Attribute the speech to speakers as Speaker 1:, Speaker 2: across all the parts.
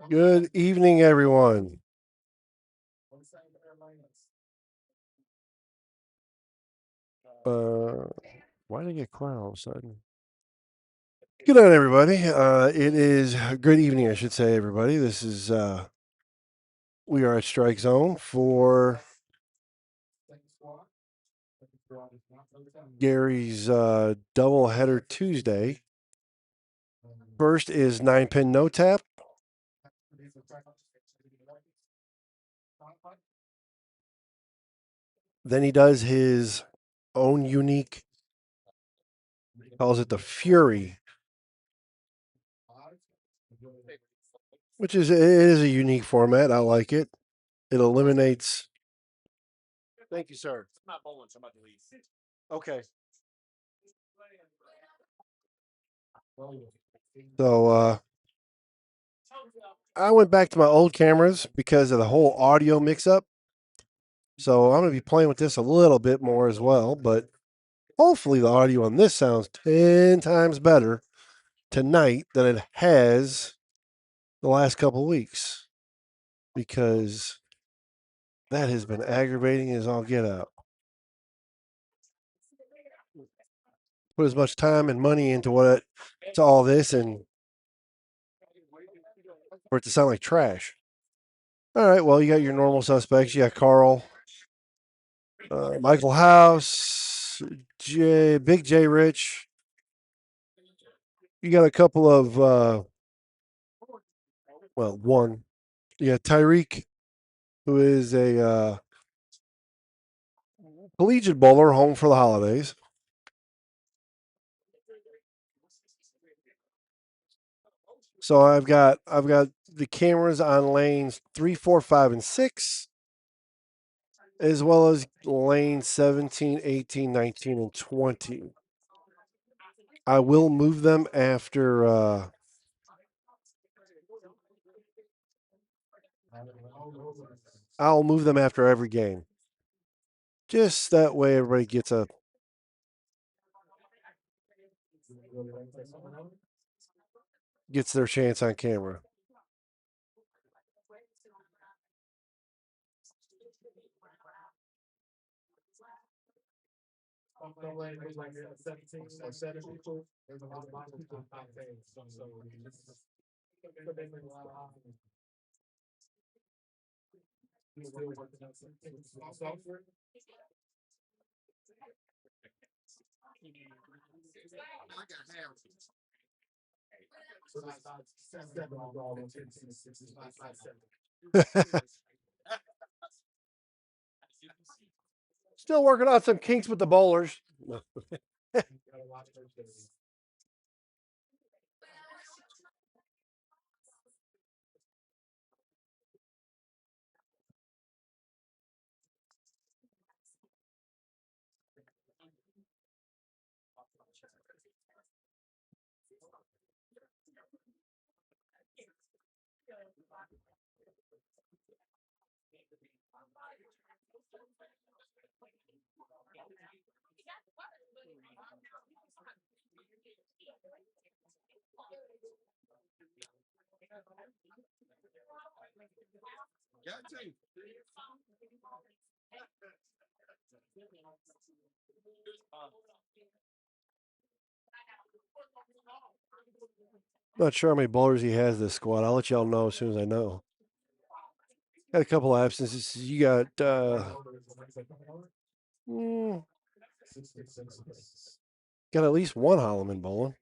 Speaker 1: Good evening, everyone. Uh, why did I get quiet all of a sudden? Good night, everybody. It is good evening, I should say, everybody. This is we are at Strike Zone for Gary's doubleheader Tuesday. First is 9-pin no tap. Then he does his own unique, calls it the Fury, which is it is a unique format. I like it. It eliminates. Thank you, sir. Okay. So I went back to my old cameras because of the whole audio mix up. So I'm going to be playing with this a little bit more as well, but hopefully the audio on this sounds 10 times better tonight than it has the last couple of weeks because that has been aggravating as all get out. Put as much time and money into all this and for it to sound like trash. All right, well, you got your normal suspects. You got Carl, Michael House, Big J Rich. You got a couple of, one. You got Tyreek, who is a collegiate bowler home for the holidays. So I've got the cameras on lanes 3, 4, 5, and 6, as well as lanes 17, 18, 19, and 20. I will move them after I'll move them after every game. Just that way everybody gets their chance on camera. Still working on some kinks with the bowlers. Not sure how many bowlers he has this squad. I'll let y'all know as soon as I know. Got a couple absences. You got mm, got at least one Holloman bowling.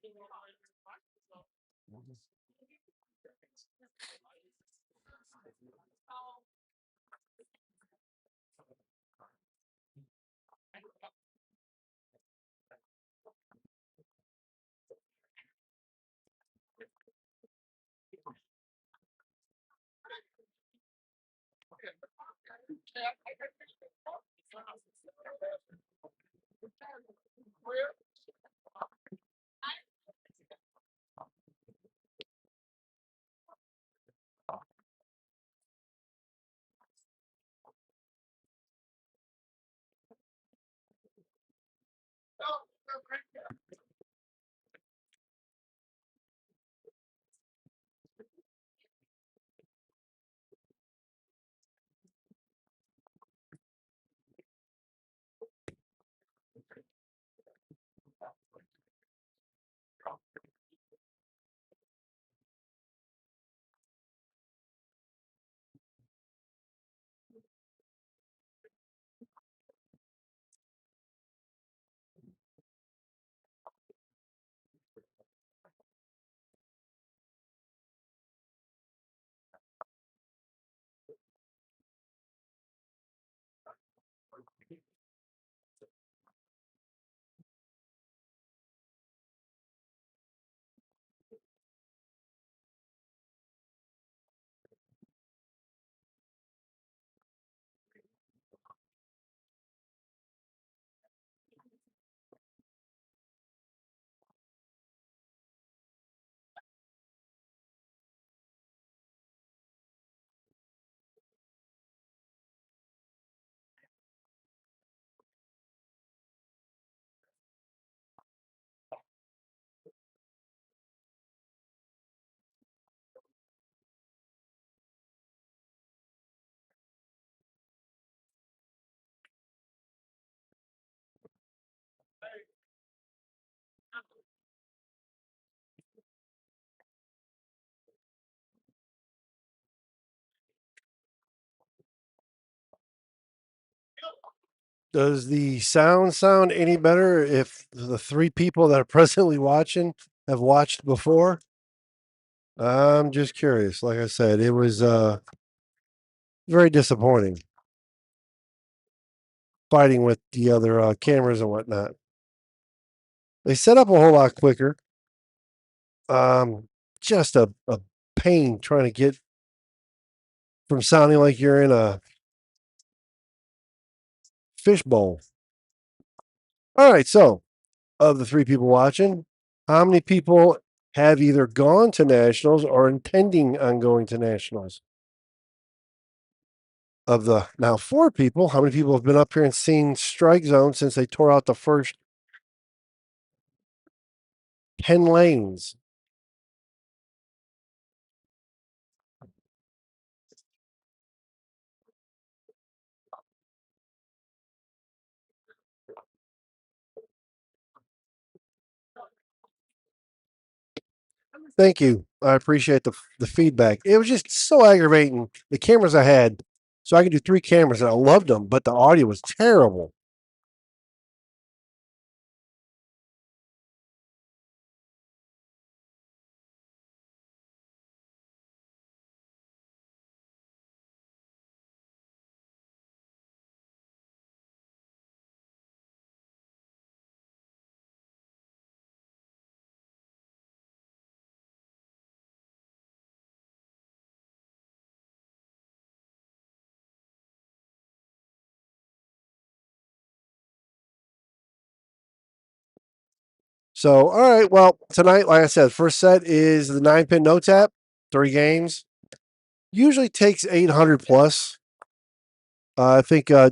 Speaker 1: Does the sound any better if the three people that are presently watching have watched before? I'm just curious. Like I said, it was very disappointing fighting with the other cameras and whatnot. They set up a whole lot quicker. Um, just a pain trying to get from sounding like you're in a fishbowl. All right, so of the three people watching, how many people have either gone to nationals or intending on going to nationals? Of the now four people, how many people have been up here and seen Strike Zone since they tore out the first 10 lanes? Thank you. I appreciate the feedback. It was just so aggravating. The cameras I had, so I could do three cameras and I loved them, but the audio was terrible. So, all right. Well, tonight, like I said, first set is the 9-pin no tap, three games. Usually takes 800 plus. I think, yeah,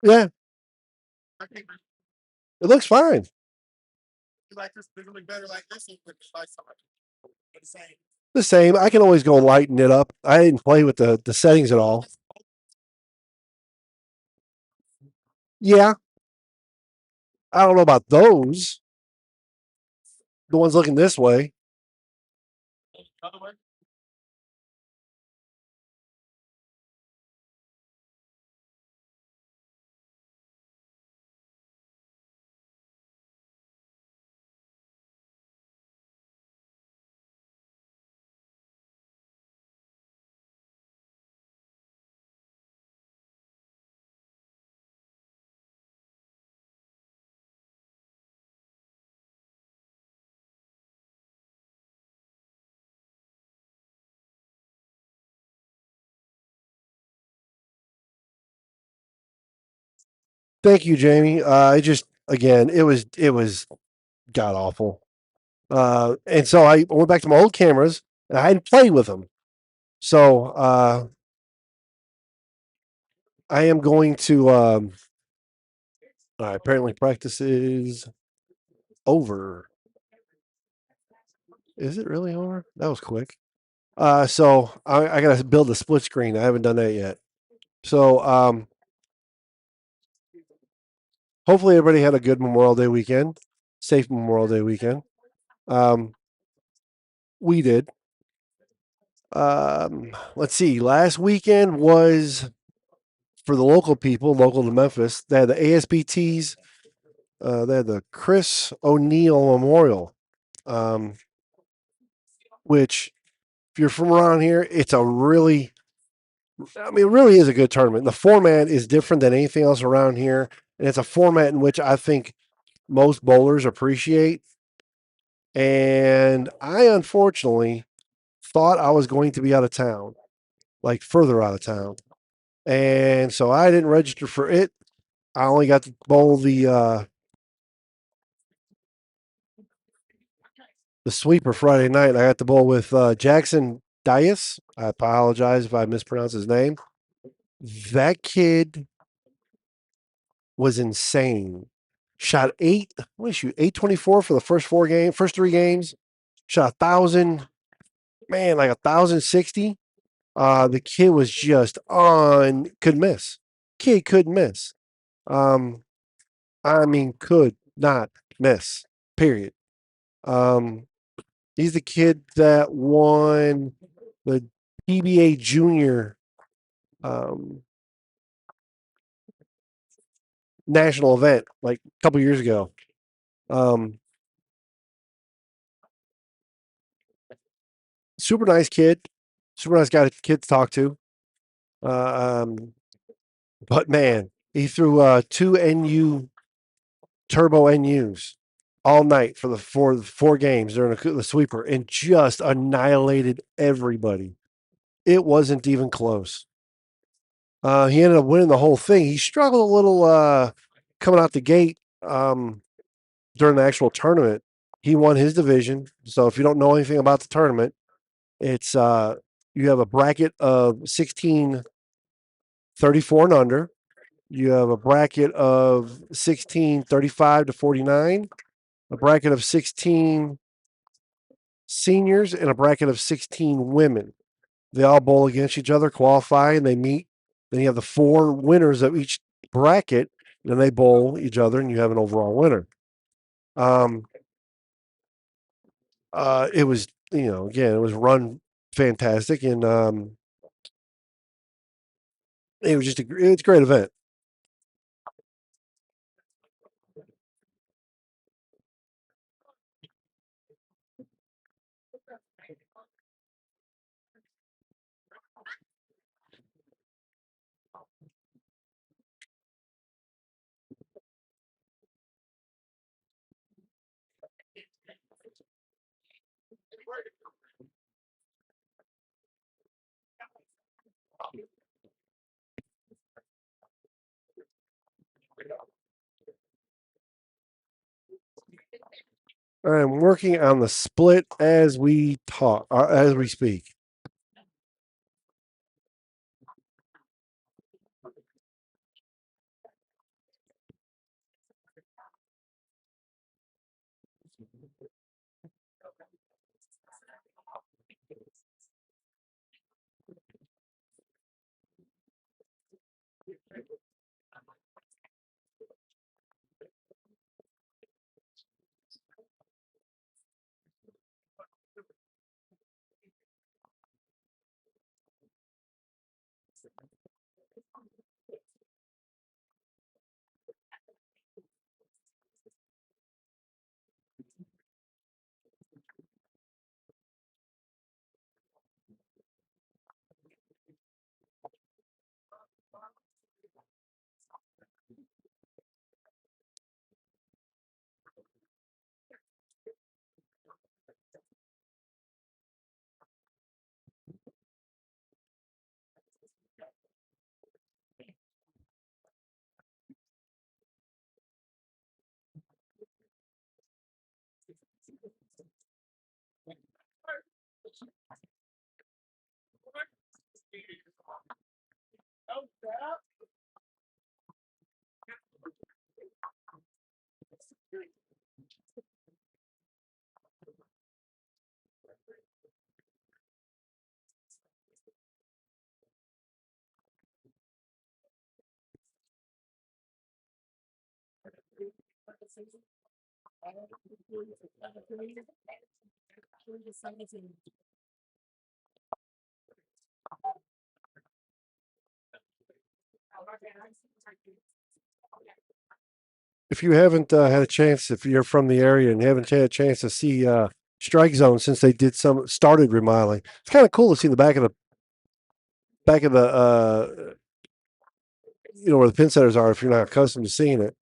Speaker 1: it looks fine. The same. I can always go lighten it up. I didn't play with the settings at all. Yeah, I don't know about those. The ones looking this way. Thank you, Jamie. I just again, it was god awful. And so I went back to my old cameras and I hadn't played with them. So I am going to. Apparently, practice is over. Is it really over? That was quick. So I got to build a split screen. I haven't done that yet. So hopefully everybody had a good Memorial Day weekend, safe Memorial Day weekend. Um, we did. Let's see. Last weekend was for the local people, local to Memphis. They had the ASBTs. They had the Chris O'Neill Memorial, um, which if you're from around here, it's a really, I mean, it really is a good tournament. The format is different than anything else around here, and it's a format in which I think most bowlers appreciate. And I unfortunately thought I was going to be out of town, like further out of town. And so I didn't register for it. I only got to bowl the sweeper Friday night. I got to bowl with Jackson Dias. I apologize if I mispronounce his name. That kid was insane. Shot eight. What did he shoot? 824 for the first three games. Shot 1,000. Man, like 1,060. The kid was just on. Could miss. Kid couldn't miss. I mean, could not miss. Period. Um, he's the kid that won the PBA Junior um, national event like a couple years ago. Um, super nice kid, super nice guy kid to talk to. But man, he threw two NU turbo NUs all night for the four games during the sweeper and just annihilated everybody. It wasn't even close. He ended up winning the whole thing. He struggled a little coming out the gate during the actual tournament. He won his division. So if you don't know anything about the tournament, it's you have a bracket of 16 34 and under. You have a bracket of 16 35 to 49, a bracket of 16 seniors, and a bracket of 16 women. They all bowl against each other, qualify, and they meet. Then you have the four winners of each bracket, and then they bowl each other, and you have an overall winner. Um, it was, again, it was run fantastic, and it was just it's a great event. I'm working on the split as we talk, as we speak. If you haven't had a chance, if you're from the area and haven't had a chance to see Strike Zone since they started remodeling, it's kind of cool to see the back of the where the pin setters are. If you're not accustomed to seeing it,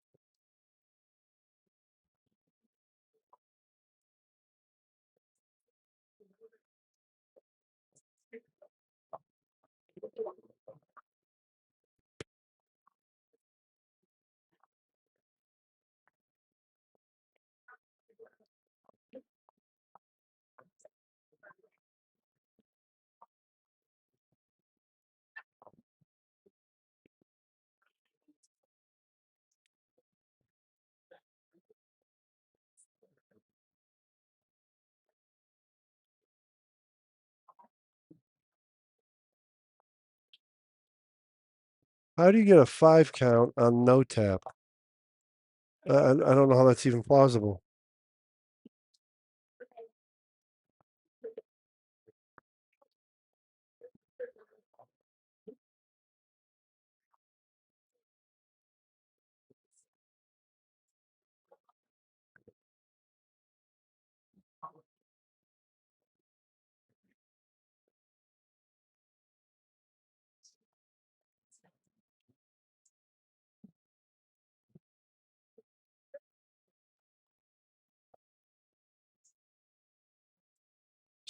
Speaker 1: How do you get a 5 count on no tap? I don't know how that's even plausible.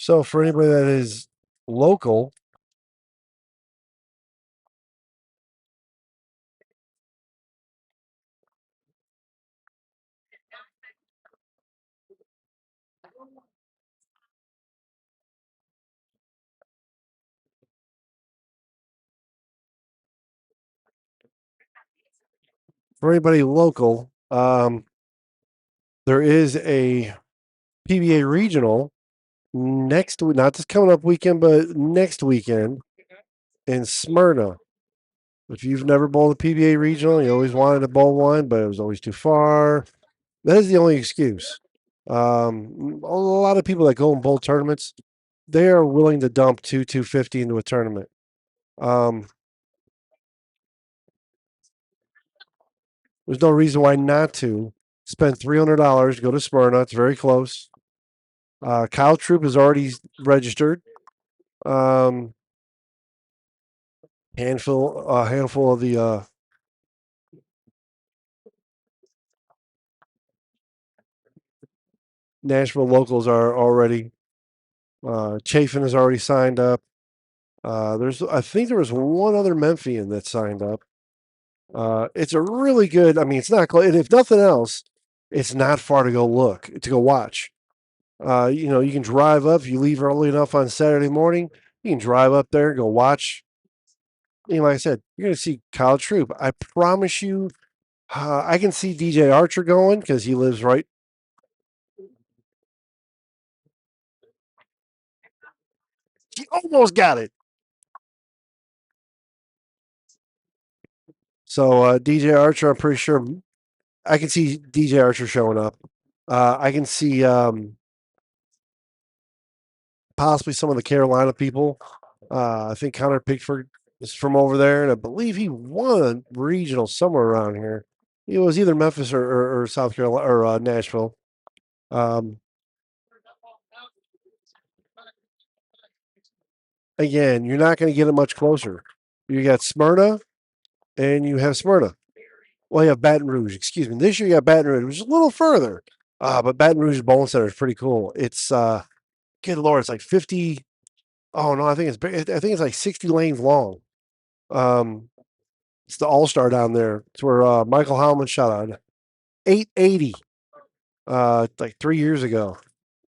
Speaker 1: So for anybody that is local, there is a PBA regional next week, not this coming up weekend, but next weekend in Smyrna. If you've never bowled a PBA regional, you always wanted to bowl one, but it was always too far. That is the only excuse. A lot of people that go and bowl tournaments, they are willing to dump 250 into a tournament. There's no reason why not to spend $300. Go to Smyrna; it's very close. Kyle Troop is already registered. Um, handful of the Nashville locals are already. Chafin is already signed up. I think there was one other Memphian that signed up. It's a really good. I mean, it's not. And if nothing else, it's not far to go watch. You can drive up. If you leave early enough on Saturday morning, you can drive up there, go watch. Like I said, you're going to see Kyle Troop. I promise you, I can see DJ Archer going because he lives right. He almost got it. So DJ Archer, I'm pretty sure I can see DJ Archer showing up. I can see possibly some of the Carolina people. I think Connor Pickford is from over there, and I believe he won regional somewhere around here. It was either Memphis or South Carolina or Nashville. Um, Again, you're not going to get it much closer. You got Smyrna, and you have Smyrna. Well, you have Baton Rouge. Excuse me. This year you got Baton Rouge, which is a little further. But Baton Rouge Bowling Center is pretty cool. It's good lord, it's like 50. Oh no, I think it's like 60 lanes long. Um, it's the All Star down there. It's where Michael Howman shot on 880 like 3 years ago.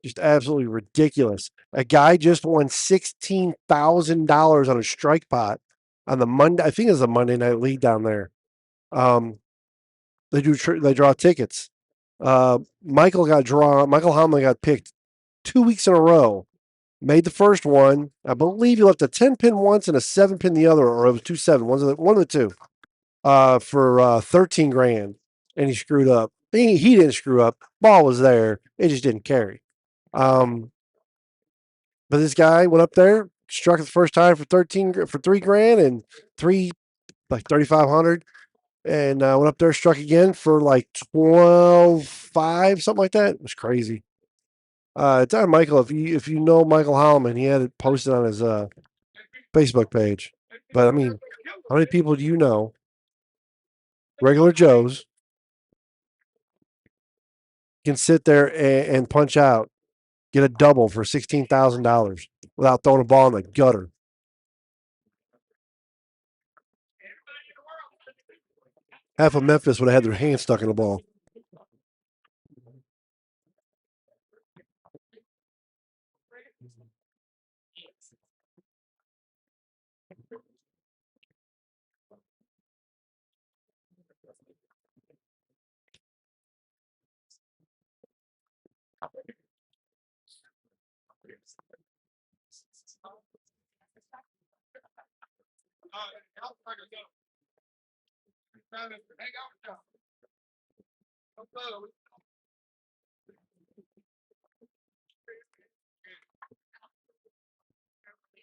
Speaker 1: Just absolutely ridiculous. A guy just won $16,000 on a strike pot on the Monday. I think it's a Monday night league down there. Um, they draw tickets. Michael Howman got picked 2 weeks in a row. Made the first one. I believe he left a 10 pin once and a 7 pin the other, or it was 2 7. One of the two. For 13 grand, and he screwed up. He didn't screw up. Ball was there. It just didn't carry. But this guy went up there, struck it the first time for 3 grand and three like 3,500, and went up there, struck again for like 12.5, something like that. It was crazy. It's on Michael. If you know Michael Hallman, he had it posted on his Facebook page. But I mean, how many people do you know, regular Joes, can sit there and punch out, get a double for $16,000 without throwing a ball in the gutter? Half of Memphis would have had their hands stuck in the ball.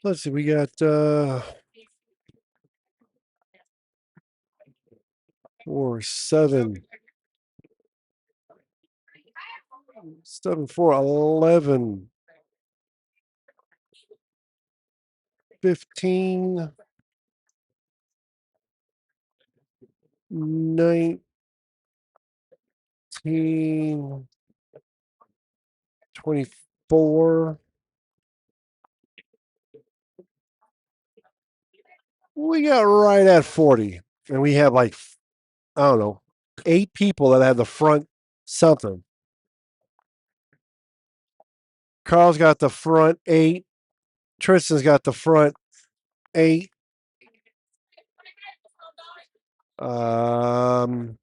Speaker 1: Let's see, we got 4, 7, 7, 4, 11, 15, 19, 24. We got right at 40. And we have like, I don't know, 8 people that have the front something. Carl's got the front 8. Tristan's got the front 8. Who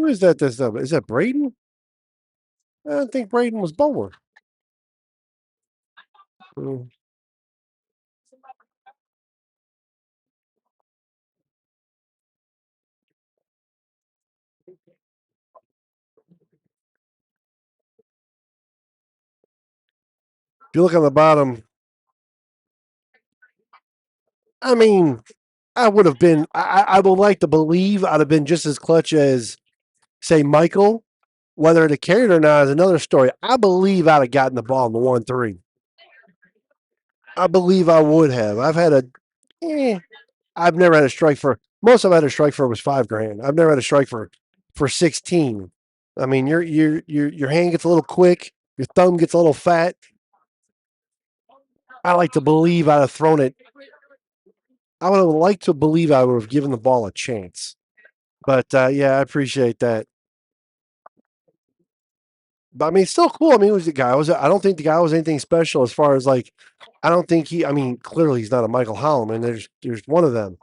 Speaker 1: is that? This number? Is that Braden? I don't think Braden was born. If you look on the bottom, I mean, I would have been, I would like to believe I'd have been just as clutch as, say, Michael. Whether it carried or not is another story. I believe I'd have gotten the ball in the 1-3. I believe I would have. I've never had a strike for, most I've had a strike for was $5,000. I've never had a strike for 16. I mean, your hand gets a little quick, your thumb gets a little fat. I like to believe I'd have thrown it. I would have liked to believe I would have given the ball a chance. But yeah, I appreciate that. But I mean, it's still cool. I mean, it was the guy. I don't think the guy was anything special as far as like. I don't think he. I mean, clearly he's not a Michael Holloman. There's one of them.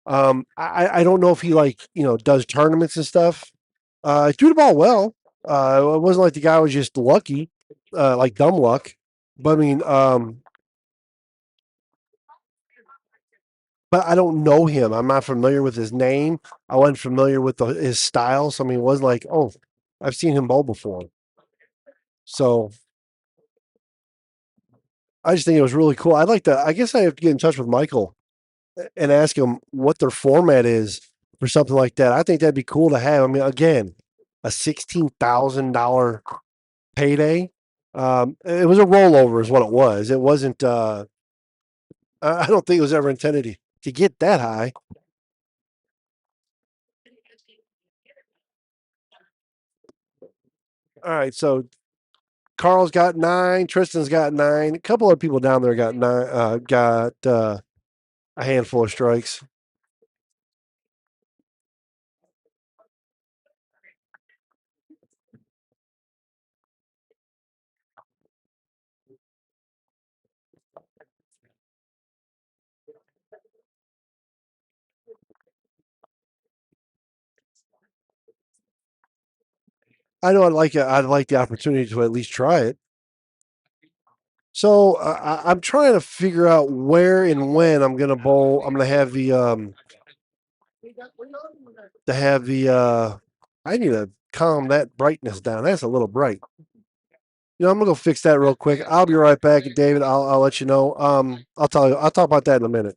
Speaker 1: I don't know if he like does tournaments and stuff. He threw the ball well. It wasn't like the guy was just lucky, like dumb luck. But I mean, but I don't know him. I'm not familiar with his name. I wasn't familiar with his style. So I mean, it wasn't like, oh, I've seen him bowl before. So I just think it was really cool. I'd like to. I guess I have to get in touch with Michael and ask him what their format is for something like that. I think that'd be cool to have. I mean, again, a $16,000 payday. It was a rollover, is what it was. It wasn't. I don't think it was ever intended to get that high. All right, so Carl's got 9. Tristan's got 9. A couple of people down there got 9. Got a handful of strikes. I know I'd like the opportunity to at least try it. So I'm trying to figure out where and when I'm gonna bowl. I'm gonna have the to have the. I need to calm that brightness down. That's a little bright. I'm gonna go fix that real quick. I'll be right back, David. I'll let you know. I'll tell you. I'll talk about that in a minute.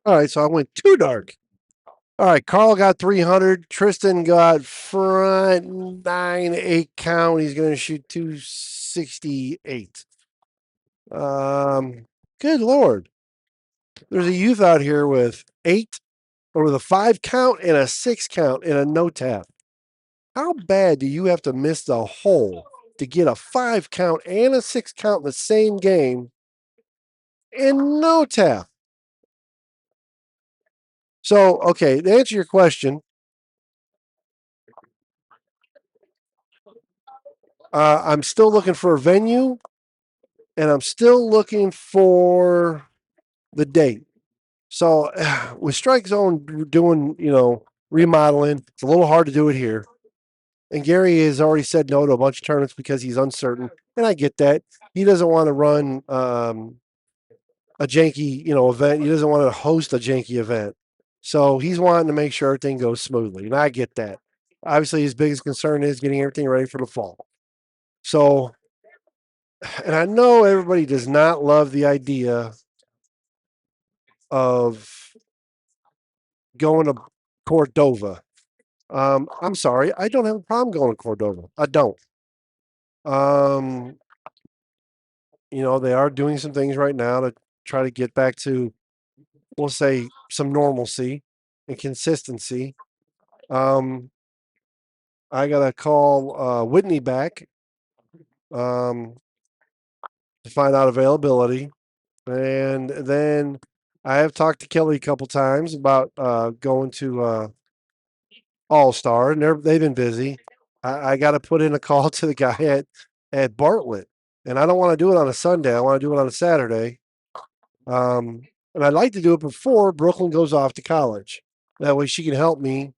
Speaker 1: All right, so I went too dark. All right, Carl got 300. Tristan got front 9-8 count. He's going to shoot 268. Good Lord. There's a youth out here with 8 or with a 5 count and a 6 count and a no tap. How bad do you have to miss the hole to get a 5 count and a 6 count in the same game and no tap? So, okay, to answer your question, I'm still looking for a venue and I'm still looking for the date. So, with Strike Zone doing, remodeling, it's a little hard to do it here. And Gary has already said no to a bunch of tournaments because he's uncertain. And I get that. He doesn't want to run a janky, event. He doesn't want to host a janky event. So he's wanting to make sure everything goes smoothly. And I get that. Obviously, his biggest concern is getting everything ready for the fall. So, and I know everybody does not love the idea of going to Cordova. I'm sorry, I don't have a problem going to Cordova. I don't. Um, they are doing some things right now to try to get back to, we'll say, some normalcy and consistency. I gotta call Whitney back to find out availability, and then I have talked to Kelly a couple times about going to All Star, and they've been busy. I got to put in a call to the guy at Bartlett, and I don't want to do it on a Sunday. I want to do it on a Saturday. And I'd like to do it before Brooklyn goes off to college. That way she can help me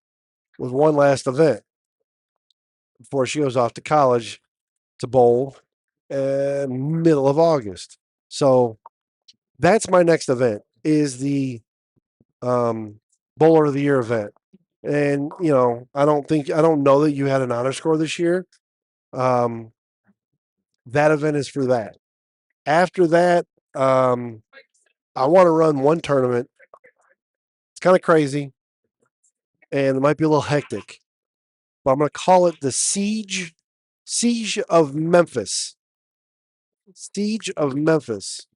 Speaker 1: with one last event before she goes off to college to bowl middle of August. So that's my next event is the Bowler of the Year event. And, I don't know that you had an honor score this year. That event is for that. After that, I want to run one tournament. It's kind of crazy and it might be a little hectic, but I'm going to call it the Siege of Memphis. Siege of Memphis.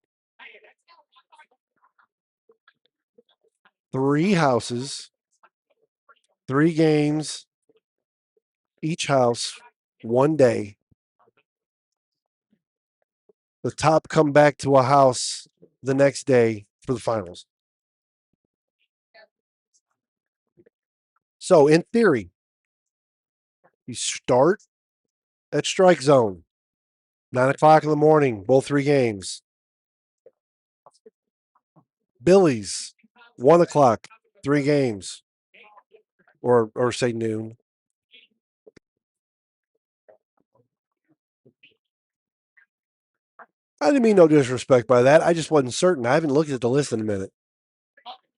Speaker 1: 3 houses, 3 games, each house, 1 day. The top come back to a house the next day for the finals. So, in theory, you start at Strike Zone, 9 o'clock in the morning, both 3 games. Billy's, 1 o'clock, 3 games, or say noon. I didn't mean no disrespect by that. I just wasn't certain. I haven't looked at the list in a minute.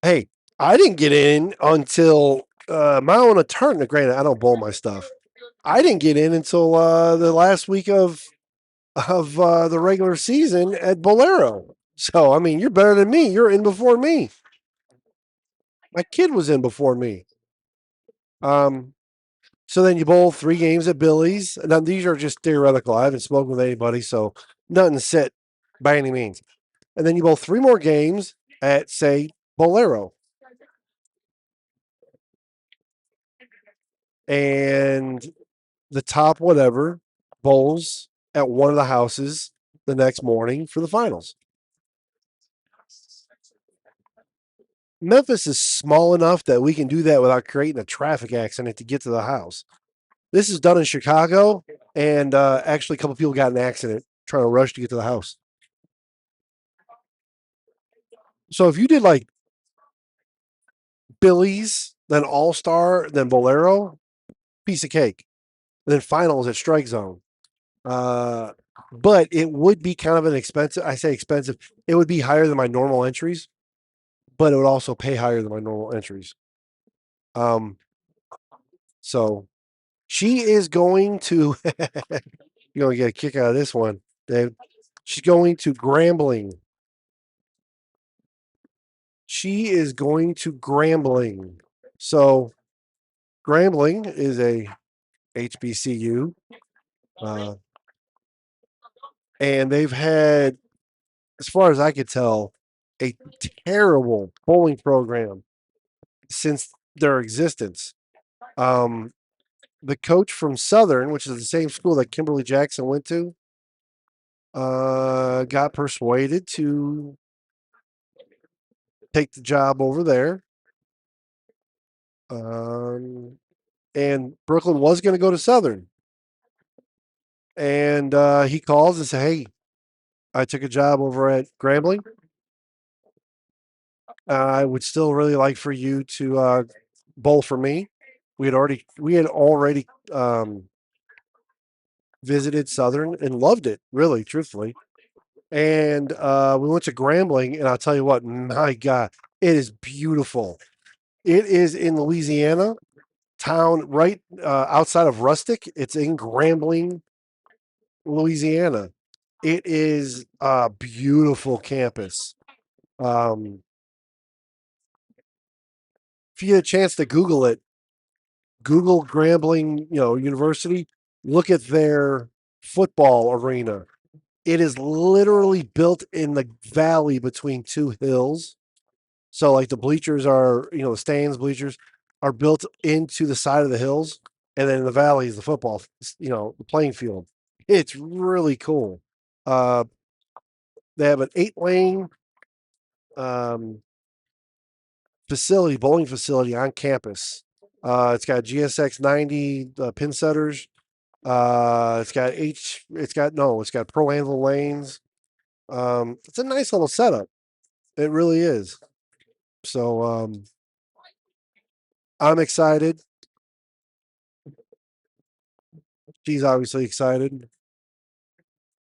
Speaker 1: Hey, I didn't get in until my own tournament. Granted, I don't bowl my stuff. I didn't get in until the last week of the regular season at Bolero. So, I mean, you're better than me. You're in before me. My kid was in before me. So then you bowl 3 games at Billy's. Now, these are just theoretical. I haven't spoken with anybody, so nothing set by any means. And then you bowl 3 more games at, say, Bolero. And the top whatever bowls at one of the houses the next morning for the finals. Memphis is small enough that we can do that without creating a traffic accident to get to the house. This is done in Chicago, and actually, a couple people got in an accident trying to rush to get to the house. So if you did like Billy's, then All Star, then Bolero, piece of cake. Then finals at Strike Zone. Uh, but it would be kind of an expensive. I say expensive. It would be higher than my normal entries, but it would also pay higher than my normal entries. Um, so she is going to. You're gonna get a kick out of this one, Dave. She's going to Grambling. She is going to Grambling. So Grambling is a HBCU, uh, and they've had, as far as I could tell, a terrible bowling program since their existence. Um, the coach from Southern, which is the same school that Kimberly Jackson went to, got persuaded to take the job over there. And Brooklyn was going to go to Southern. And he calls and says, "Hey, I took a job over at Grambling. I would still really like for you to bowl for me." We had already visited Southern and loved it, really, truthfully. And we went to Grambling, and I'll tell you what, my God, it is beautiful. It is in Louisiana, town right outside of Rustic. It's in Grambling, Louisiana. It is a beautiful campus. Um, if you get a chance to Google it, Google Grambling, University. Look at their football arena. It is literally built in the valley between two hills. So like the bleachers are, the stands bleachers are built into the side of the hills, and then in the valley is the football, the playing field. It's really cool. Uh, they have an 8-lane um, bowling facility on campus. It's got GSX 90 pin setters. It's got pro anvil lanes. It's a nice little setup. It really is. So I'm excited. She's obviously excited.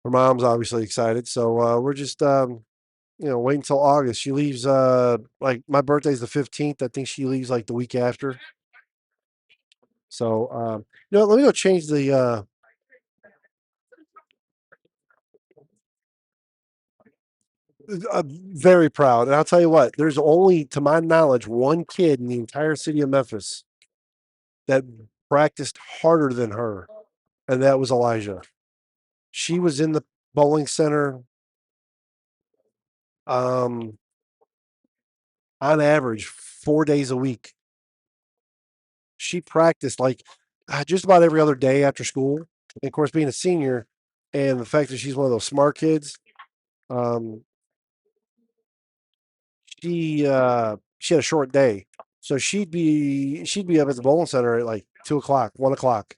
Speaker 1: Her mom's obviously excited. So we're just wait until August. She leaves like my birthday's the 15th. I think she leaves like the week after. So let me go change the very proud. And I'll tell you what, there's only, to my knowledge, one kid in the entire city of Memphis that practiced harder than her, and that was Elijah. She was in the bowling center um, on average 4 days a week. She practiced like just about every other day after school. And of course, being a senior and the fact that she's one of those smart kids, um, she had a short day. So she'd be up at the bowling center at like 2 o'clock, 1 o'clock,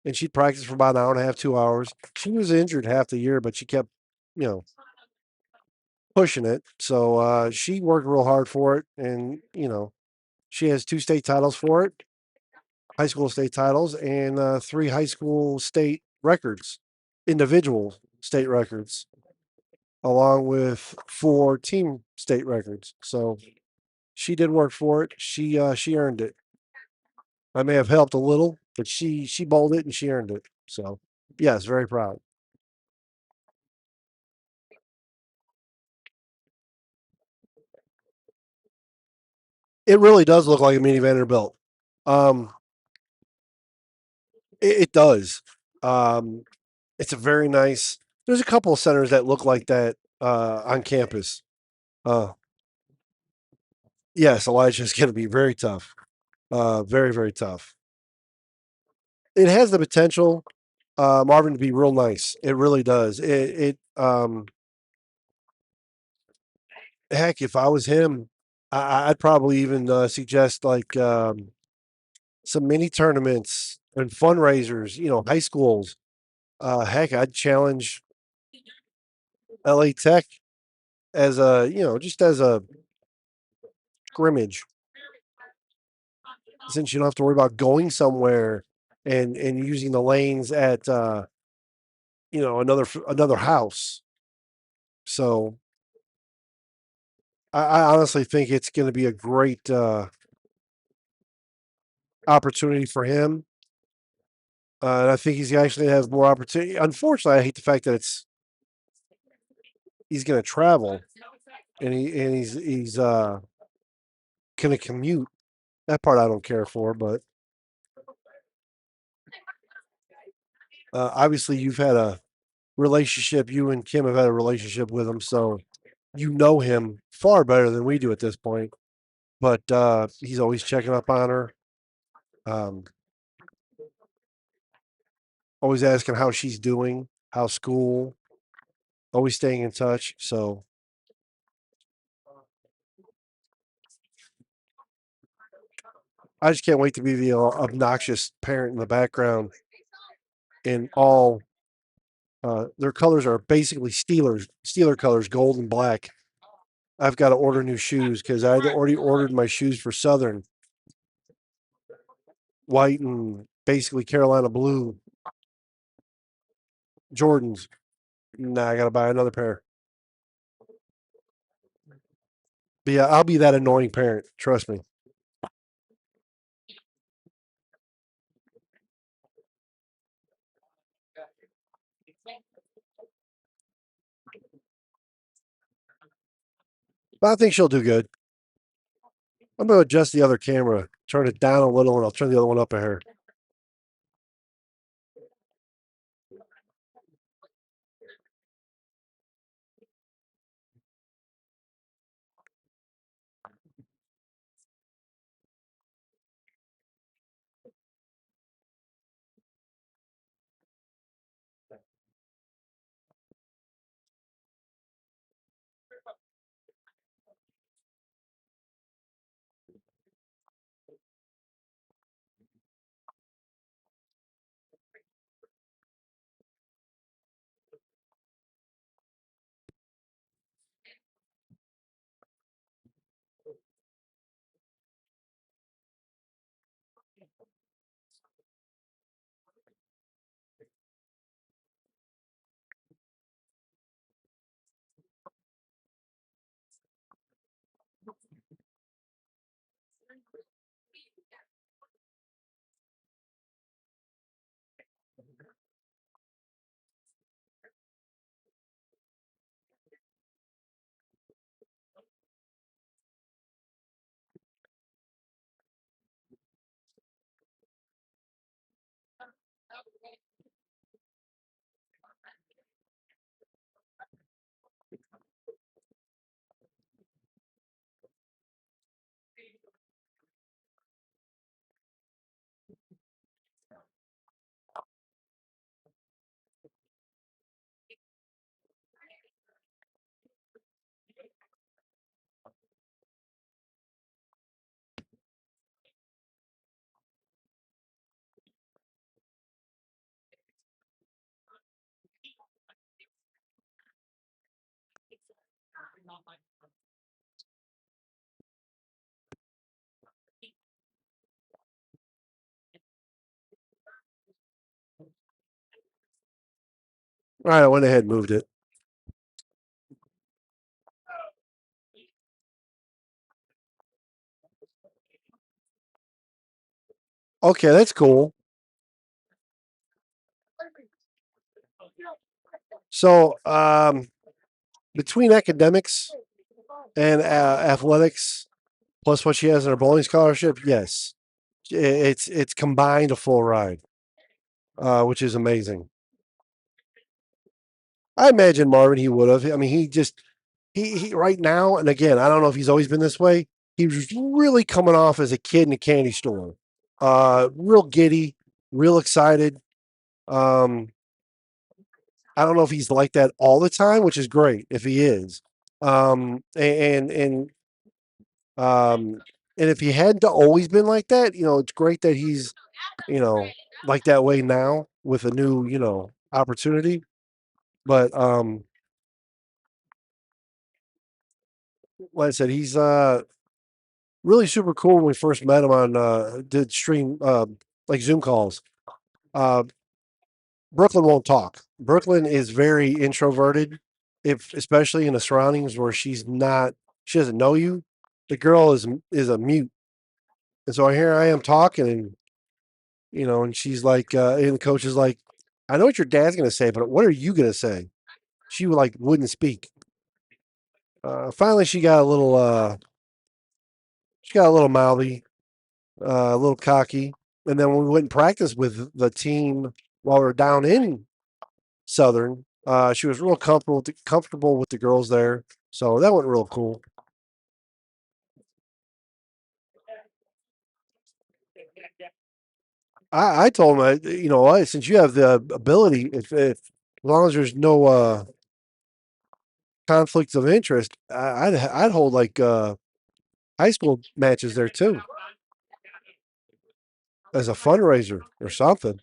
Speaker 1: and she'd practice for about an hour and a half, 2 hours. She was injured half the year, but she kept, you know, pushing it. So she worked real hard for it, and she has 2 state titles for it, high school state titles, and 3 high school state records, individual state records, along with 4 team state records. So she did work for it. She earned it. I may have helped a little, but she bowled it and she earned it. So yes, very proud. It really does look like a mini Vanderbilt. Um, it does. Um, it's a very nice. There's a couple of centers that look like that on campus. Uh, yes, Elijah is going to be very tough. Very very tough. It has the potential, Marvin, to be real nice. It really does. Heck, if I was him, I'd probably even suggest like some mini tournaments and fundraisers. High schools. Heck, I'd challenge LA Tech as a just as a scrimmage, since you don't have to worry about going somewhere and using the lanes at another house. So I honestly think it's going to be a great opportunity for him. And I think he's actually going to have more opportunity. Unfortunately, I hate the fact that he's going to travel and he's going to commute. That part I don't care for, but obviously you've had a relationship. You and Kim have had a relationship with him, so you know him far better than we do at this point. But he's always checking up on her, um, always asking how she's doing, how school, always staying in touch. So I just can't wait to be the obnoxious parent in the background. In all, their colors are basically Steeler colors, gold and black. I've got to order new shoes because I had already ordered my shoes for Southern, white and basically Carolina blue Jordans. Nah, I got to buy another pair. But yeah, I'll be that annoying parent. Trust me. But I think she'll do good. I'm going to adjust the other camera, turn it down a little, and I'll turn the other one up a hair. All right, I went ahead and moved it. Okay, that's cool. So, between academics and athletics, plus what she has in her bowling scholarship, yes, it's combined a full ride, which is amazing. I imagine Marvin he would have. I mean, he right now, and again, I don't know if he's always been this way. He was really coming off as a kid in a candy store, real giddy, real excited. Um, I don't know if he's like that all the time, which is great if he is. And Um, and if he hadn't always been like that, it's great that he's, you know, like that way now with a new, opportunity. But like I said, he's really super cool when we first met him on did stream like Zoom calls. Uh, Brooklyn won't talk. Brooklyn is very introverted, if especially in the surroundings where she doesn't know you. The girl is a mute, and so here I am talking, and and she's like, and the coach is like, I know what your dad's gonna say, but what are you gonna say? She like wouldn't speak. Finally, she got a little mouthy, a little cocky, and then when we went and practiced with the team while we were down in Southern, she was real comfortable with the girls there, so that went real cool. I told him, what, since you have the ability, if as long as there's no conflicts of interest, I'd hold like high school matches there too as a fundraiser or something.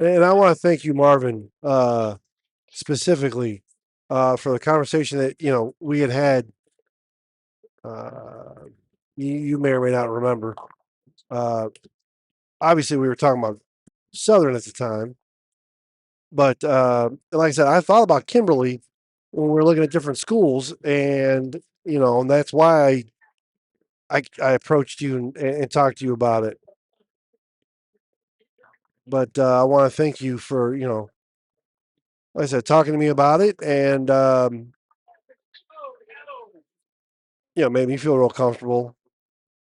Speaker 1: And I want to thank you, Marvin, specifically for the conversation that we had. Uh, you may or may not remember. Uh, Obviously, we were talking about Southern at the time, but like I said, I thought about Kimberly when we were looking at different schools, and and that's why I approached you and talked to you about it. But I want to thank you for like I said, talking to me about it, and made me feel real comfortable.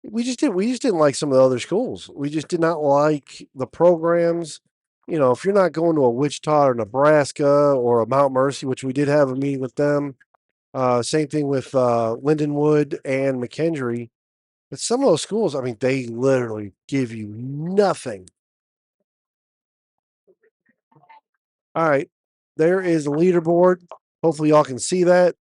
Speaker 1: We just didn't like some of the other schools. We just did not like the programs. If you're not going to a Wichita or Nebraska or a Mount Mercy, which we did have a meeting with them. Same thing with Lindenwood and McKendree. But some of those schools, I mean, they literally give you nothing. All right, there is a leaderboard. Hopefully, y'all can see that.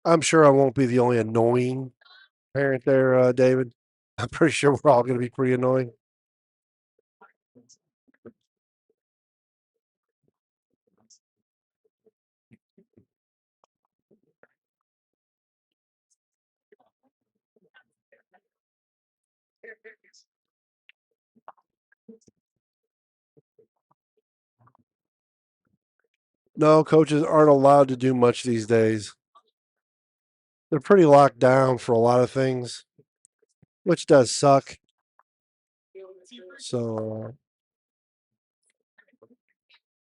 Speaker 1: I'm sure I won't be the only annoying parent there, David. I'm pretty sure we're all going to be pretty annoying. No, coaches aren't allowed to do much these days. They're pretty locked down for a lot of things, which does suck. So,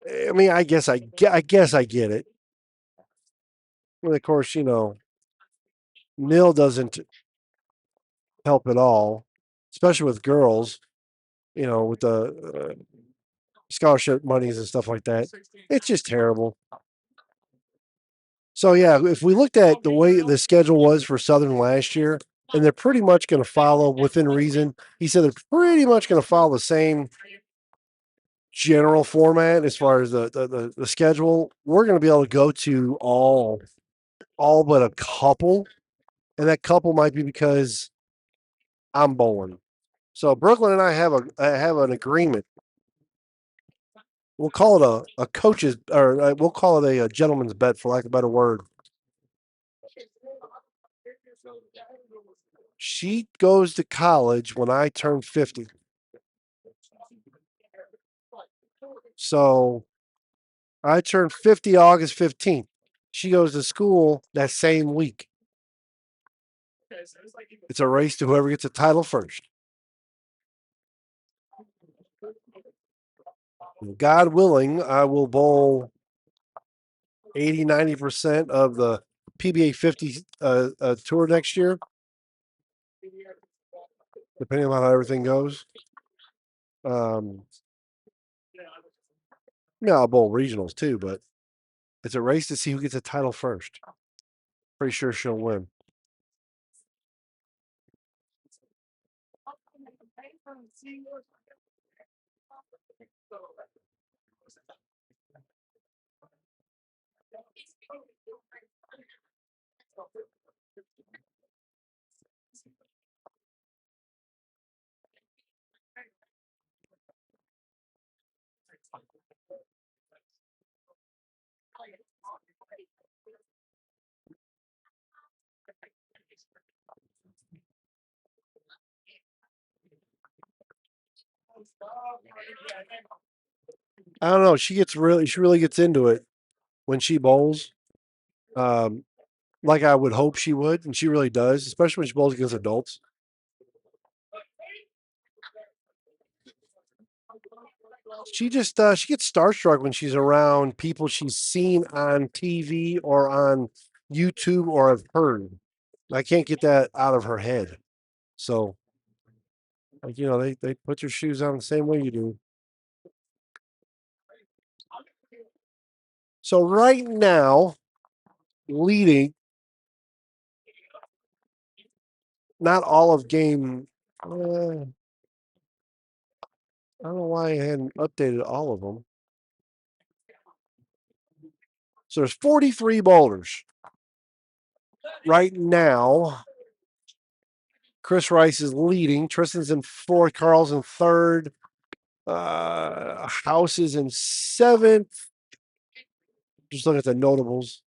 Speaker 1: I mean, I guess I get it. And of course, Neil doesn't. help at all, especially with girls, with the scholarship monies and stuff like that. It's just terrible. So yeah, if we looked at the way the schedule was for Southern last year, and they're pretty much going to follow within reason. He said they're pretty much going to follow the same general format as far as the schedule. We're going to be able to go to all but a couple, and that couple might be because I'm bowling. So Brooklyn and I have an agreement. We'll call it a coach's, or we'll call it a gentleman's bet, for lack of a better word. She goes to college when I turn 50. So I turned 50 August 15th. She goes to school that same week. It's a race to whoever gets a title first. God willing, I will bowl 80-90% of the PBA 50 tour next year, depending on how everything goes. Yeah, I'll bowl regionals too, but it's a race to see who gets a title first. Pretty sure she'll win. I don't know. She really gets into it when she bowls. Um, like I would hope she would, and she really does, especially when she bowls against adults. She gets starstruck when she's around people she's seen on TV or on YouTube or have heard. I can't get that out of her head. So, like, they put your shoes on the same way you do. So right now, leading, not all of game. I don't know why I hadn't updated all of them. So there's 43 bowlers right now. Chris Rice is leading. Tristan's in fourth. Carl's in third. House is in seventh. Just looking at the notables.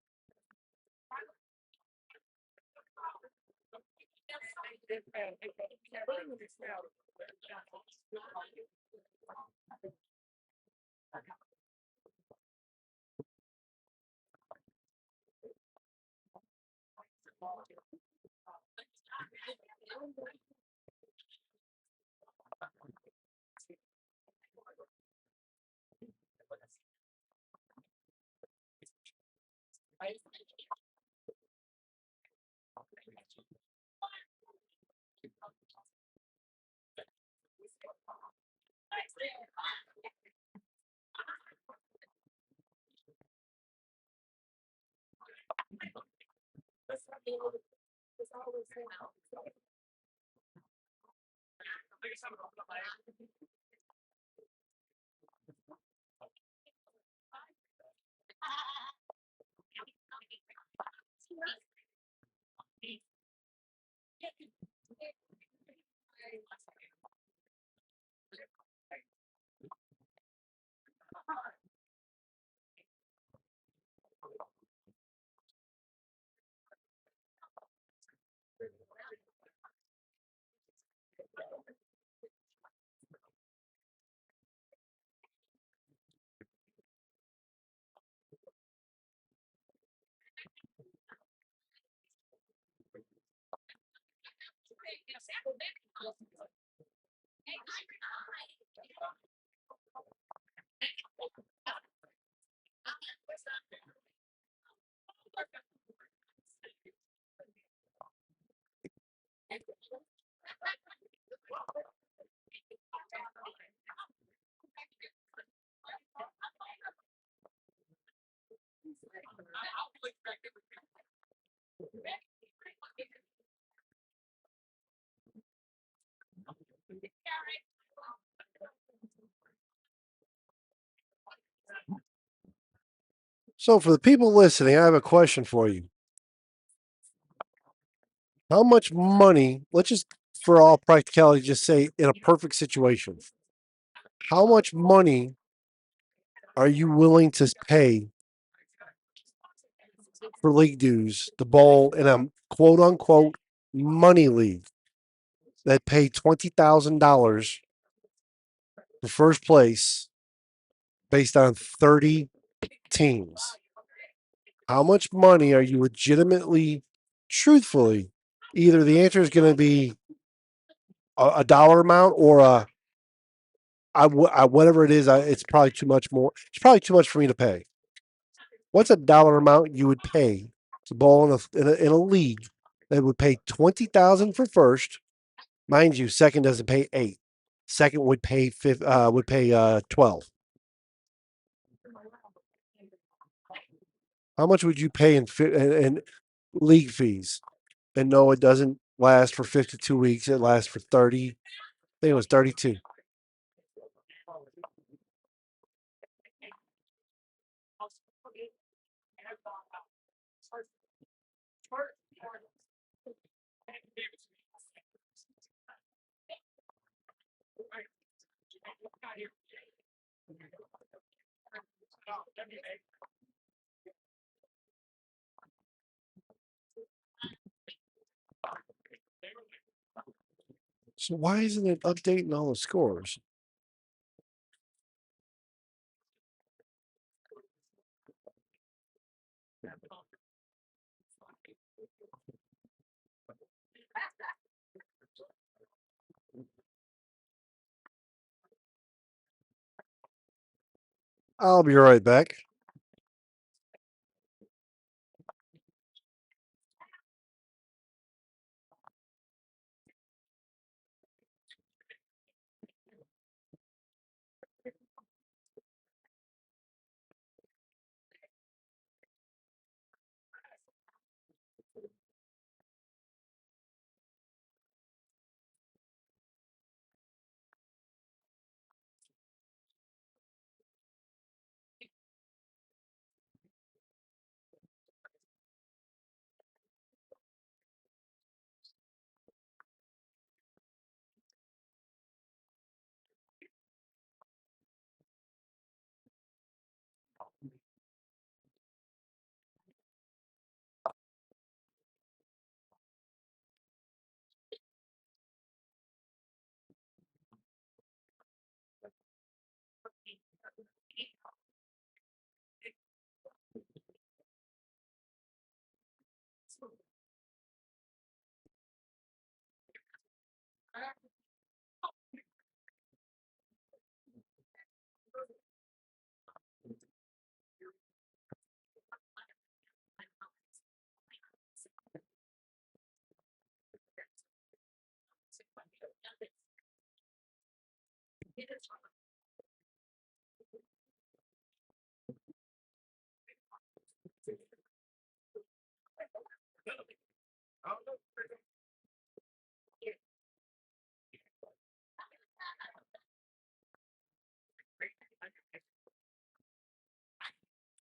Speaker 1: So, for the people listening, I have a question for you. How much money, let's just, for all practicality, just say in a perfect situation, how much money are you willing to pay for league dues to bowl in a quote unquote money league that pay $20,000 for first place based on 30 teams? How much money are you legitimately, truthfully, either the answer is going to be a dollar amount or whatever it is, it's probably too much more. It's probably too much for me to pay. What's a dollar amount you would pay to bowl in a league that would pay 20,000 for first? Mind you, second doesn't pay 8. Second would pay 12. How much would you pay in league fees? And no, it doesn't last for 52 weeks. It lasts for 30. I think it was 32. So why isn't it updating all the scores? I'll be right back.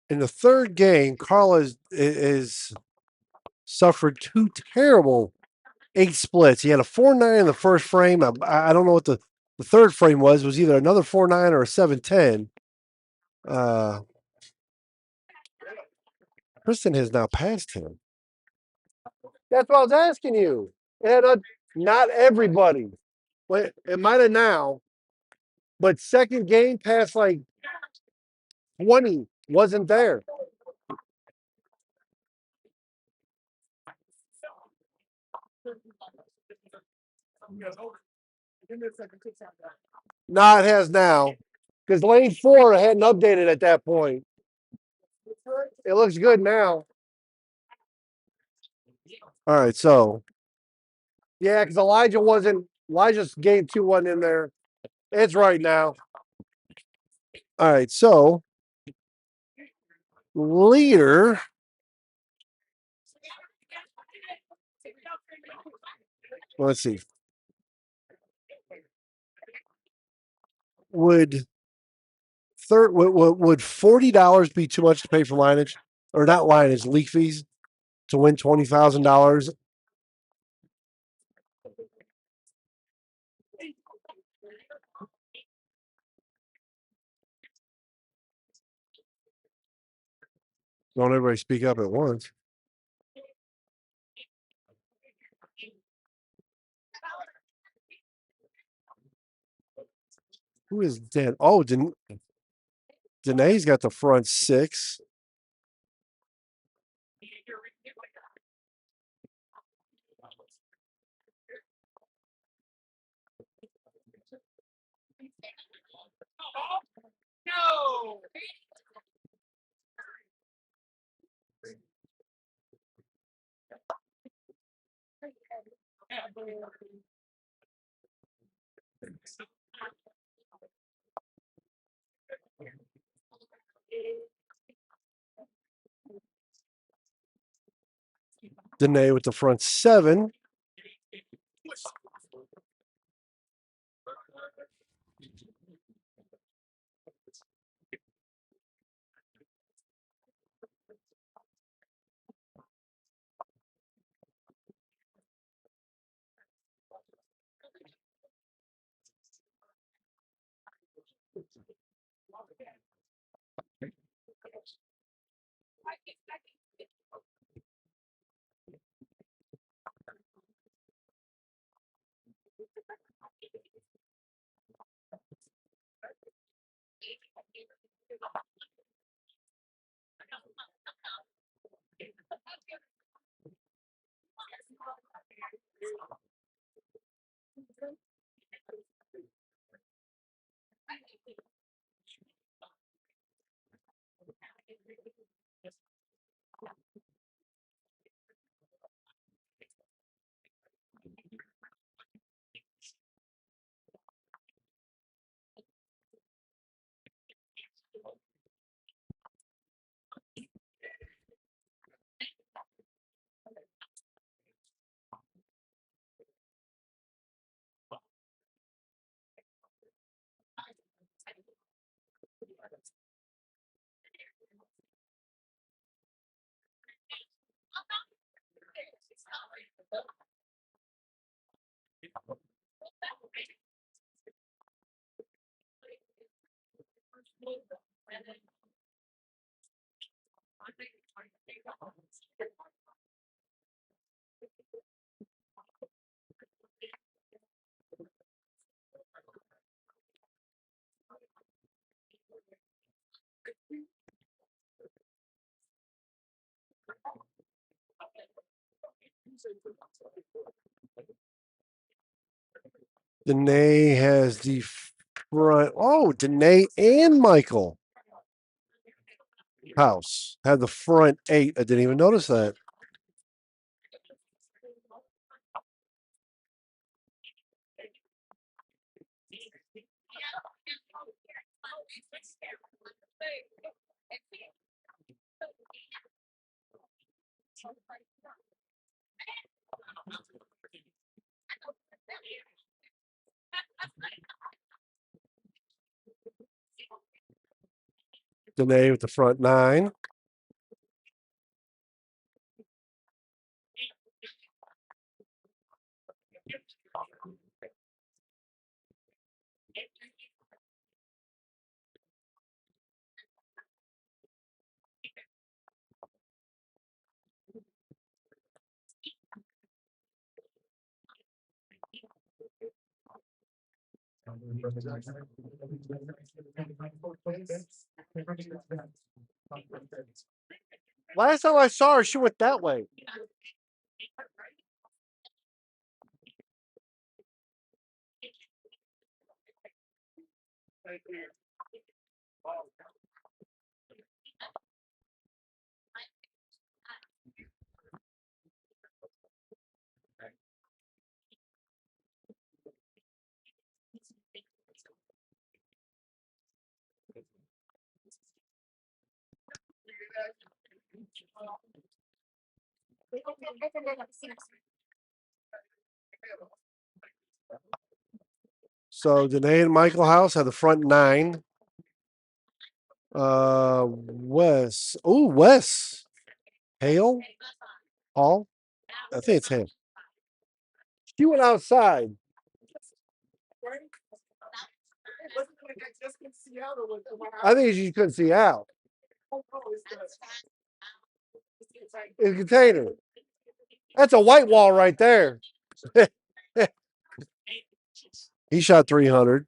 Speaker 1: In the third game, Carl is suffered 2 terrible 8 splits. He had a 4-9 in the first frame. I don't know what the third frame was. It was either another 4-9 or a 7-10. Kristen has now passed him. That's what I was asking you. It had not everybody. Well, it might have now, but second game past like 20 wasn't there. No, it has now. Because lane 4 hadn't updated at that point. It looks good now. All right, so yeah, because Elijah's game 2 wasn't in there. It's right now. All right, so leader let's see, would would $40 be too much to pay for lineage, or not lineage, leak fees to win $20,000? Don't everybody speak up at once. Who is dead? Oh, Danae's got the front 6. Danae with the front 7. Danae has the front. Oh, Danae and Michael House had the front 8. I didn't even notice that. Danae with the front 9. Last time I saw her, she went that way. So Danae and Michael House had the front 9. Wes. Oh, Wes. Hale? Hall? I think it's Hale. She went outside. I think she couldn't see out. In the container. That's a white wall right there. He shot 300.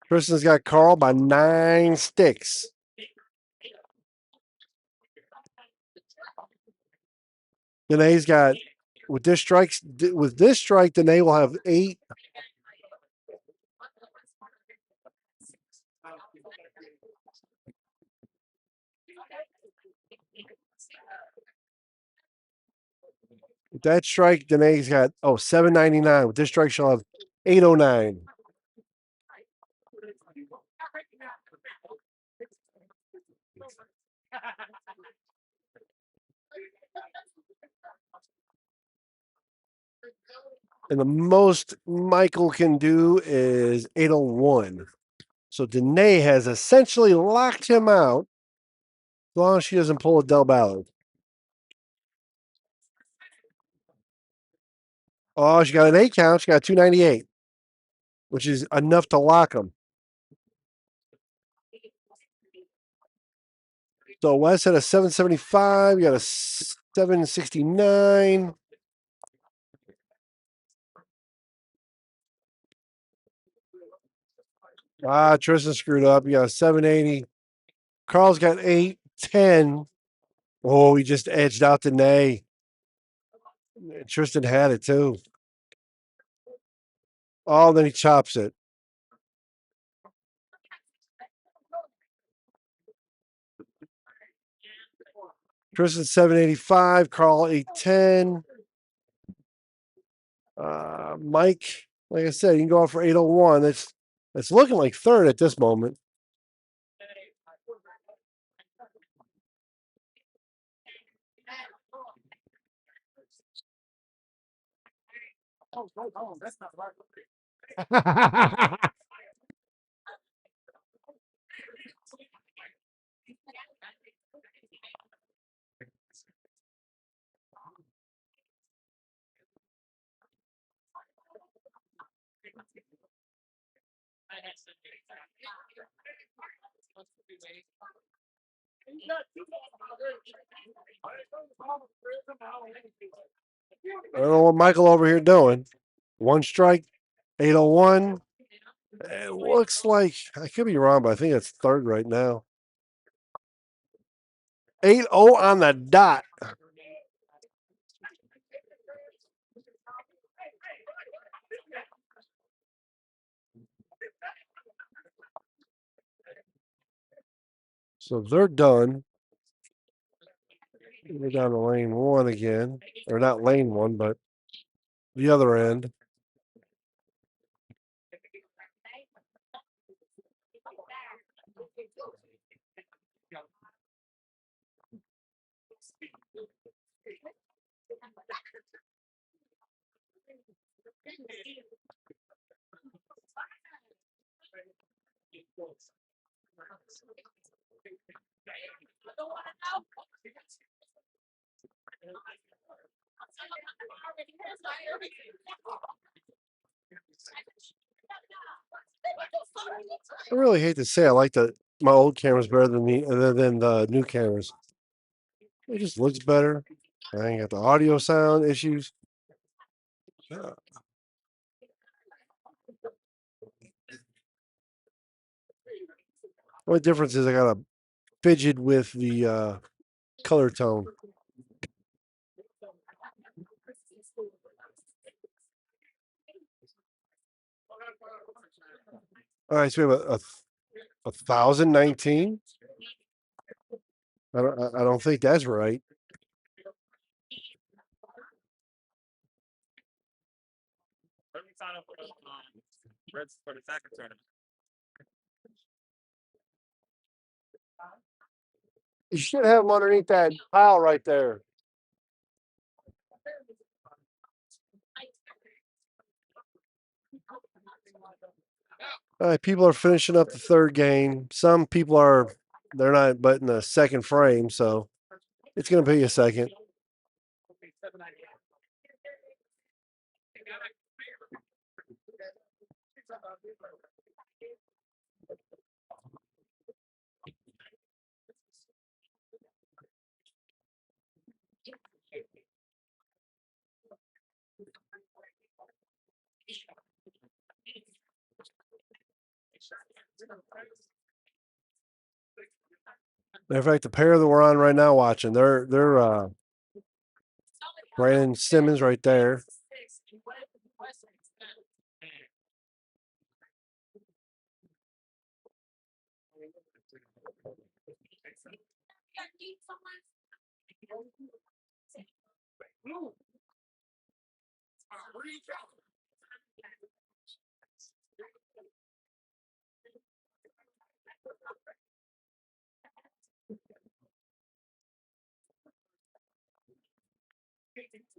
Speaker 1: Tristan's got Carl by 9 sticks. Danae's got with this strike. Danae will have 8. With that strike, Danae's got 799. With this strike, she'll have 809. And the most Michael can do is 801. So Danae has essentially locked him out as long as she doesn't pull a Del Ballard. Oh, she got an 8 count. She got 298, which is enough to lock him. So Wes had a 775. You got a 769. Tristan screwed up. You got a 780. Carl's got 810. Oh, he just edged out Danae. Tristan had it too. Oh, then he chops it. Tristan 785. Carl 810. Mike, like I said, you can go out for 801. It's looking like third at this moment. I don't know what Michael over here doing. One strike, 801. It looks like, I could be wrong, but I think it's third right now. 8-0 on the dot. So they're done. We're down to lane 1 again. Or not lane 1, but the other end. I really hate to say I like my old cameras better than the new cameras. It just looks better. I ain't got the audio sound issues. Only difference is I got to fidget with the color tone. All right, so we have a 1,019. I don't think that's right. You should have them underneath that pile right there. All right, people are finishing up the third game. Some people they're not but in the second frame, so it's going to be a second. Matter of fact, the pair that we're on right now watching, they're Brandon Simmons right there.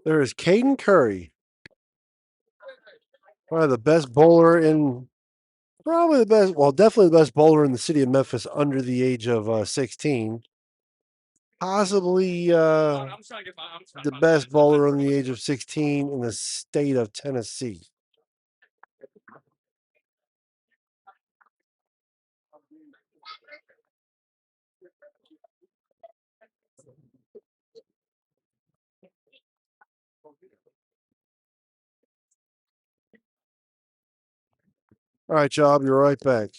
Speaker 1: There is Caden Curry, probably the best bowler definitely the best bowler in the city of Memphis under the age of 16. Possibly the best bowler under the age of 16 in the state of Tennessee. All right, y'all, I'll be right back.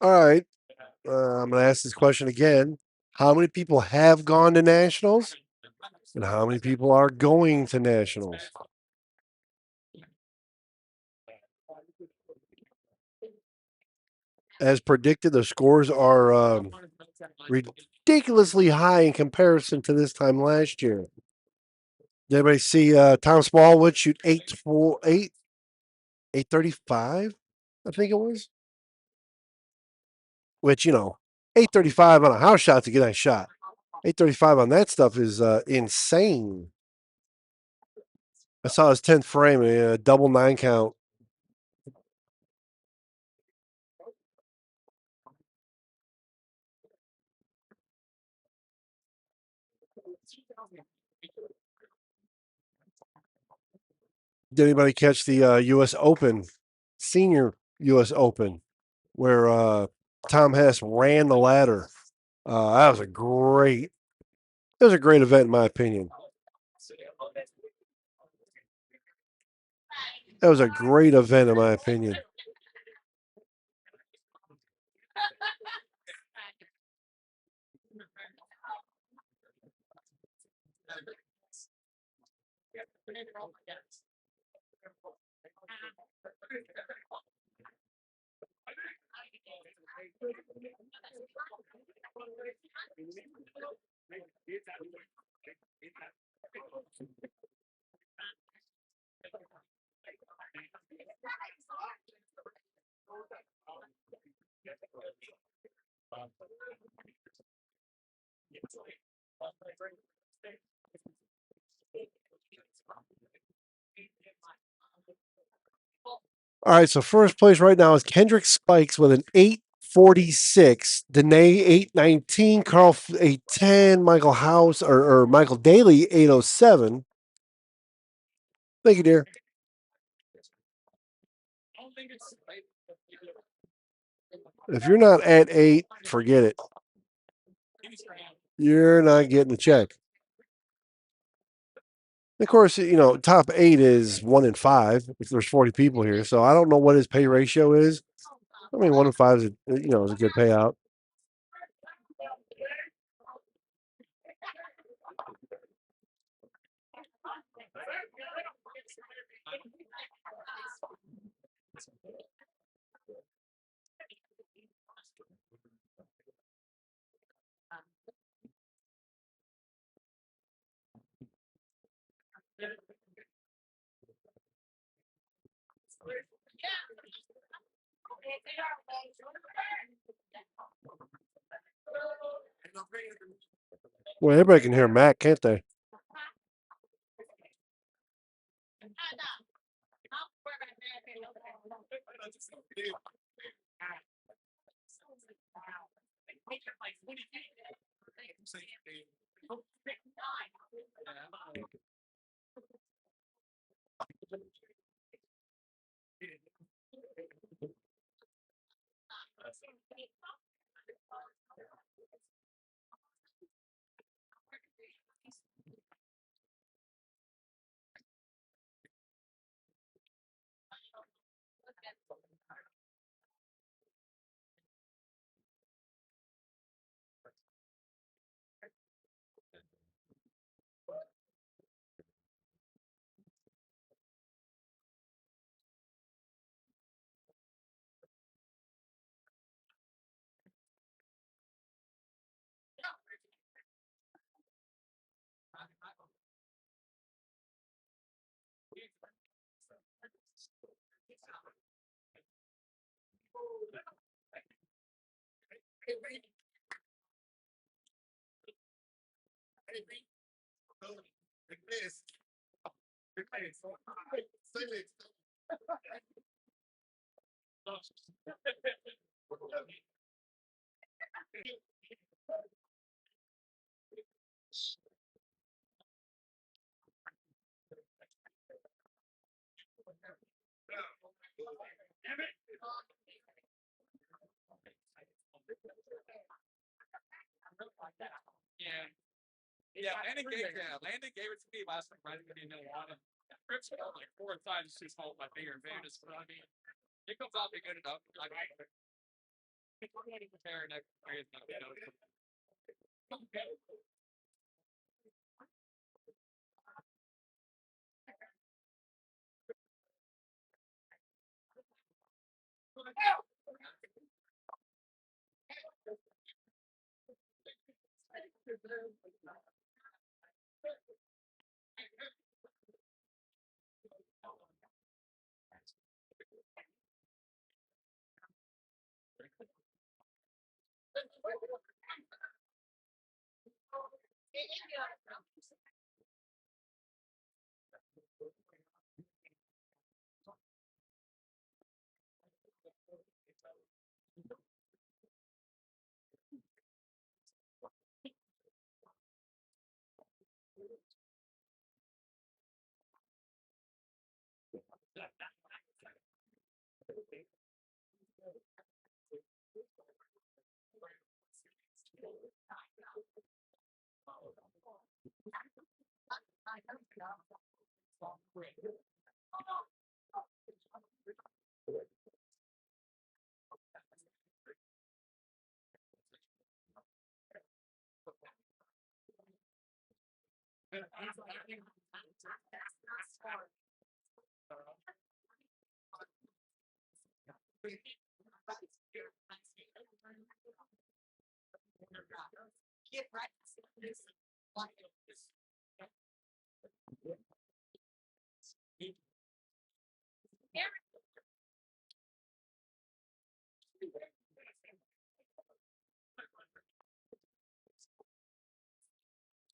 Speaker 1: All right. I'm going to ask this question again. How many people have gone to nationals? And how many people are going to nationals? As predicted, the scores are ridiculously high in comparison to this time last year. Did anybody see Tom Smallwood shoot 835? I think it was. Which, 835 on a house shot's a good nice shot. 835 on that stuff is insane. I saw his 10th frame, a double 9 count. Did anybody catch the U.S. Open, senior U.S. Open, where Tom Hess ran the ladder? That was a great. It was a great event, in my opinion. That was a great event, in my opinion. All right, so first place right now is Kendrick Spikes with an 846, Danae 819, Carl 810, Michael House or Michael Daly 807. Thank you, dear. If you're not at 8, forget it. You're not getting the check. Of course, you know, top 8 is 1 in 5 if there's 40 people here. So I don't know what his pay ratio is. I mean, 1 in 5 is is a good payout. Well, everybody can hear Mac, can't they?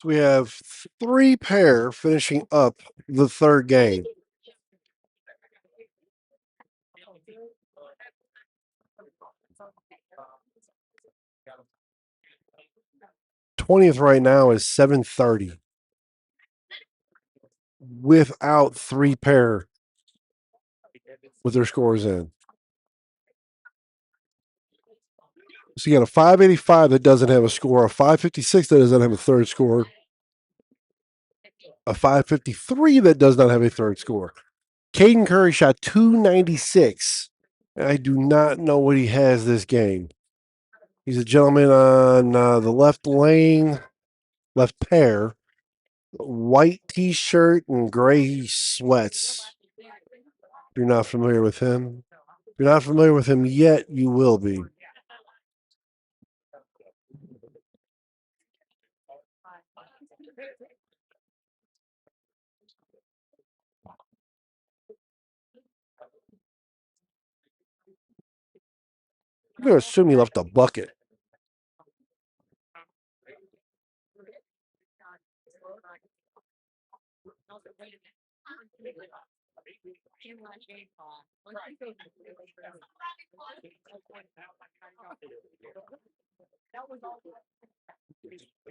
Speaker 1: We have 3 pair finishing up the third game. '20th right now is 7:30 without 3 pair with their scores in. So you got a 585 that doesn't have a score, a 556 that doesn't have a third score, a 553 that does not have a third score. Caden Curry shot 296. I do not know what he has this game. He's a gentleman on the left lane, left pair, white t-shirt and gray sweats. You're not familiar with him? If you're not familiar with him yet, you will be. I'm going to assume he left a bucket.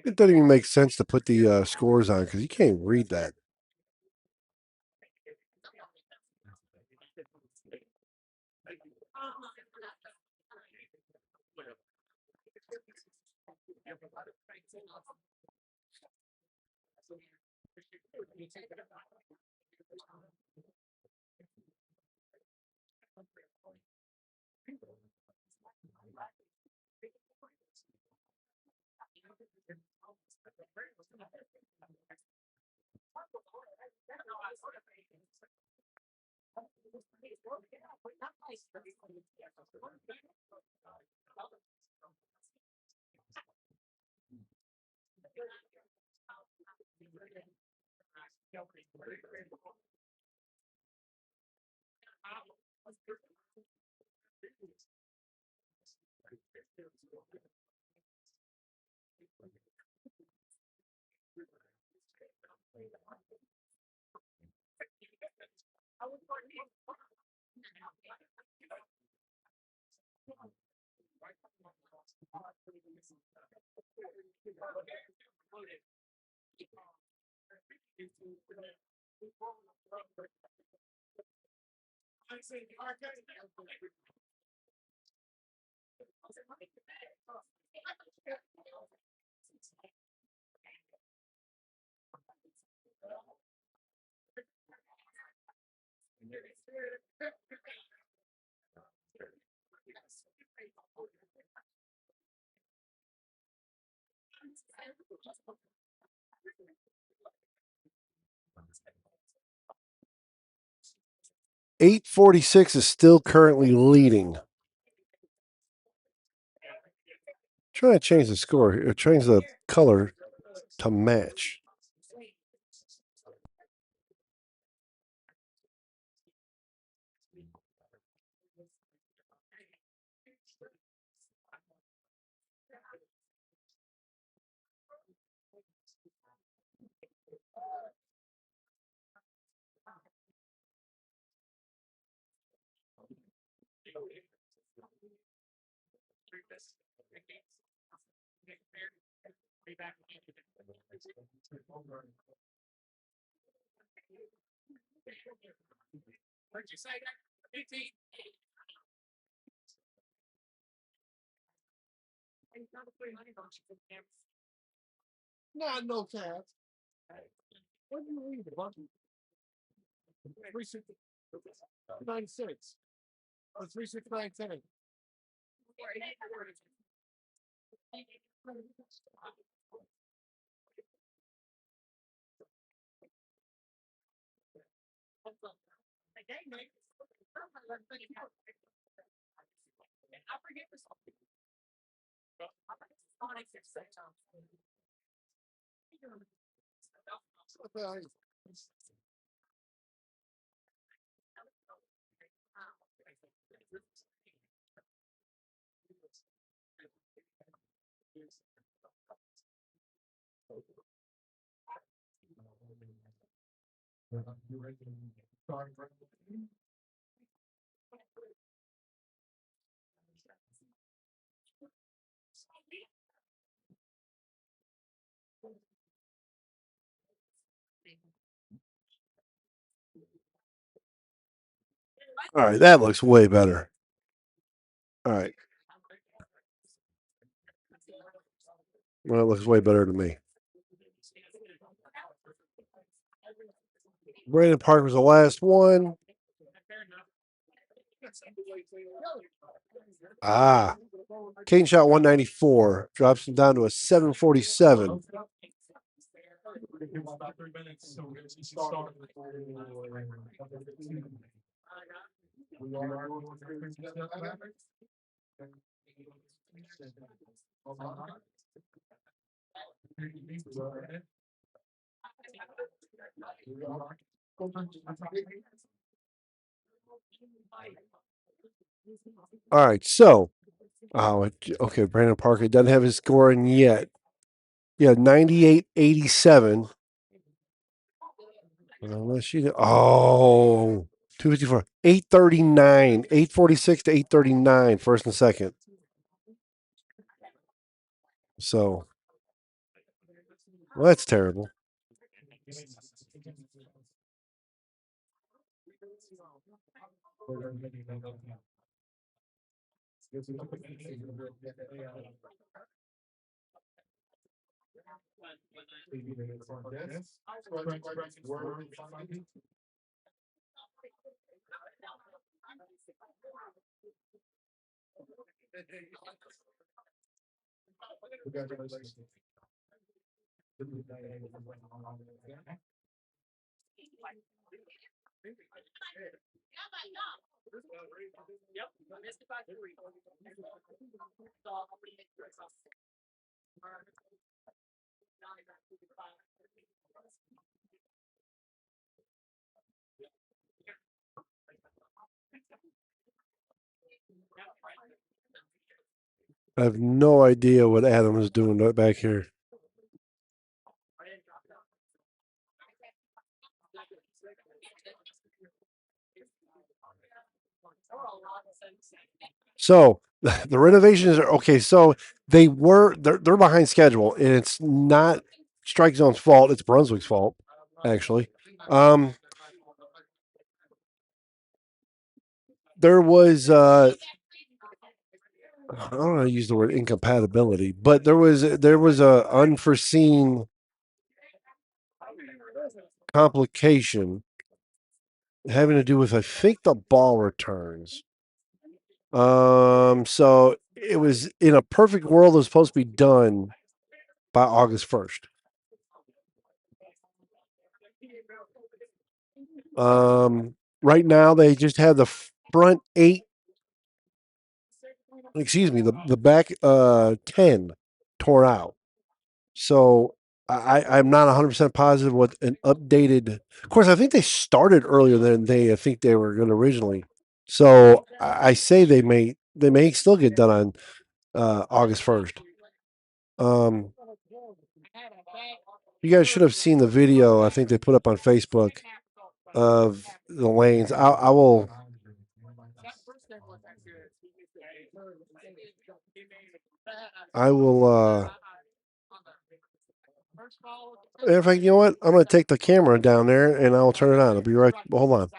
Speaker 1: It doesn't even make sense to put the scores on because you can't read that. .846 is still currently leading. Trying to change the score, or change the color to match. Not no cat. What do you read? 369.6 or 369.10. All right, that looks way better. All right. Well, it looks way better to me. Brandon Park was the last one. Ah, Kane shot 194, drops him down to a 747. All right, so, okay, Brandon Parker doesn't have his scoring yet. Yeah, 98.87. Unless you, 254, 839, 846 to 839, first and second. So, well, that's terrible. I have no idea what Adam is doing back here. So the renovations are okay. So they're behind schedule, and it's not Strike Zone's fault. It's Brunswick's fault, actually. There was I don't want to use the word incompatibility, but there was a unforeseen complication having to do with, I think, the ball returns. So it was, in a perfect world, it was supposed to be done by August 1st. Right now they just have the front 8, excuse me, the back 10 tore out. So I'm not 100% positive what an updated. Of course, I think they started earlier than I think they were going to originally. So I say they may still get done on August 1st. You guys should have seen the video. I think they put up on Facebook of the lanes. I will. I will. In fact, you know what? I'm going to take the camera down there and I'll turn it on. I'll be right. Hold on.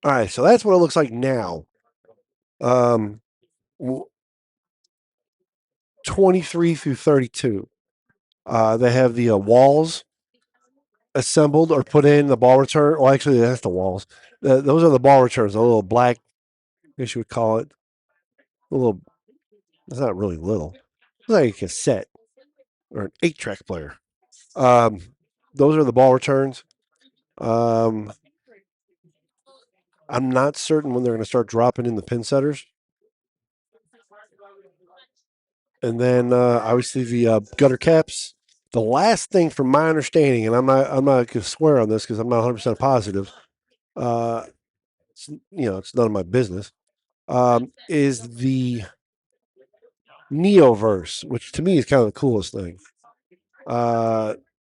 Speaker 1: All right, so that's what it looks like now. 23 through 32. They have the walls assembled or put in the ball return. Well, actually, that's the walls. Those are the ball returns. A little black, I guess you would call it. A little. It's not really little. It's like a cassette or an 8-track player. Um, those are the ball returns. Um, I'm not certain when they're going to start dropping in the pin setters. And then obviously the gutter caps. The last thing, from my understanding, and I'm not going to swear on this because I'm not 100% positive. It's none of my business. Is the Neoverse, which to me is kind of the coolest thing.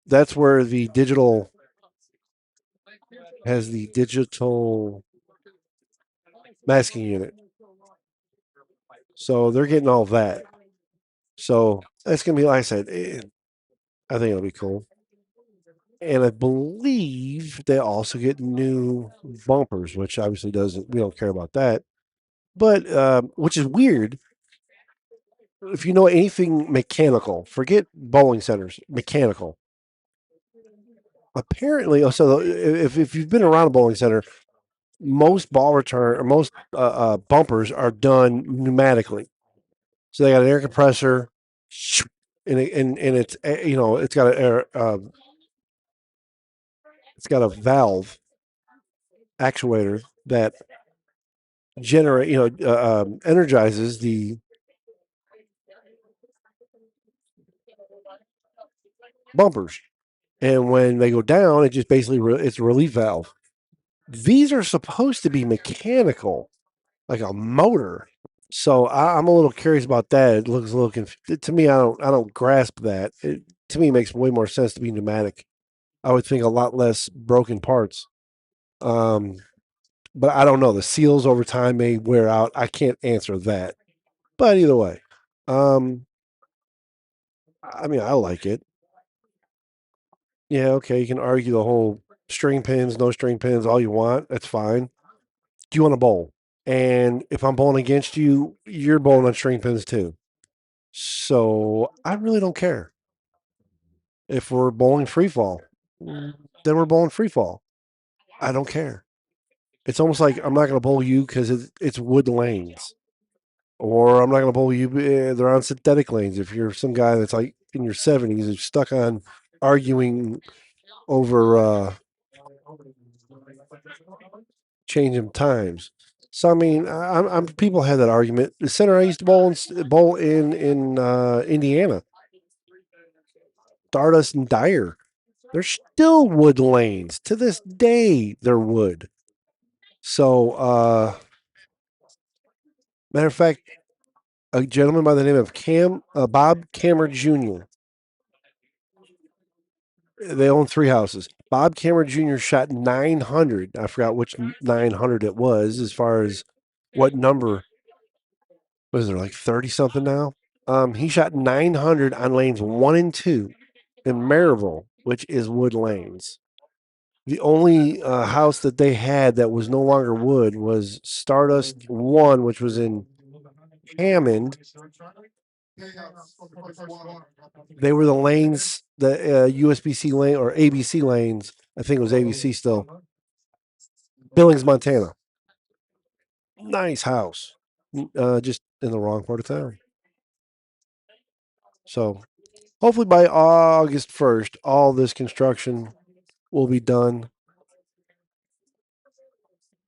Speaker 1: That's where the digital has the digital masking unit. So they're getting all that. So that's gonna be, like I said, I think it'll be cool. And I believe they also get new bumpers, which obviously doesn't. We don't care about that, but which is weird. If you know anything mechanical, forget bowling centers. Mechanical. Apparently, so if you've been around a bowling center, most ball return or most bumpers are done pneumatically. So they got an air compressor, and it's it's got an air it's got a valve actuator that energizes the bumpers, and when they go down, it just basically it's a relief valve. These are supposed to be mechanical, like a motor. So I'm a little curious about that. It looks a little to me. I don't grasp that. To me, it makes way more sense to be pneumatic. I would think a lot less broken parts. Um, but I don't know. The seals over time may wear out. I can't answer that. But either way, um, I mean, I like it. Yeah, okay. You can argue the whole string pins, no string pins, all you want. That's fine. Do you want to bowl? And if I'm bowling against you, you're bowling on string pins too. So I really don't care. If we're bowling free fall, then we're bowling free fall. I don't care. It's almost like I'm not going to bowl you because it's wood lanes, or I'm not going to bowl you. They're on synthetic lanes. If you're some guy that's like in your 70s and stuck on arguing over changing times. So I mean, I'm people have that argument. The center I used to bowl in Indiana, Stardust and Dyer. They're still wood lanes to this day. They're wood. So, matter of fact, a gentleman by the name of Bob Cameron Jr. They own 3 houses. Bob Cameron Jr. shot 900. I forgot which 900 it was. As far as what number was there, like 30 something now? He shot 900 on lanes 1 and 2 in Maryville, which is wood lanes. The only house that they had that was no longer wood was Stardust 1, which was in Hammond. They were the lanes, the USBC lane or ABC lanes. I think it was ABC still. Billings, Montana. Nice house. Just in the wrong part of town. So hopefully by August 1st, all this construction will be done.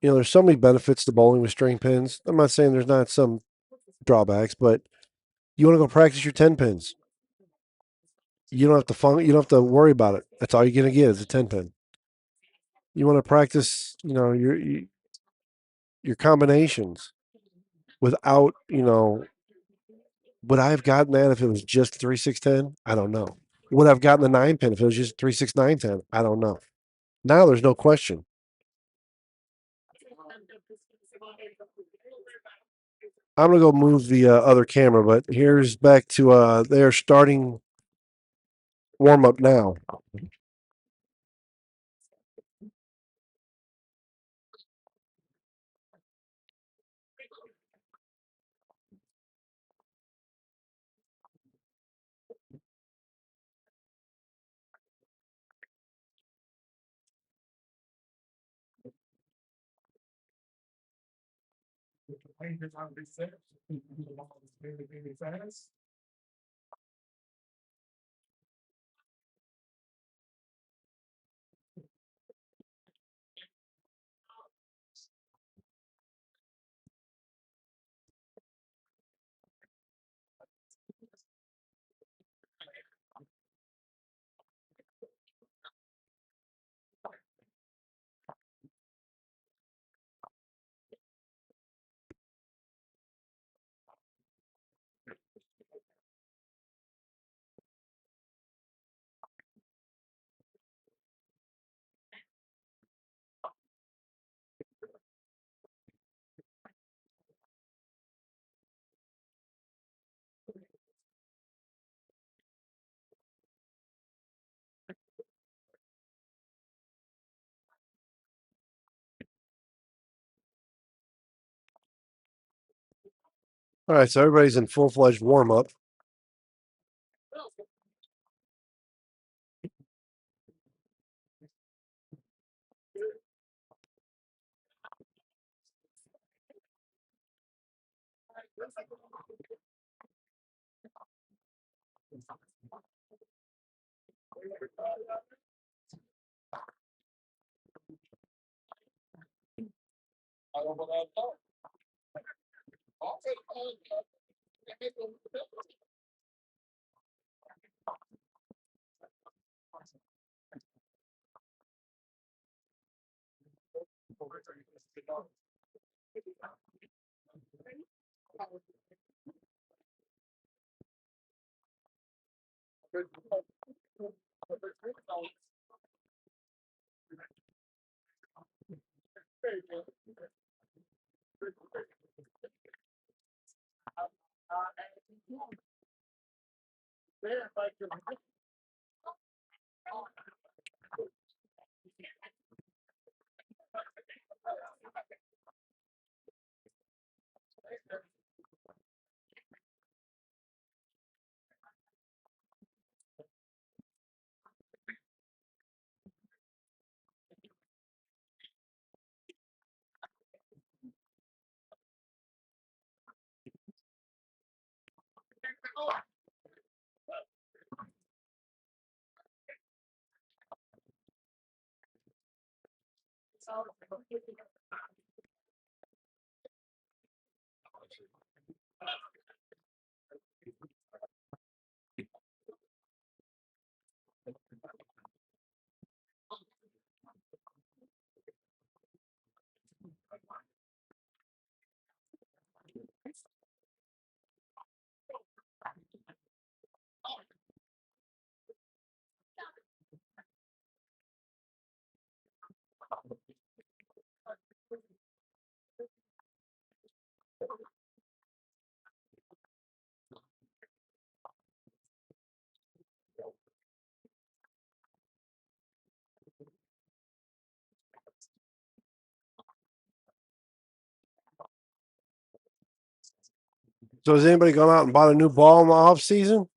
Speaker 1: There's so many benefits to bowling with string pins. I'm not saying there's not some drawbacks, but you want to go practice your 10 pins. You don't have to you don't have to worry about it. That's all you're gonna get is a 10 pin. You want to practice, your combinations without, would I have gotten that if it was just 3-6-10? I don't know. Would I have gotten the 9 pin if it was just 3-6-9-10? I don't know. Now there's no question. I'm gonna go move the other camera, but here's back to they're starting warm up now. All right, so everybody's in full-fledged warm-up. So has anybody gone out and bought a new ball in the off season,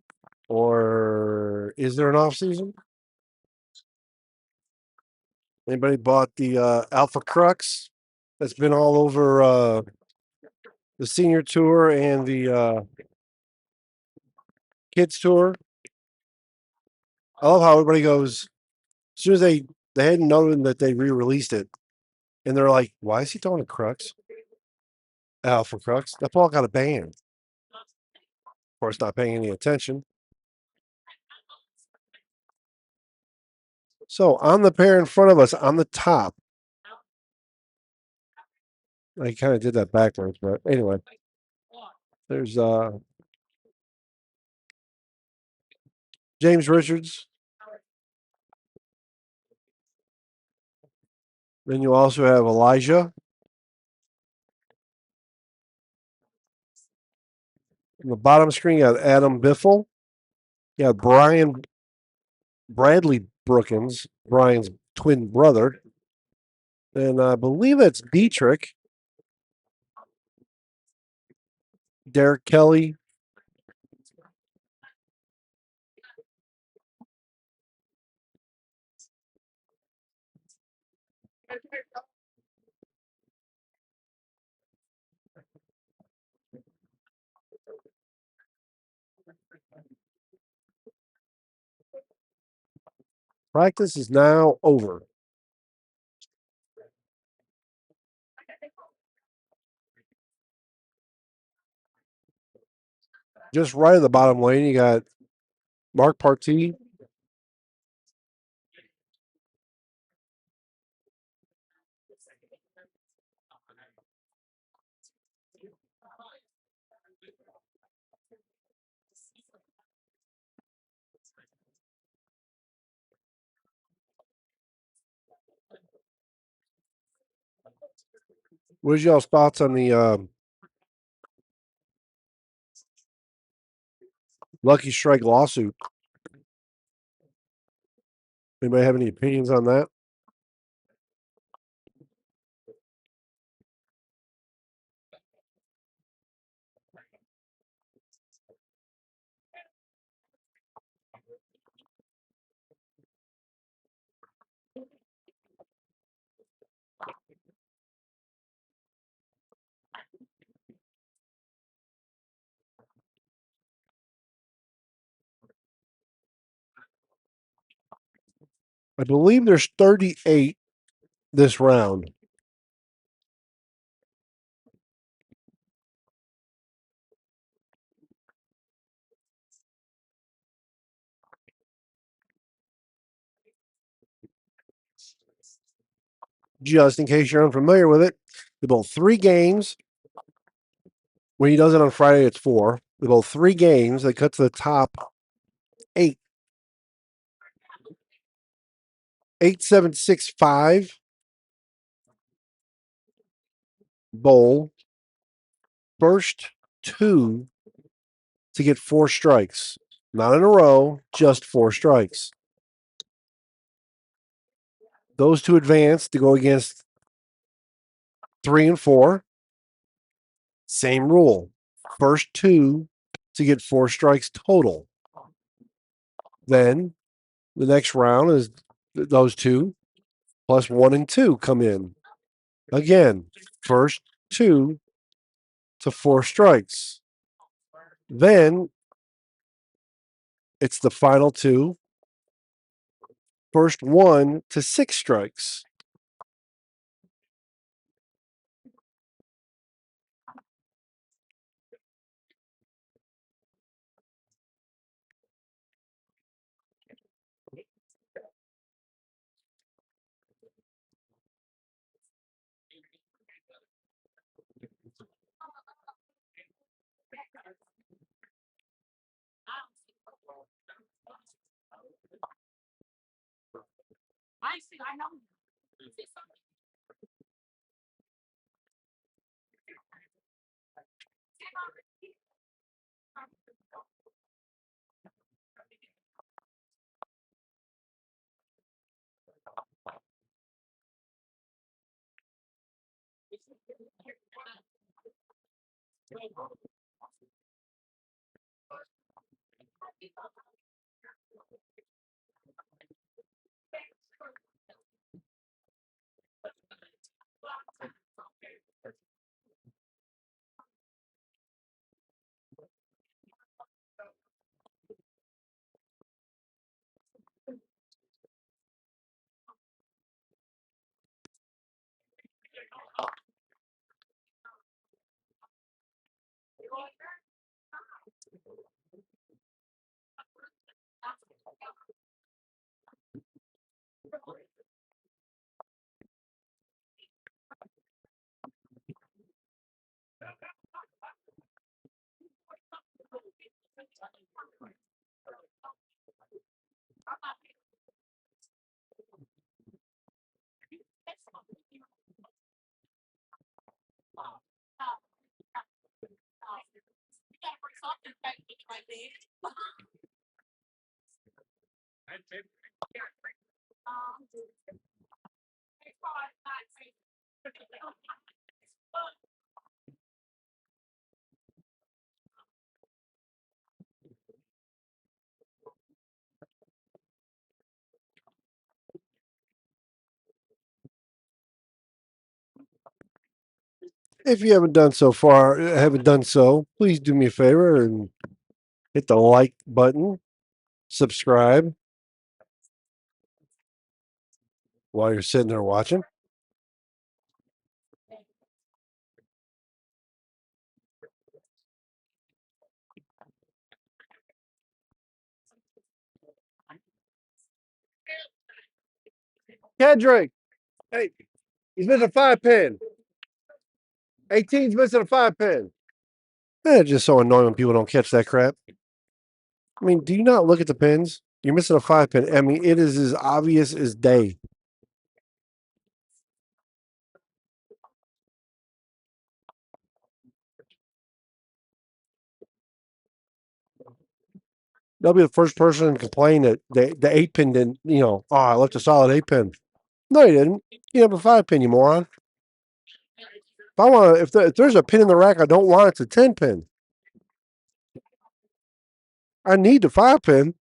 Speaker 1: or is there an off season? Anybody bought the Alpha Crux that's been all over the senior tour and the kids tour? I love how everybody goes as soon as they hadn't known that they re-released it, and they're like, "Why is he throwing a Crux? Alpha Crux? That ball got a ban." Of course, not paying any attention. So on the pair in front of us, on the top, I kind of did that backwards, but anyway, there's James Richards. Then you also have Elijah. On the bottom screen, you have Adam Biffle. You have Bradley Brookins, Brian's twin brother. And I believe that's Dietrich, Derek Kelly. Practice is now over. Just right of the bottom lane, you got Mark Partee. What's y'all's thoughts on the Lucky Strike lawsuit? Anybody have any opinions on that? I believe there's 38 this round. Just in case you're unfamiliar with it, they bowl 3 games. When he does it on Friday, it's 4. They bowl 3 games. They cut to the top 8. 8, 7, 6, 5. Bowl. First 2 to get 4 strikes. Not in a row, just 4 strikes. Those 2 advance to go against 3 and 4. Same rule. First 2 to get 4 strikes total. Then the next round is those 2 plus 1 and 2 come in. Again, first 2 to 4 strikes. Then it's the final 2. First 1 to 6 strikes. If you haven't done so, please do me a favor and hit the like button, subscribe, while you're sitting there watching. Kendrick, hey, he's missing a 5 pin. 18's missing a 5 pin. It's just so annoying when people don't catch that crap. I mean, do you not look at the pins? You're missing a 5 pin. I mean, it is as obvious as day. They'll be the first person to complain that the 8 pin didn't, oh, I left a solid 8 pin. No, you didn't. You have a 5 pin, you moron. If there's a pin in the rack I don't want, it's a 10 pin. I need the 5 pin.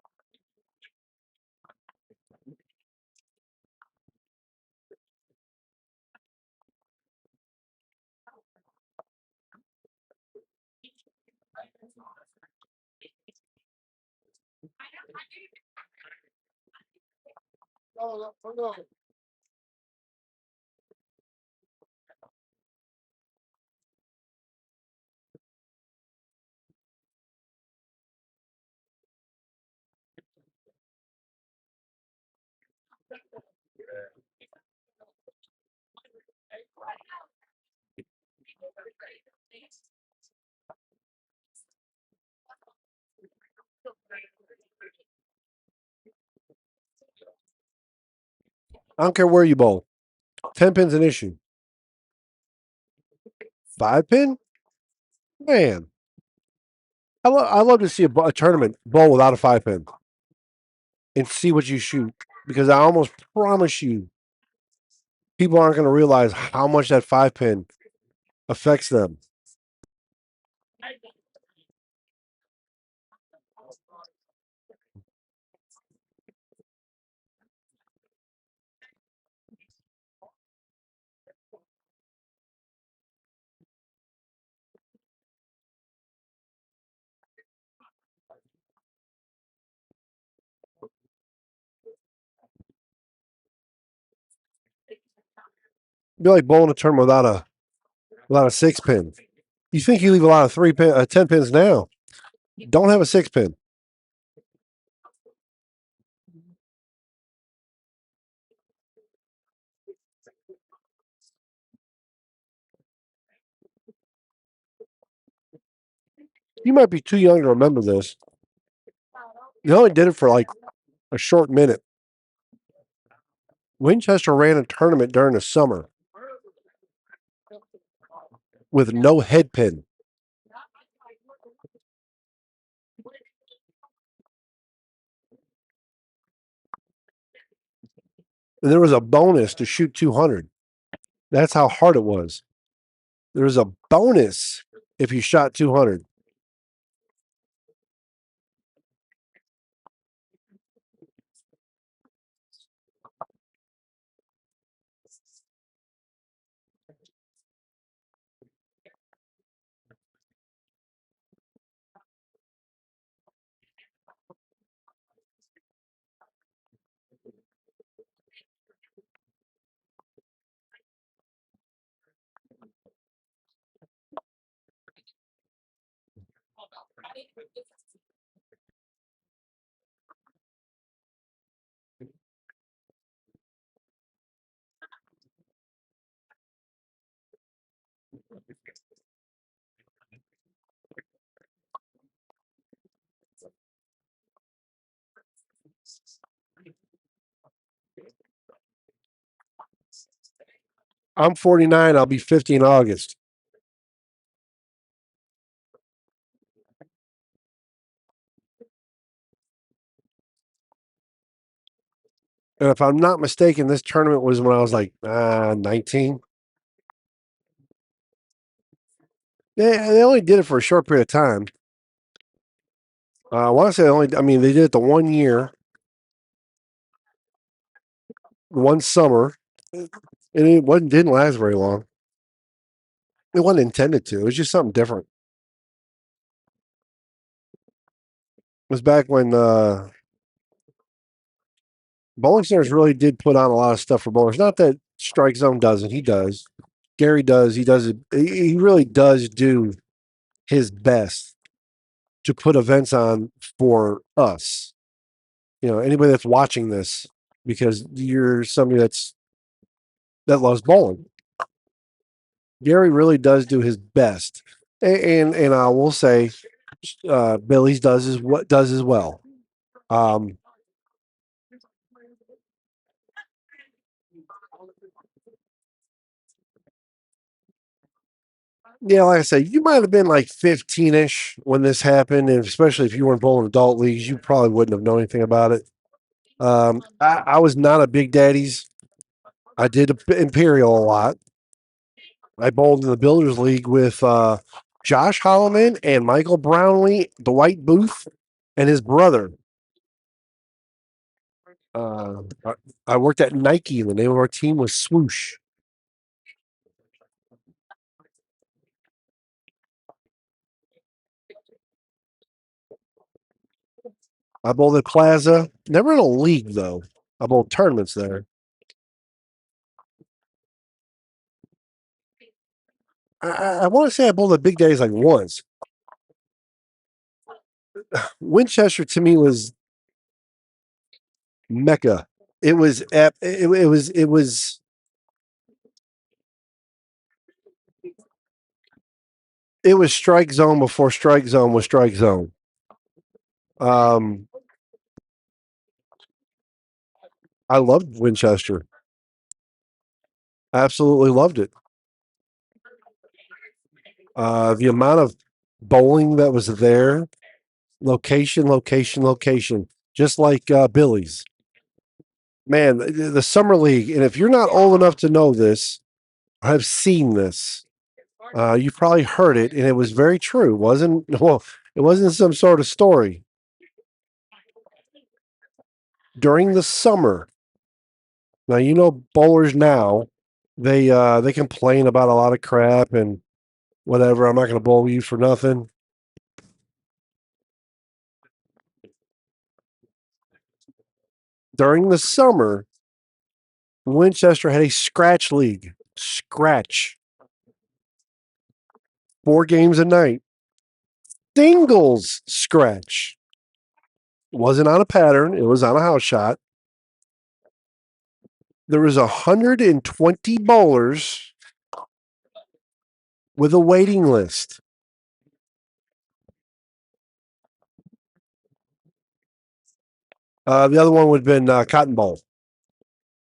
Speaker 1: I don't care where you bowl. 10 pin's an issue. 5 pin? Man. I love to see a tournament bowl without a 5 pin and see what you shoot, because I almost promise you people aren't going to realize how much that 5 pin affects them. It'd be like bowling a tournament without a 6 pin. You think you leave a lot of 10 pins now? Don't have a 6 pin. You might be too young to remember this. They only did it for like a short minute. Winchester ran a tournament during the summer with no head pin. And there was a bonus to shoot 200. That's how hard it was. There was a bonus if you shot 200. I'm 49. I'll be 50 in August. And if I'm not mistaken, this tournament was when I was like 19. They only did it for a short period of time. I want to say they did it the 1 year, one summer, and didn't last very long. It wasn't intended to. It was just something different. It was back when Bowling centers really did put on a lot of stuff for bowlers. Not that Strike Zone doesn't. He does. Gary does. He does it. He really does do his best to put events on for us. Anybody that's watching this, because you're somebody that loves bowling. Gary really does do his best, and I will say, Billy's does as well. Um, yeah, like I said, you might have been like 15-ish when this happened, and especially if you were bowling adult leagues, you probably wouldn't have known anything about it. I was not a Big Daddy's. I did Imperial a lot. I bowled in the Builders League with Josh Holloman and Michael Brownlee, Dwight Booth, and his brother. Uh, I, I worked at Nike, and the name of our team was Swoosh. I bowled at Plaza, never in a league though. I bowled tournaments there. I want to say I bowled at Big Daddy's like once. Winchester to me was Mecca. It was Strike Zone before Strike Zone was Strike Zone. Um, I loved Winchester. Absolutely loved it. The amount of bowling that was there, location, location, location, just like Billy's. Man, the summer league, and if you're not old enough to know this, or have seen this, you probably heard it, and it was very true. It wasn't some sort of story. During the summer, now bowlers now, they complain about a lot of crap and whatever. I'm not going to bowl you for nothing. During the summer, Winchester had a scratch league. Scratch. 4 games a night. Singles scratch. Wasn't on a pattern. It was on a house shot. There was 120 bowlers with a waiting list. The other one would have been Cotton Bowl.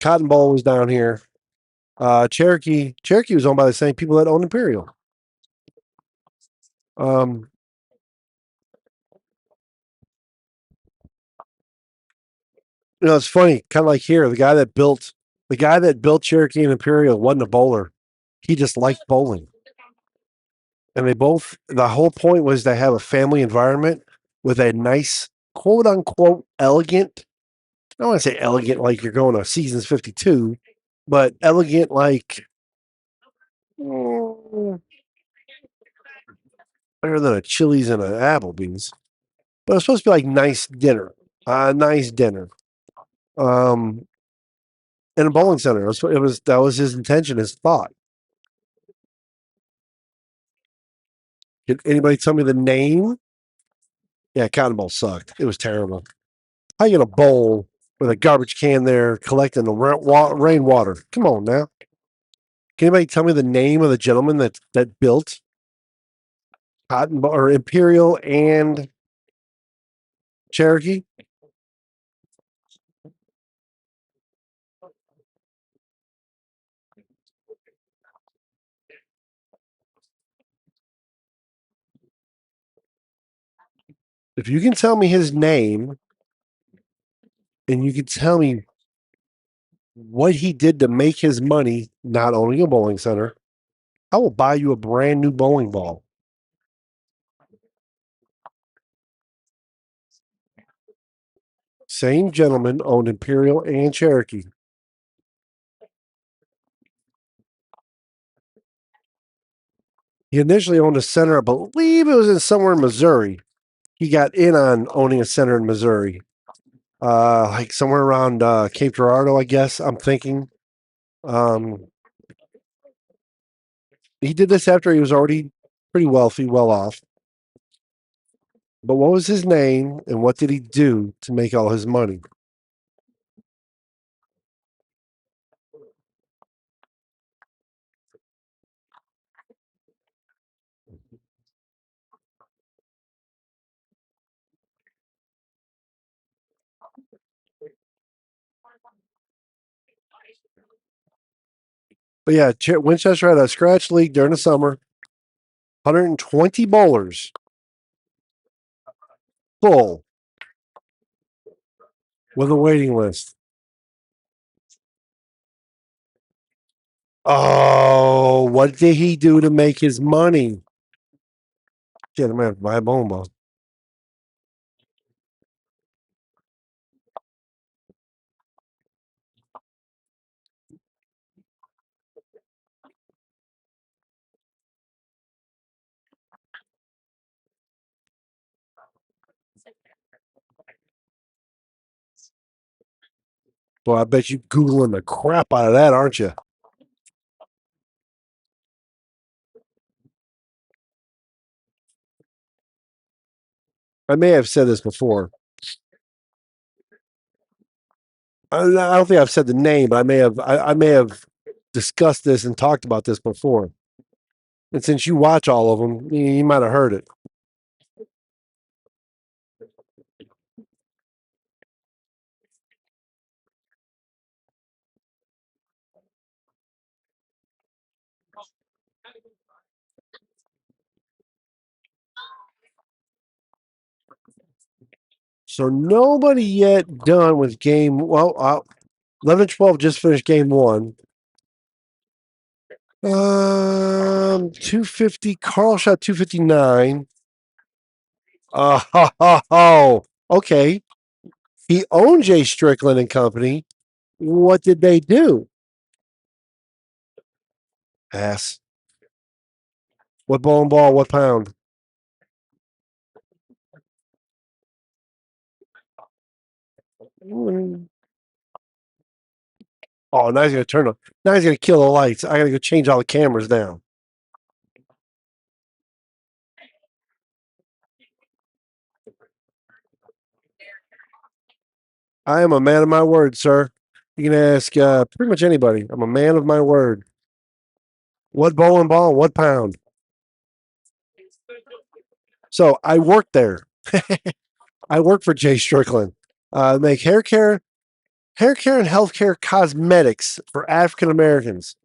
Speaker 1: Cotton Bowl was down here. Cherokee was owned by the same people that owned Imperial. Um, it's funny, kind of like here, the guy that built Cherokee and Imperial wasn't a bowler. He just liked bowling. And the whole point was to have a family environment with a nice, quote unquote, elegant. I don't want to say elegant like you're going to Seasons 52, but elegant like mm, better than a Chili's and an Applebee's. But it's supposed to be like nice dinner, nice dinner. Um, in a bowling center. That was his intention, his thought. Did anybody tell me the name? Yeah, Cotton Bowl sucked. It was terrible. How you gonna bowl with a garbage can there collecting the rainwater? Come on now. Can anybody tell me the name of the gentleman that built Cotton Bowl or Imperial and Cherokee? If you can tell me his name and you can tell me what he did to make his money not owning a bowling center, I will buy you a brand new bowling ball. Same gentleman owned Imperial and Cherokee. He initially owned a center, I believe it was in somewhere in Missouri. He got in on owning a center in Missouri. like somewhere around Cape Girardeau, I guess. I'm thinking. Um, he did this after he was already pretty wealthy, well off. But what was his name, and what did he do to make all his money? But yeah, Winchester had a scratch league during the summer. 120 bowlers full with a waiting list. Oh, what did he do to make his money? Shit, I'm gonna have to buy a bowling ball. Well, I bet you Googling the crap out of that, aren't you? I may have said this before. I don't think I've said the name, but I may have discussed this and talked about this before. And since you watch all of them, you might have heard it. So nobody yet done with game. Well, 11-12 just finished game one. 250. Carl shot 259. Okay. He owned Jay Strickland and Company. What did they do? Ass. What bowling ball? What pound? Oh, now he's gonna turn on. Now he's gonna kill the lights. I gotta go change all the cameras down. I am a man of my word, sir. You can ask pretty much anybody. I'm a man of my word. What bowling ball? What pound? So I worked there. I work for Jay Strickland. Make hair care and healthcare cosmetics for African Americans.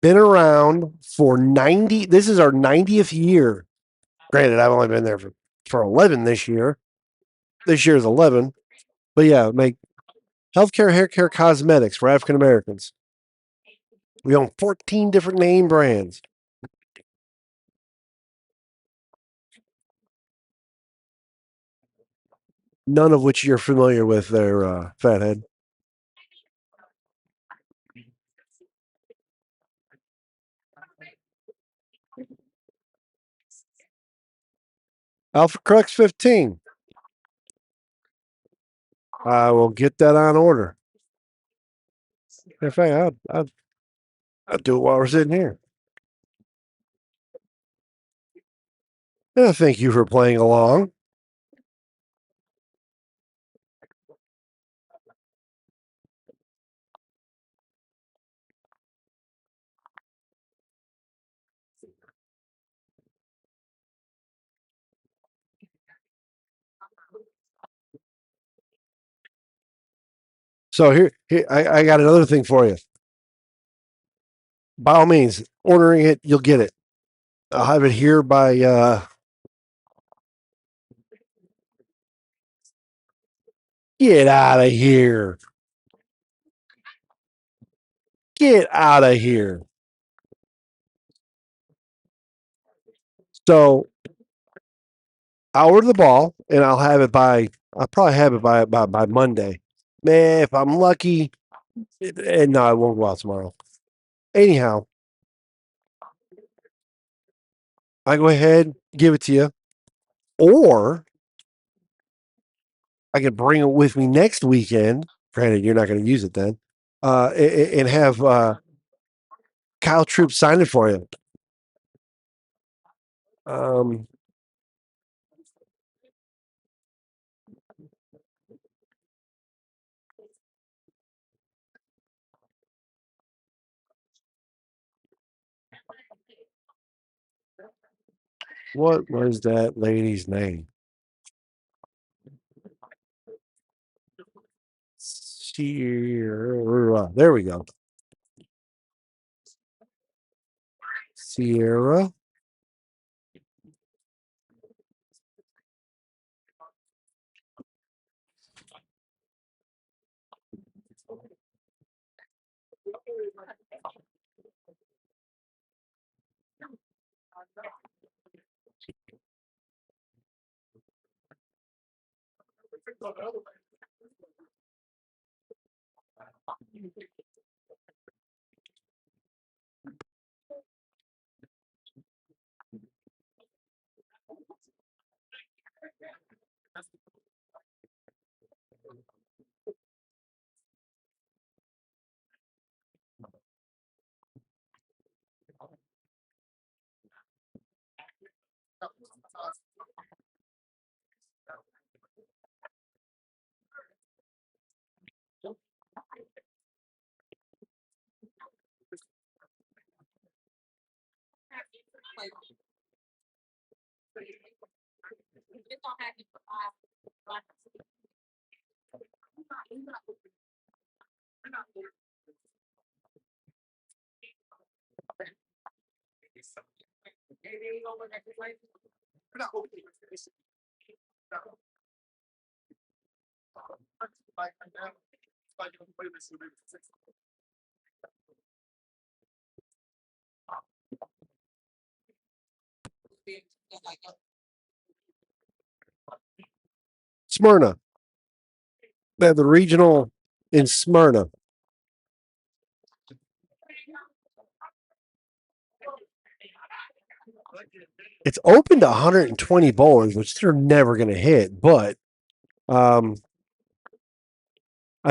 Speaker 1: Been around for 90. This is our 90th year. Granted, I've only been there for 11 this year. This year is 11. But yeah, make healthcare, hair care, cosmetics for African Americans. We own 14 different name brands. None of which you're familiar with there, fathead. Alpha Crux 15. I will get that on order. In fact, I'll do it while we're sitting here. Thank you for playing along. So here I got another thing for you. By all means, ordering it, you'll get it. I'll have it here by get out of here. Get out of here. So I'll order the ball and I'll probably have it by Monday. Man, if I'm lucky, and no, I won't go out tomorrow. Anyhow, I go ahead, give it to you. Or I can bring it with me next weekend. Granted, you're not going to use it then, and have Kyle Troop sign it for you. Um, what was that lady's name? Sierra. There we go. Sierra. Smyrna. They have the regional in Smyrna. It's open to 120 bowlers, which they're never going to hit. But I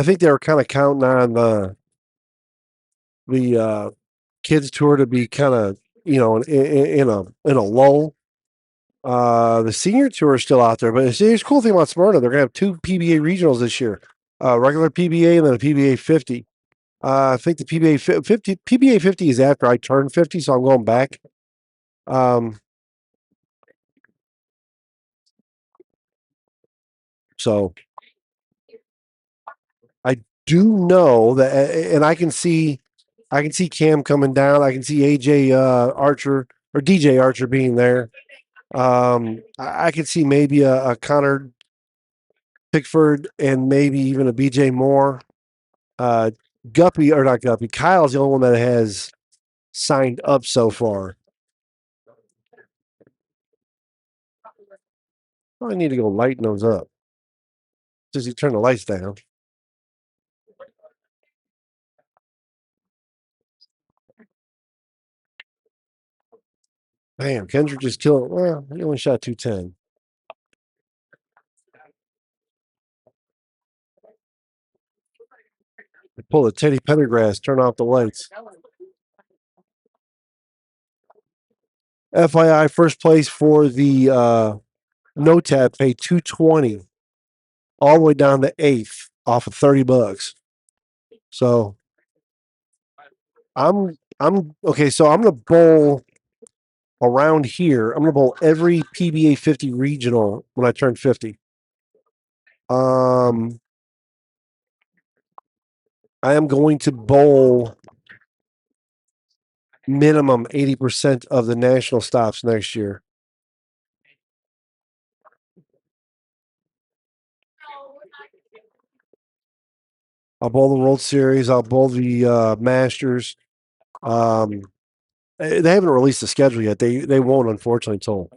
Speaker 1: think they were kind of counting on the kids tour to be kind of in a lull. The senior tour is still out there, but it's a cool thing about Smyrna. They're going to have two PBA regionals this year, regular PBA and then a PBA 50. I think the PBA 50 is after I turn 50, so I'm going back. So I do know that, and I can see Cam coming down. I can see AJ Archer or DJ Archer being there. I could see maybe a Connor Pickford and maybe even a BJ Moore. Uh, Guppy or not Guppy. Kyle's the only one that has signed up so far. I need to go lighten those up. Just you turn the lights down. Damn, Kendrick just killed. Well, he only shot 210. Pull the Teddy Pendergrass, turn off the lights. FYI, first place for the no tab pay 220 all the way down to eighth off of $30. So I'm okay. So I'm gonna bowl around here. I'm gonna bowl every PBA 50 regional when I turn 50. I am going to bowl minimum 80% of the national stops next year. I'll bowl the World Series. I'll bowl the Masters. They haven't released the schedule yet. They won't, unfortunately, until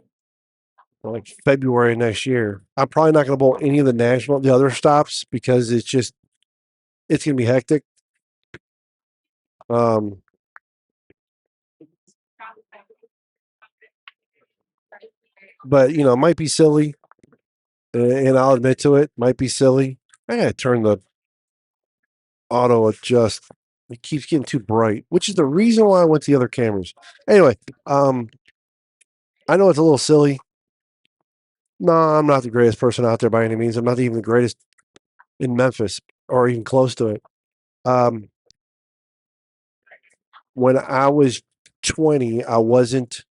Speaker 1: like February next year. I'm probably not going to bowl any of the other stops because it's going to be hectic. But it might be silly. and I'll admit to it, might be silly. I gotta turn the auto adjust. It keeps getting too bright, which is the reason why I went to the other cameras. Anyway, I know it's a little silly. No, I'm not the greatest person out there by any means. I'm not even the greatest in Memphis or even close to it. Um, when I was 20, I wasn't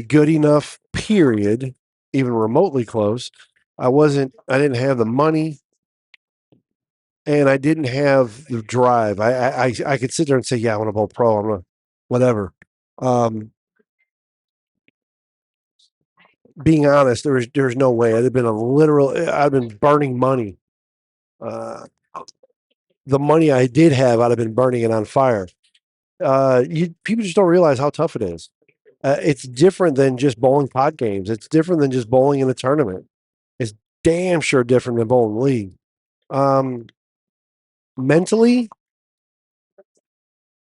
Speaker 1: good enough, period, even remotely close. I didn't have the money and I didn't have the drive. I could sit there and say, yeah, I want to bowl pro. I'm going to, whatever. Um, being honest, there's no way. I'd have been I'd been burning money. Uh, the money I did have, I'd have been burning it on fire. People just don't realize how tough it is. It's different than just bowling pod games. It's different than just bowling in a tournament. It's damn sure different than bowling league. Um, mentally,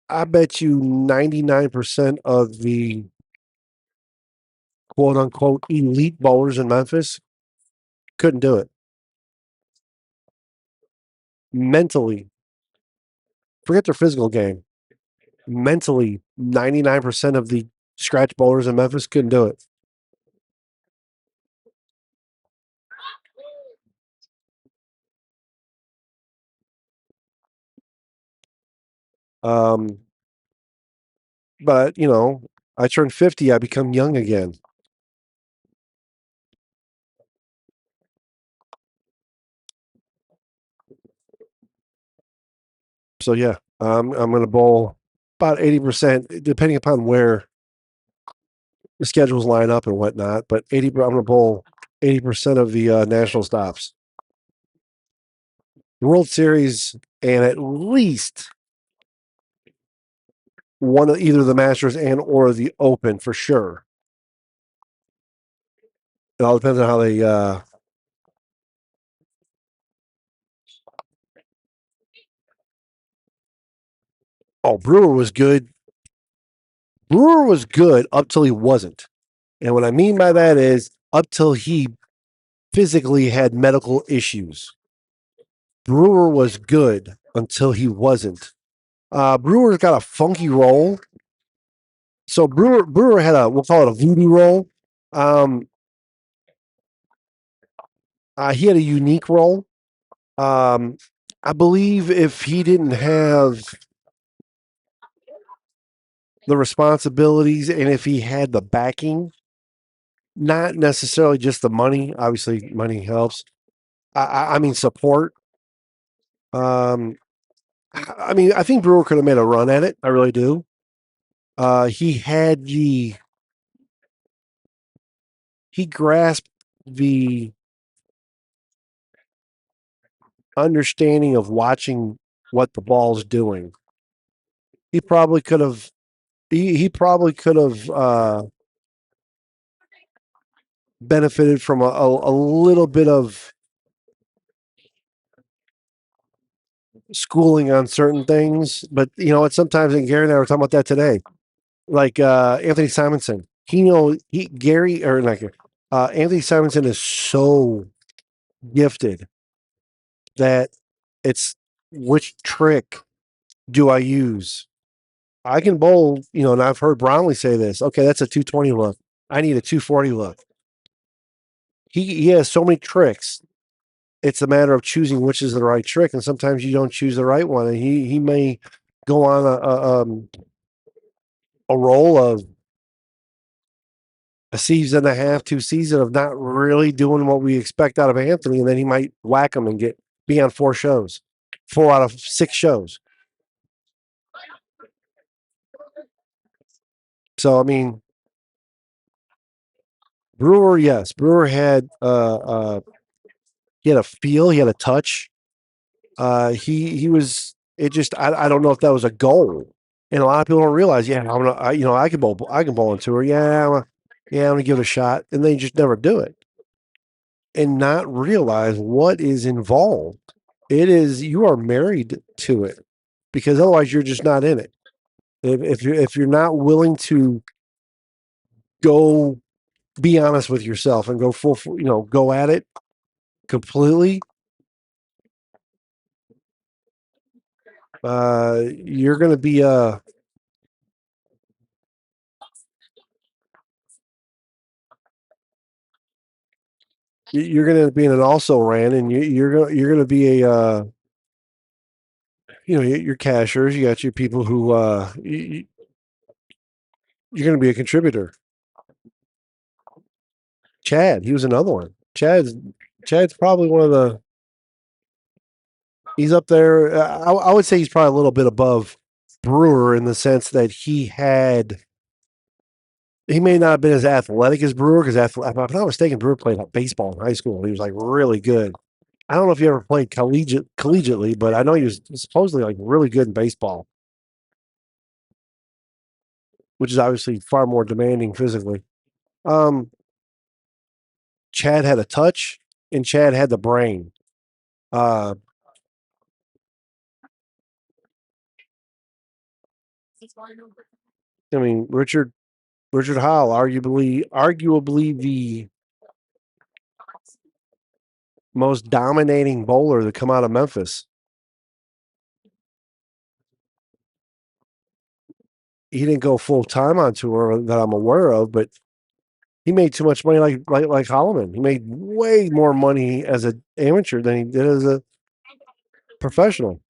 Speaker 1: I bet you 99% of the quote unquote elite bowlers in Memphis couldn't do it. Mentally, forget their physical game. Mentally, 99% of the scratch bowlers in Memphis couldn't do it. Um, but, I turned 50, I become young again. So, yeah, I'm going to bowl about 80%, depending upon where the schedules line up and whatnot. But I'm going to bowl 80% of the national stops. World Series and at least one of either the Masters and or the Open for sure. It all depends on how they. Brewer was good. Brewer was good up till he wasn't, and what I mean by that is up till he physically had medical issues. Brewer was good until he wasn't. Brewer's got a funky roll. So Brewer had we'll call it a voodoo roll. Um, he had a unique role. I believe if he didn't have the responsibilities and if he had the backing, not necessarily just the money, obviously money helps. I mean support. Um, I mean, I think Brewer could have made a run at it. I really do. He grasped the understanding of watching what the ball's doing. He probably could have he probably could have benefited from a little bit of schooling on certain things. But sometimes, and Gary and I were talking about that today. Like Anthony Simonson, Gary or like Anthony Simonson is so gifted that it's which trick do I use? I can bowl, and I've heard Brownlee say this. Okay, that's a 220 look. I need a 240 look. He has so many tricks. It's a matter of choosing which is the right trick, and sometimes you don't choose the right one. And he may go on a roll of a season and a half, 2 seasons of not really doing what we expect out of Anthony, and then he might whack him and be on 4 shows, 4 out of 6 shows. So I mean, Brewer, yes, Brewer had he had a feel, he had a touch. He was. It just I don't know if that was a goal, and a lot of people don't realize. Yeah, I can bowl. I can bowl on tour. Yeah, I'm gonna give it a shot, and they just never do it, and not realize what is involved. It is you are married to it, because otherwise you're just not in it. If you're not willing to go be honest with yourself and go full, go at it, completely, you're going to be you're going to be in an also ran, and you're going to be a your cashiers. You got your people who you're going to be a contributor. Chad, he was another one. Chad's probably one of the. He's up there. I would say he's probably a little bit above Brewer in the sense that he may not have been as athletic as Brewer because if I'm not mistaken, Brewer played baseball in high school. He was like really good. I don't know if he ever played collegiately, but I know he was supposedly like really good in baseball, which is obviously far more demanding physically. Um, Chad had a touch, and Chad had the brain. Uh, I mean, Richard Howell, arguably the most dominating bowler to come out of Memphis. He didn't go full time on tour that I'm aware of, but he made too much money like Holloman. He made way more money as an amateur than he did as a professional.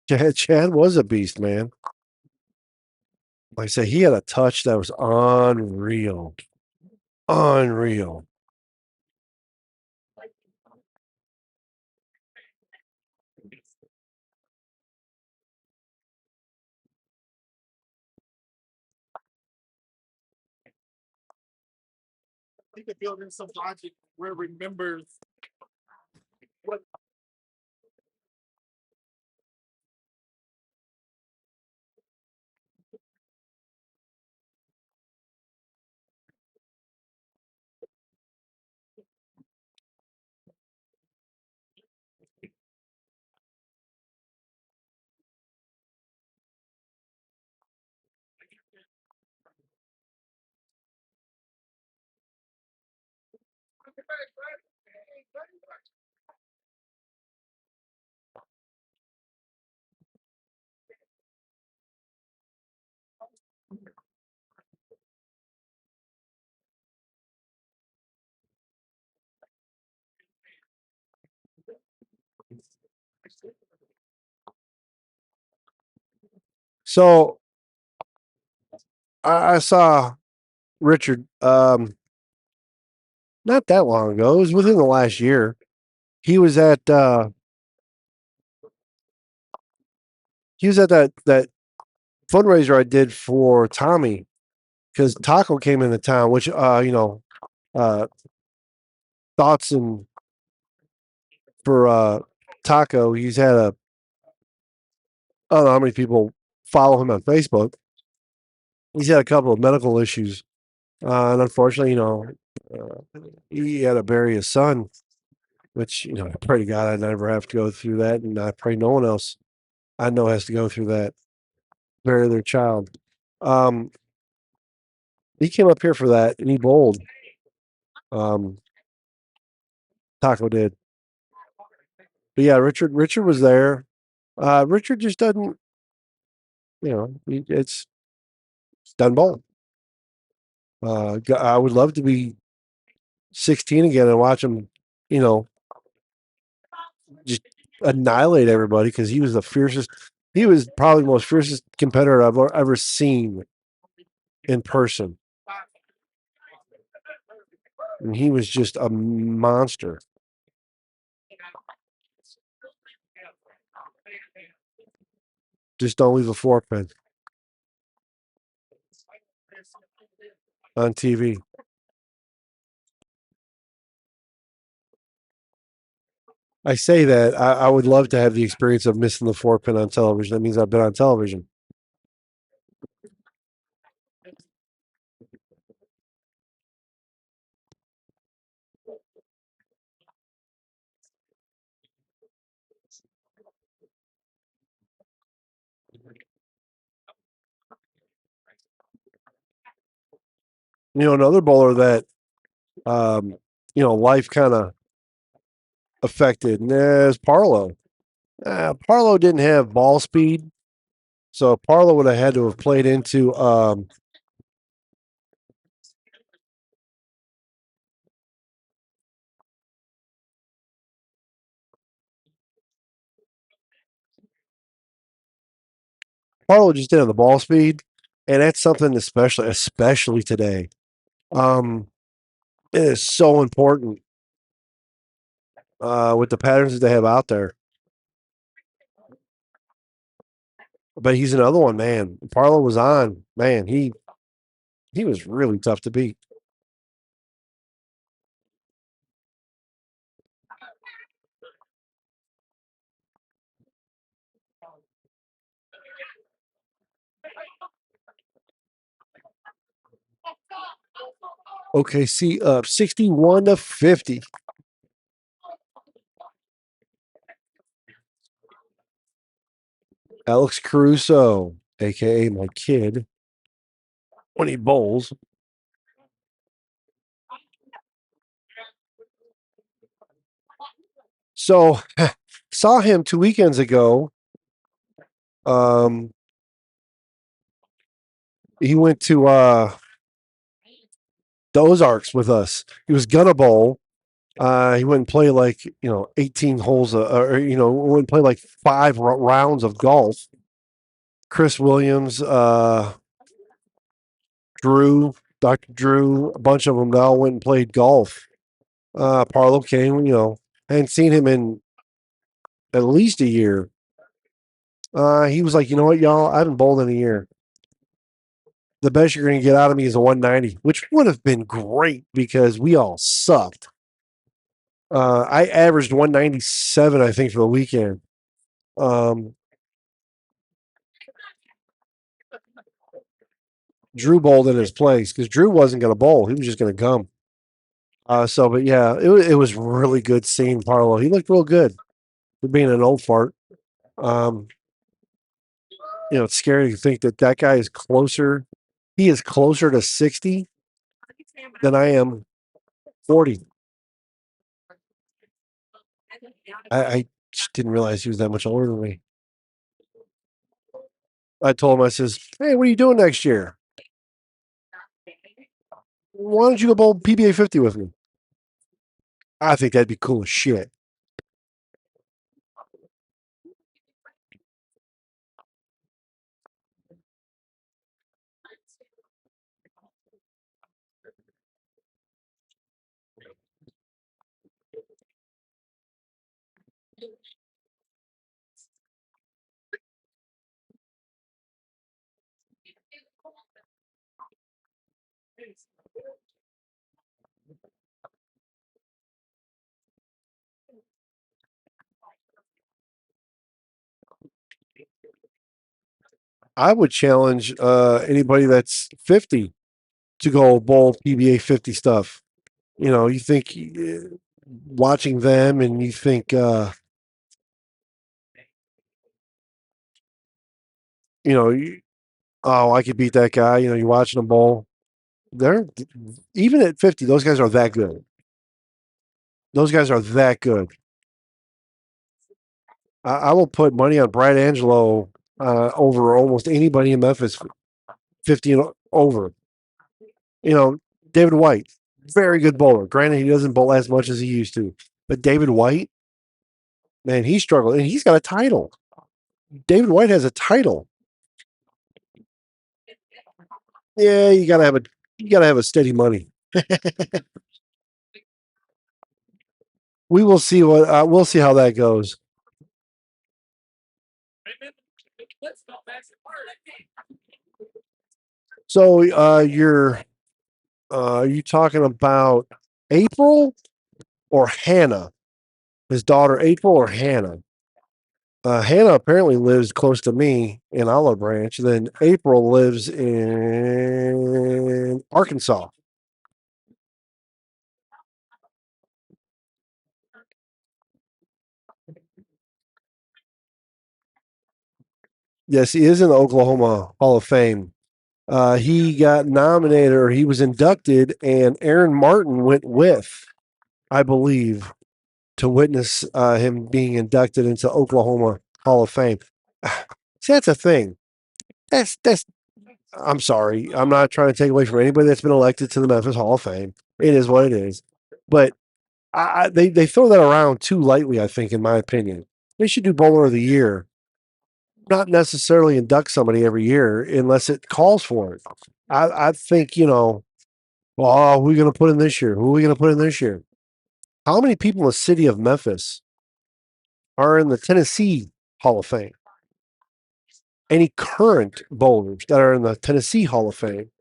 Speaker 1: Chad was a beast, man. Like I said, he had a touch that was unreal. Unreal. So I saw Richard not that long ago. It was within the last year. He was at that fundraiser I did for Tommy because Taco came into town, which uh thoughts and for Taco, he's had I don't know how many people follow him on Facebook. He's had a couple of medical issues. And unfortunately, he had to bury his son, which, I pray to God I never have to go through that. And I pray no one else I know has to go through that, bury their child. Um, he came up here for that and he bowled. Um, Taco did. But yeah, Richard was there. Richard just doesn't, it's done bowl. I would love to be 16 again and watch him, you know, just annihilate everybody because he was the fiercest. He was probably the most fiercest competitor I've ever seen in person. And he was just a monster. Just don't leave the four pin on TV. I say that I would love to have the experience of missing the four pin on television. That means I've been on television. Another bowler that um, life kind of affected is Parlo. Parlo didn't have ball speed, so Parlo would have had to have played into Parlo just didn't have the ball speed, and that's something especially today. Um, it is so important with the patterns that they have out there. But he's another one, man. Parlo was on, man. He was really tough to beat. Okay, see, 61-50. Alex Caruso, aka my kid, when he bowls. So saw him 2 weekends ago. Um, he went to the Ozarks with us. He was gonna bowl. He went and play like 18 holes, or went and play like five rounds of golf. Chris Williams, Drew, Dr. Drew, a bunch of them now went and played golf. Parlo came, hadn't seen him in at least a year. He was like, you know what, y'all, I haven't bowled in a year. The best you're going to get out of me is a 190, which would have been great because we all sucked. I averaged 197, I think, for the weekend. Drew bowled in his place because Drew wasn't going to bowl. He was just going to gum. But yeah, it was really good seeing Parlo. He looked real good for being an old fart. Um, it's scary to think that that guy is closer. He is closer to 60 than I am 40. I just didn't realize he was that much older than me. I told him, I says, hey, what are you doing next year? Why don't you go bowl PBA 50 with me? I think that'd be cool as shit. I would challenge anybody that's 50 to go bowl PBA 50 stuff. You think watching them and you think, you know, oh, I could beat that guy. You're watching them bowl. They're even at 50, those guys are that good. Those guys are that good. I will put money on Brad Angelo over almost anybody in Memphis, 50 and over. You know, David White, very good bowler. Granted, he doesn't bowl as much as he used to, but David White, man, he struggled, and he's got a title. David White has a title. Yeah, you gotta have a steady money. We will see we'll see how that goes. So are you talking about April or Hannah? His daughter April or Hannah? Hannah apparently lives close to me in Olive Branch. Then April lives in Arkansas. Yes, he is in the Oklahoma Hall of Fame. He got nominated, or he was inducted, and Aaron Martin went with, I believe, to witness him being inducted into Oklahoma Hall of Fame. See, that's a thing. That's. I'm sorry. I'm not trying to take away from anybody that's been elected to the Memphis Hall of Fame. It is what it is. But they throw that around too lightly, I think, in my opinion. They should do Bowler of the Year, not necessarily induct somebody every year unless it calls for it. I think, well, who are we going to put in this year? Who are we going to put in this year? How many people in the city of Memphis are in the Tennessee Hall of Fame? Any current bowlers that are in the Tennessee Hall of Fame?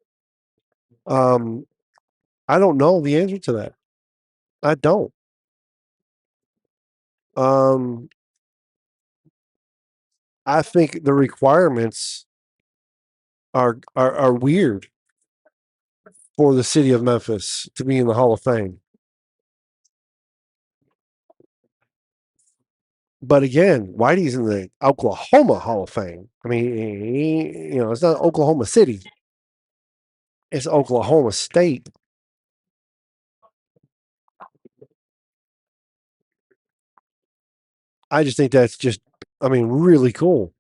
Speaker 1: I don't know the answer to that. I don't. Um, I think the requirements are weird for the city of Memphis to be in the Hall of Fame. But again, Whitey's in the Oklahoma Hall of Fame. I mean, it's not Oklahoma City; it's Oklahoma State. I just think that's just, really cool.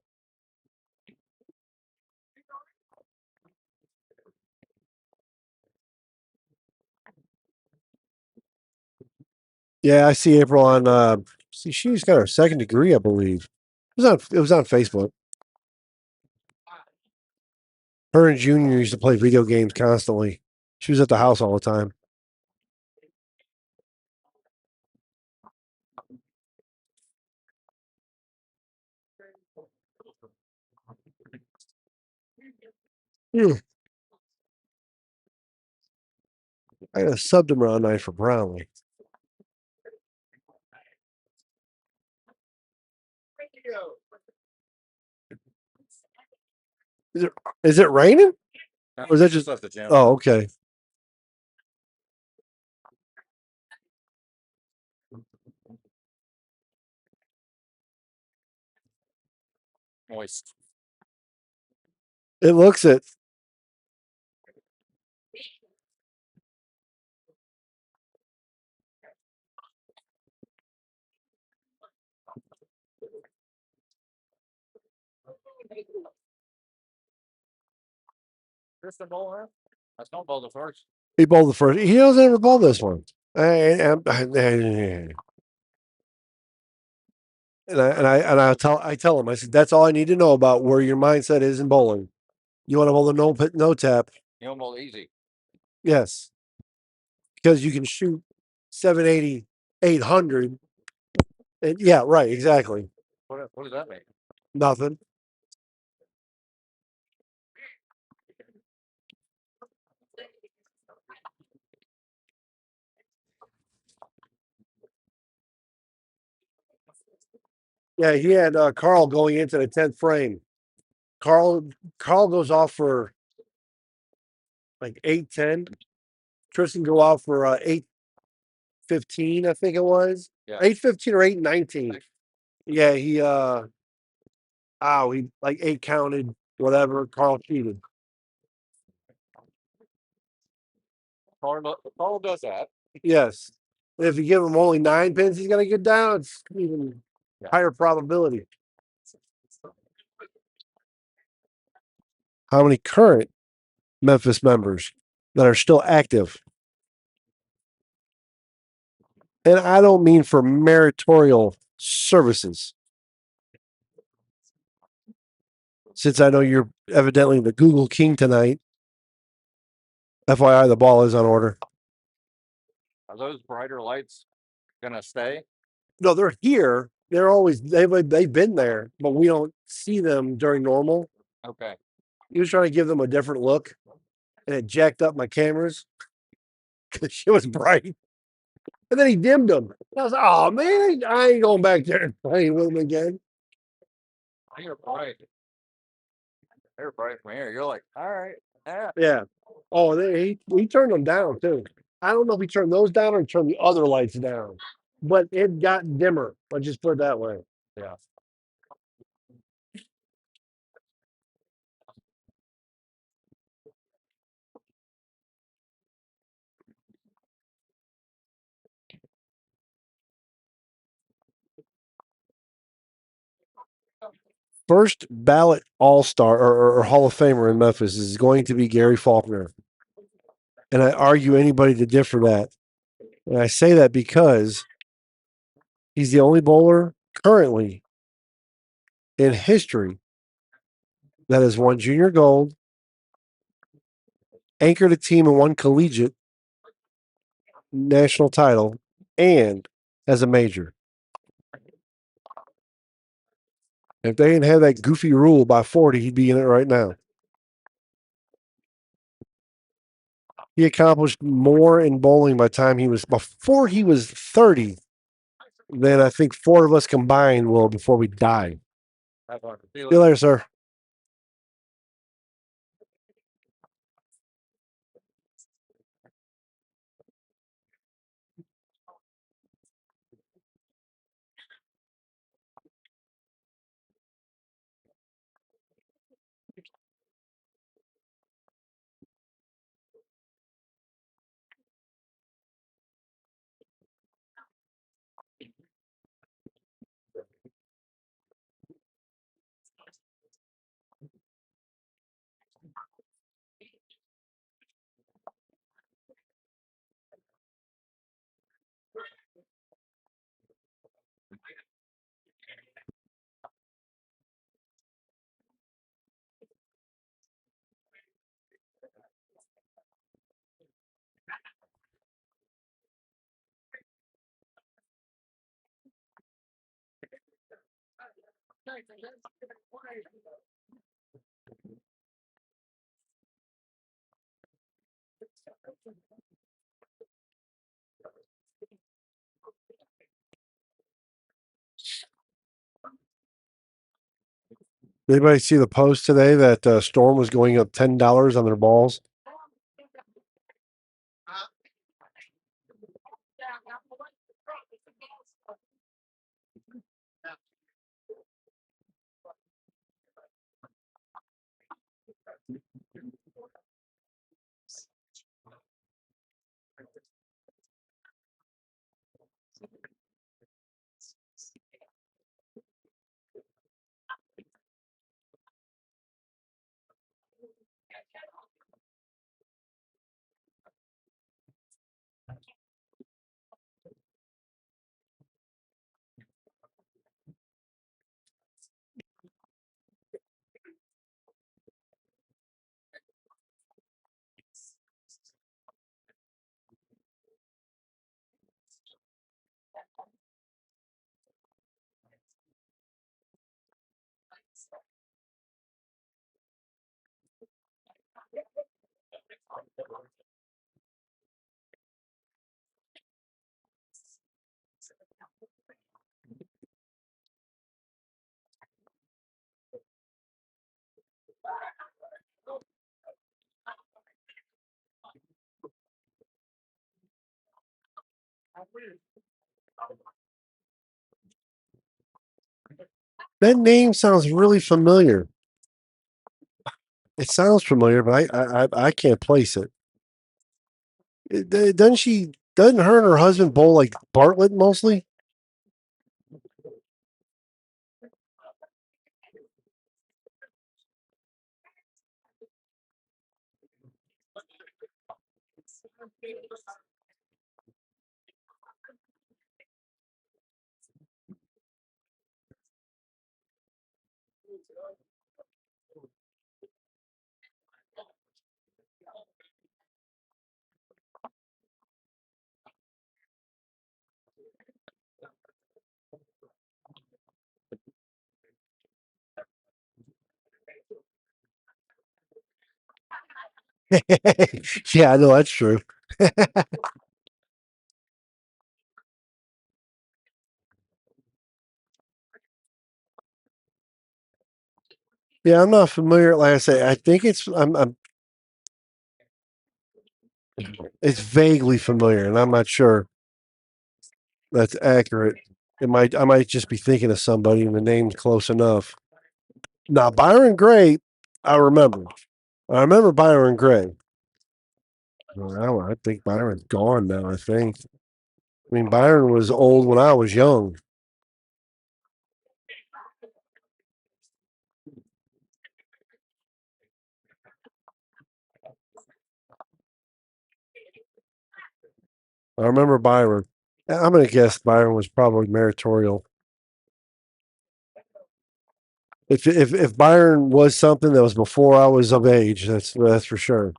Speaker 1: Yeah, I see April on. See, she's got her second degree, I believe. It was on Facebook. Her and Junior used to play video games constantly. She was at the house all the time. Hmm. I got a subbed him around night for Brownlee. Is it raining? Or is that just left the gym? Oh, okay.
Speaker 2: Moist.
Speaker 1: It looks it.
Speaker 2: Kristen Bowler? I don't bowl the first.
Speaker 1: He bowled the first. He doesn't ever bowl this one. And I tell him, I said, that's all I need to know about where your mindset is in bowling. You want to bowl the no tap?
Speaker 2: You don't bowl easy.
Speaker 1: Yes, because you can shoot 780, 800. And yeah, right, exactly.
Speaker 2: What does that mean?
Speaker 1: Nothing. Yeah, he had Carl going into the 10th frame. Carl goes off for like 8-10. Tristan go out for 8-15, I think it was.
Speaker 2: Yeah.
Speaker 1: 8-15 or 8-19. Yeah, he like 8 counted, whatever. Carl cheated.
Speaker 2: Carl does that.
Speaker 1: Yes. If you give him only 9 pins, he's gonna get down. It's even higher probability. How many current Memphis members that are still active? And I don't mean for meritorial services. Since I know you're evidently the Google King tonight, FYI, the ball is on order.
Speaker 2: Are those brighter lights gonna stay?
Speaker 1: No, they're here. They've been there, but we don't see them during normal.
Speaker 2: Okay.
Speaker 1: He was trying to give them a different look, and it jacked up my cameras because she was bright. And then he dimmed them. And I was like, oh man, I ain't going back there and playing with them again.
Speaker 2: They're bright. They're bright from here. You're like, all right. Yeah.
Speaker 1: Yeah. Oh, he turned them down too. I don't know if he turned those down or he turned the other lights down, but it got dimmer. Let's just put it that way.
Speaker 2: Yeah.
Speaker 1: first ballot All-Star or Hall of Famer in Memphis is going to be Gary Faulkner. And I argue anybody to differ that. And I say that because he's the only bowler currently in history that has won junior gold, anchored a team and won collegiate national title, and as a major. If they didn't have that goofy rule by 40, he'd be in it right now. He accomplished more in bowling before he was 30 than I think four of us combined will before we die. See you later, sir. Anybody see the post today that Storm was going up $10 on their balls? That name sounds really familiar. It sounds familiar, but I can't place it. Doesn't her and her husband bowl like Bartlett mostly? Yeah, I know that's true. Yeah, I'm not familiar. Like I say, I think it's vaguely familiar, and I'm not sure that's accurate. I might just be thinking of somebody, and the name's close enough. Now, Byron Gray, I remember. I remember Byron Gray. Well, I think Byron's gone now. I think. I mean, Byron was old when I was young. I remember Byron. I'm going to guess Byron was probably Meritorial. If Byron was something that was before I was of age, that's for sure.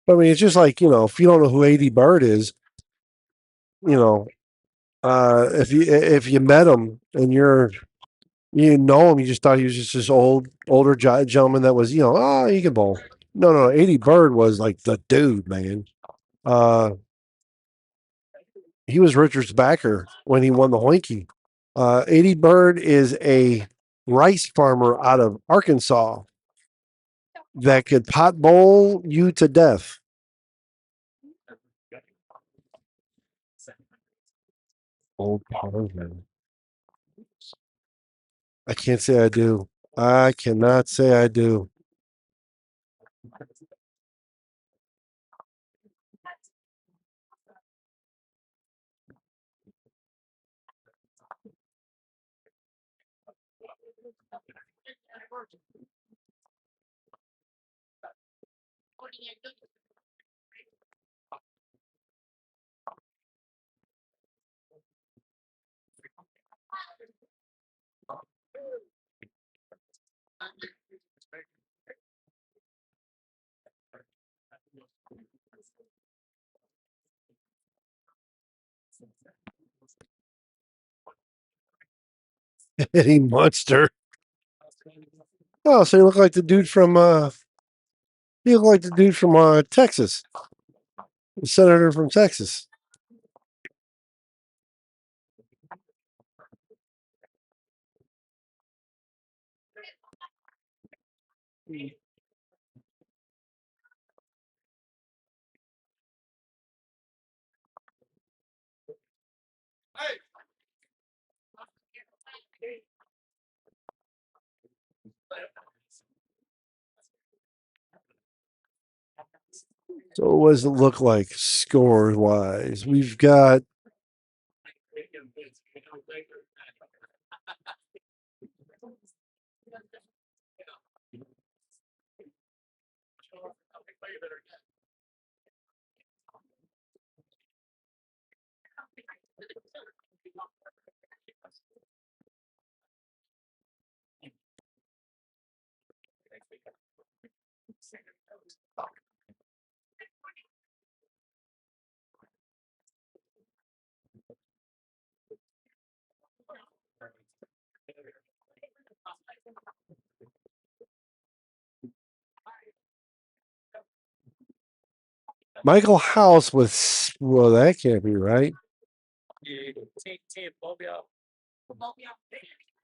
Speaker 1: I mean, it's just like, if you don't know who A.D. Bird is, you know, if you met him and you know him, you just thought he was just this older gentleman that was, he can bowl. No. A.D. Bird was like the dude, man. Uh, he was Richard's backer when he won the Hoinky. A.D. Bird is a rice farmer out of Arkansas that could pot bowl you to death. Old Parvin. I can't say I do. I cannot say I do. Eddie Munster. Oh, so you look like the dude from Texas, the senator from Texas. So what does it look like scores wise? We've got Michael House with, well, that can't be right.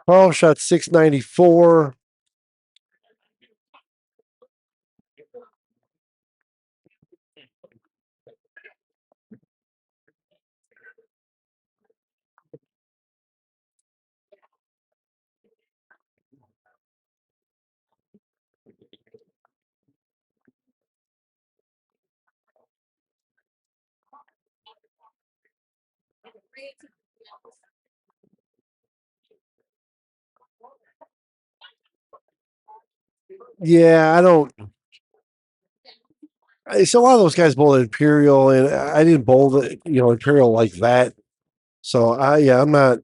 Speaker 1: Oh, shot 694. Yeah, I don't. So a lot of those guys bowled Imperial, and I didn't bowl the Imperial like that. So I'm not.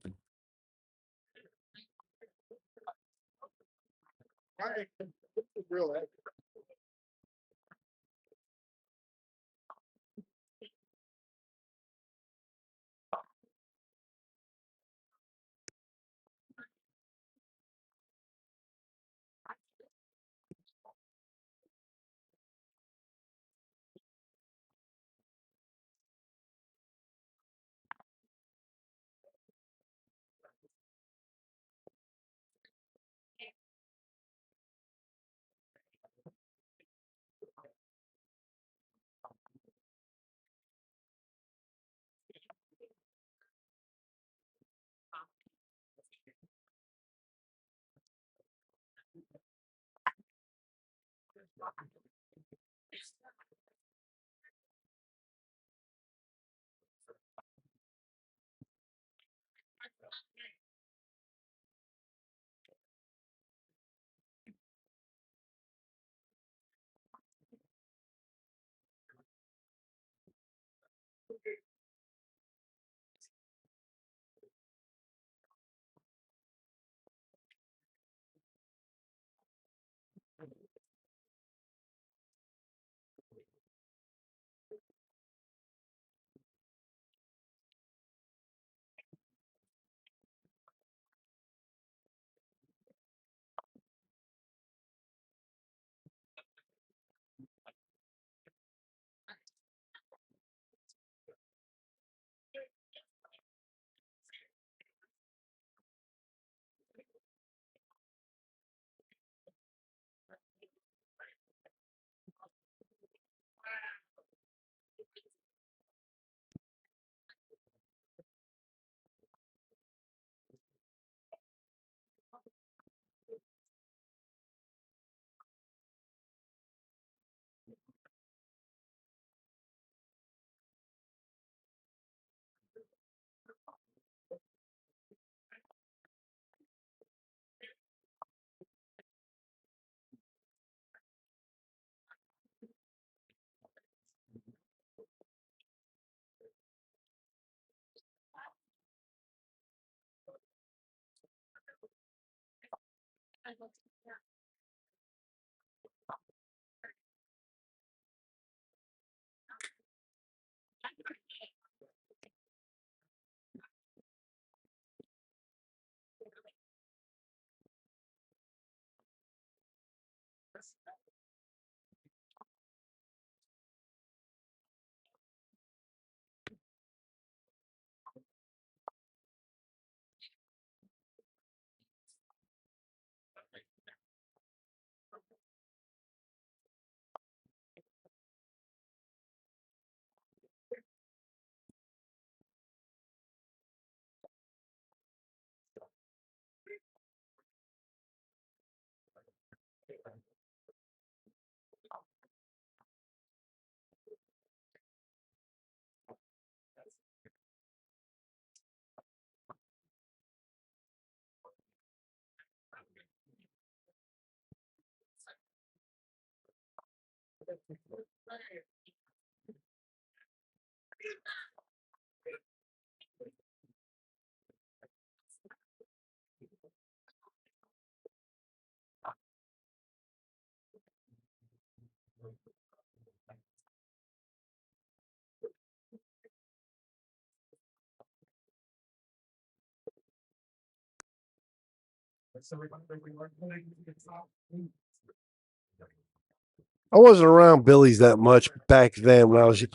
Speaker 1: I wasn't around billies that much back then when I was.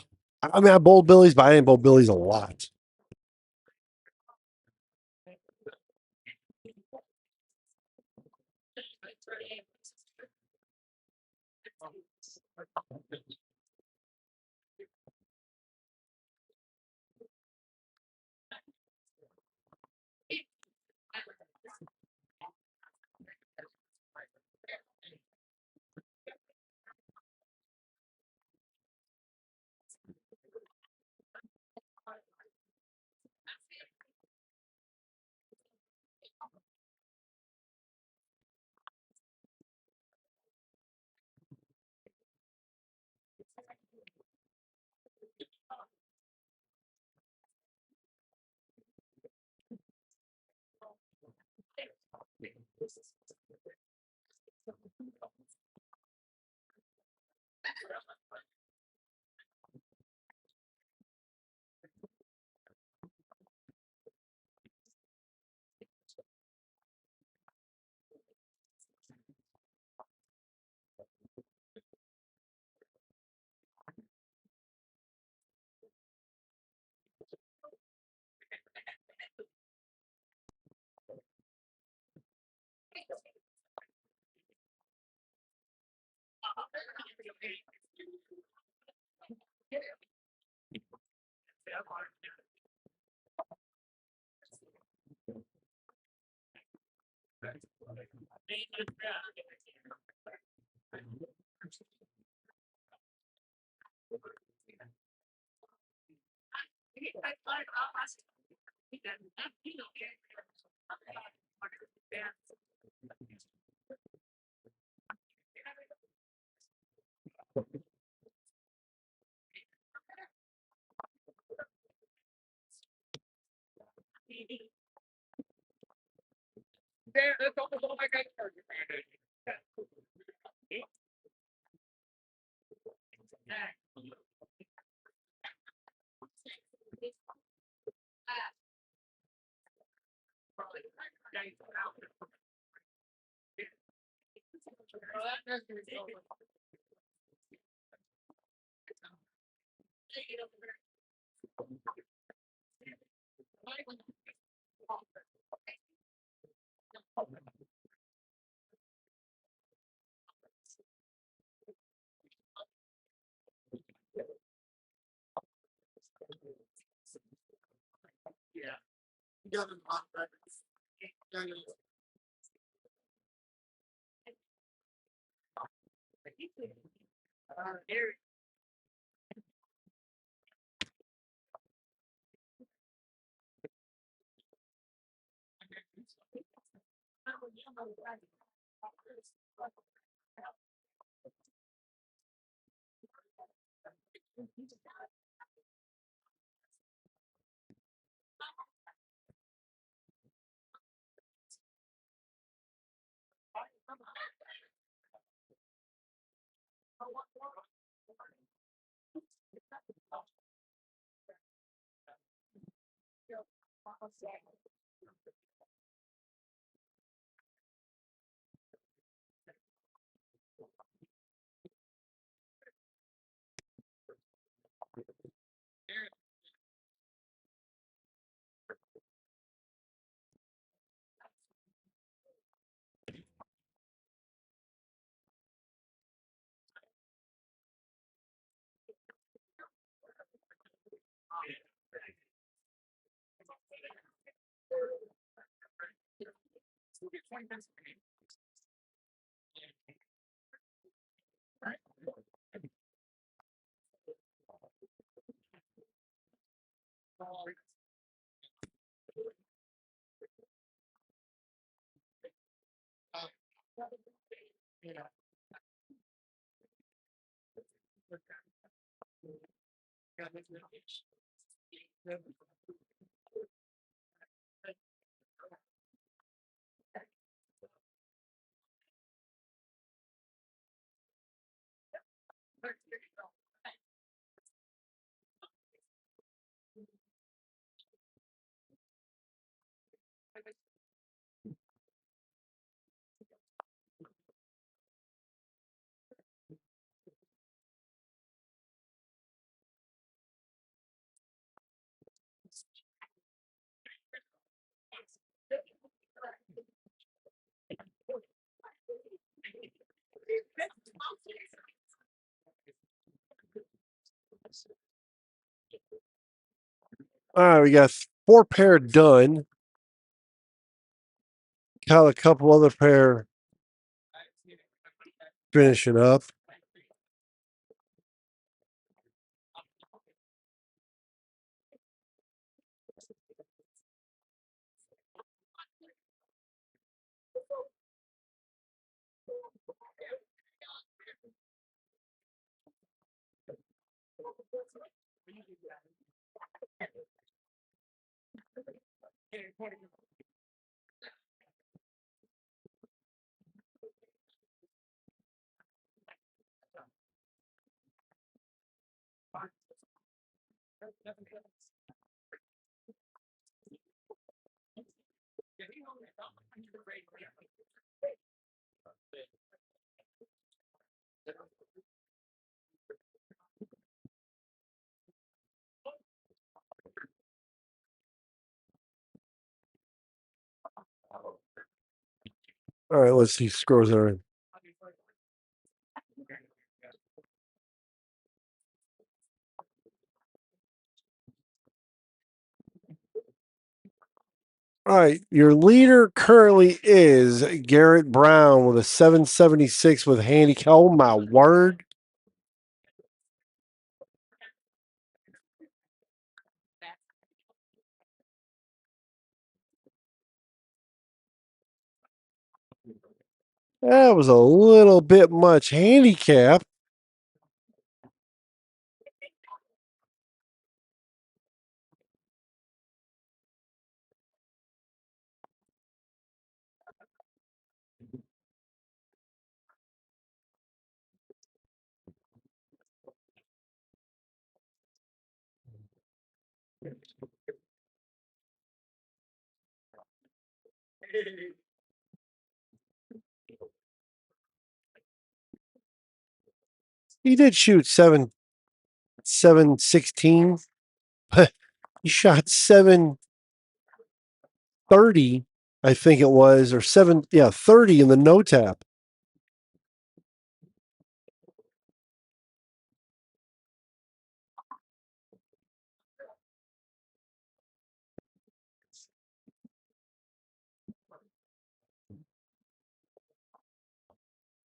Speaker 1: I mean, I bowled billies, but I didn't bowl billies a lot. All right, we got 4 pair done. Got a couple other pair finishing up. All right, let's see scores are in. All right, your leader currently is Garrett Brown with a 776 with handicap. Oh my word! That was a little bit much handicap. He did shoot 716, but he shot 730, I think it was, or 30 in the no tap.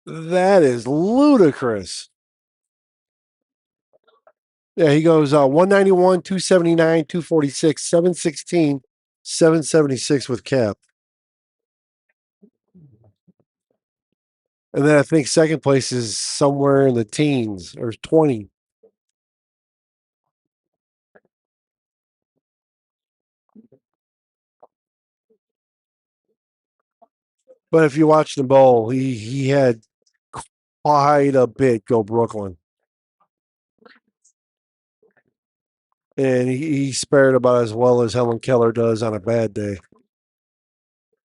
Speaker 1: That is ludicrous. Yeah, he goes 191, 279, 246, 716, 776 with cap. And then I think second place is somewhere in the teens or 20. But if you watch the bowl, he had quite a bit go Brooklyn. And he spared about as well as Helen Keller does on a bad day.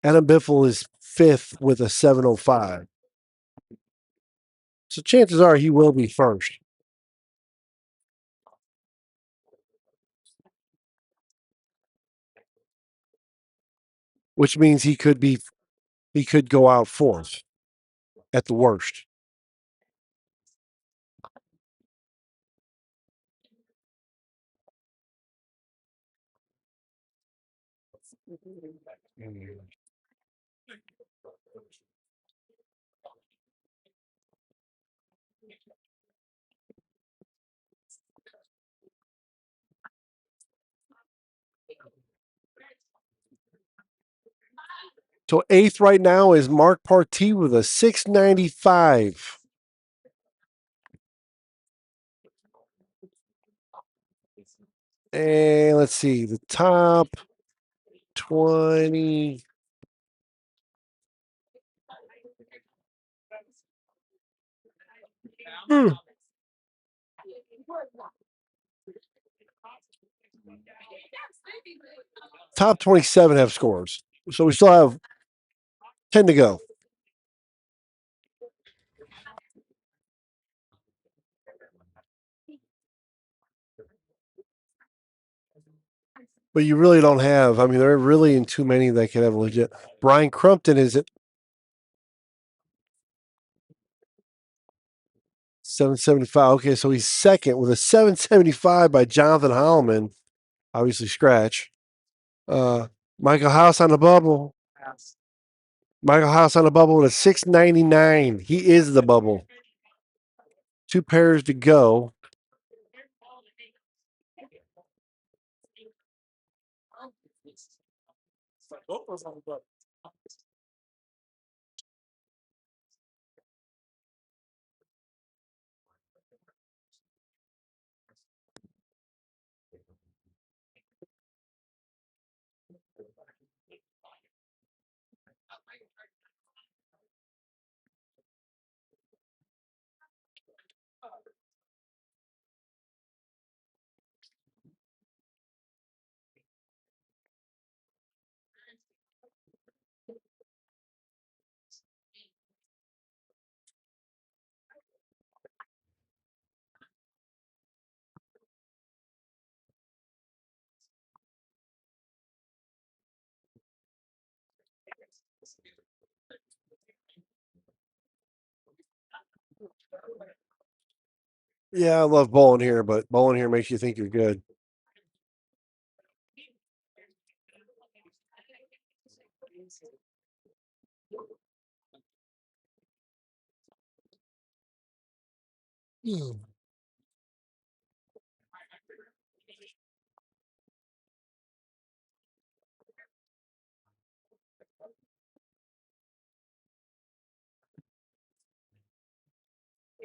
Speaker 1: Adam Biffle is 5th with a 705. So chances are he will be first. Which means he could go out 4th at the worst. So eighth right now is Mark Partee with a 695. And let's see, the top 20. Top 27 have scores. So we still have 10 to go. But you really don't have. I mean, there are really in too many that can have legit. Brian Crumpton is at 775. Okay, so he's second with a 775 by Jonathan Holloman. Obviously, scratch. Michael House on the bubble. Michael House on the bubble with a 699. He is the bubble. 2 pairs to go. Yeah, I love bowling here, but bowling here makes you think you're good.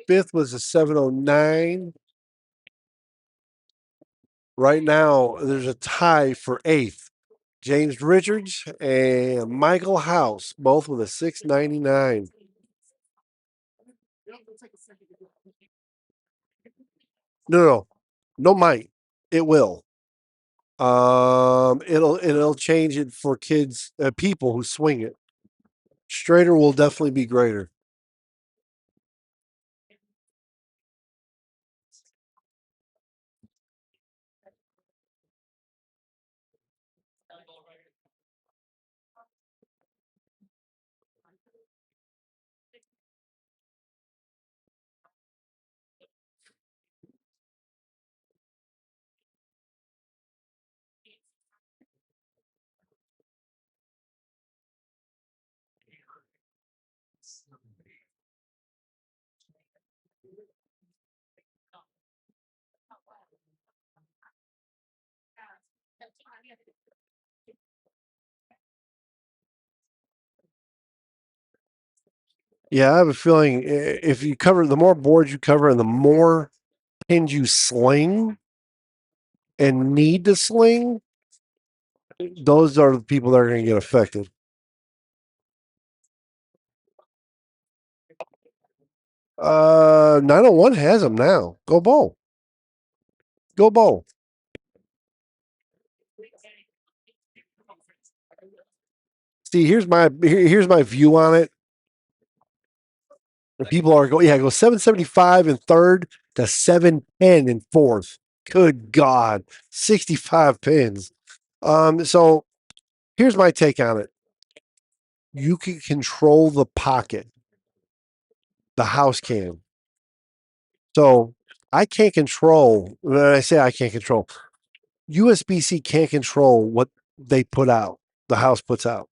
Speaker 1: Fifth was a 709. Right now, there's a tie for eighth. James Richards and Michael House, both with a 699. No, might. It will. It'll change it for kids, people who swing it. Straighter will definitely be greater. Yeah, I have a feeling if you cover the more boards you cover and the more pins you sling and need to sling, those are the people that are going to get affected. Uh, 901 has them now. Go bowl. Go bowl. See, here's my view on it. People are go 775 in third to 710 in fourth. Good God, 65 pins. So here's my take on it. You can control the pocket. The house can. So I can't control. When I say I can't control, USB-C can't control what they put out. The house puts out.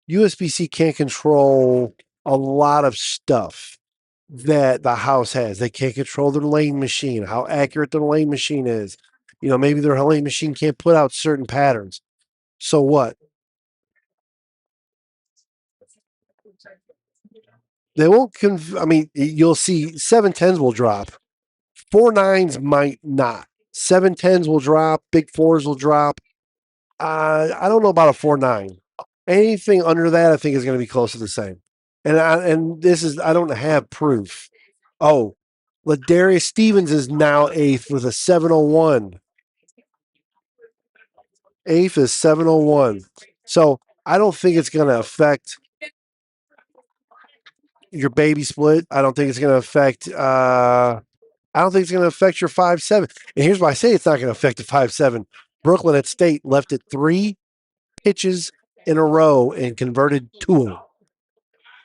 Speaker 1: USB-C can't control a lot of stuff that the house has. They can't control their lane machine, how accurate their lane machine is. Maybe their lane machine can't put out certain patterns. So what? They won't. I mean, you'll see 710s will drop. 4.9s might not. 710s will drop. Big fours will drop. I don't know about a 4.9. Anything under that, I think, is going to be close to the same. And this is, I don't have proof. Oh, Ladarius Stevens is now eighth with a 701. Eighth is 701. So I don't think it's going to affect your baby split. I don't think it's going to affect. I don't think it's going to affect your 5.7. And here's why I say it's not going to affect the 5.7. Brooklyn at State left it 3 pitches in a row and converted 2 of them.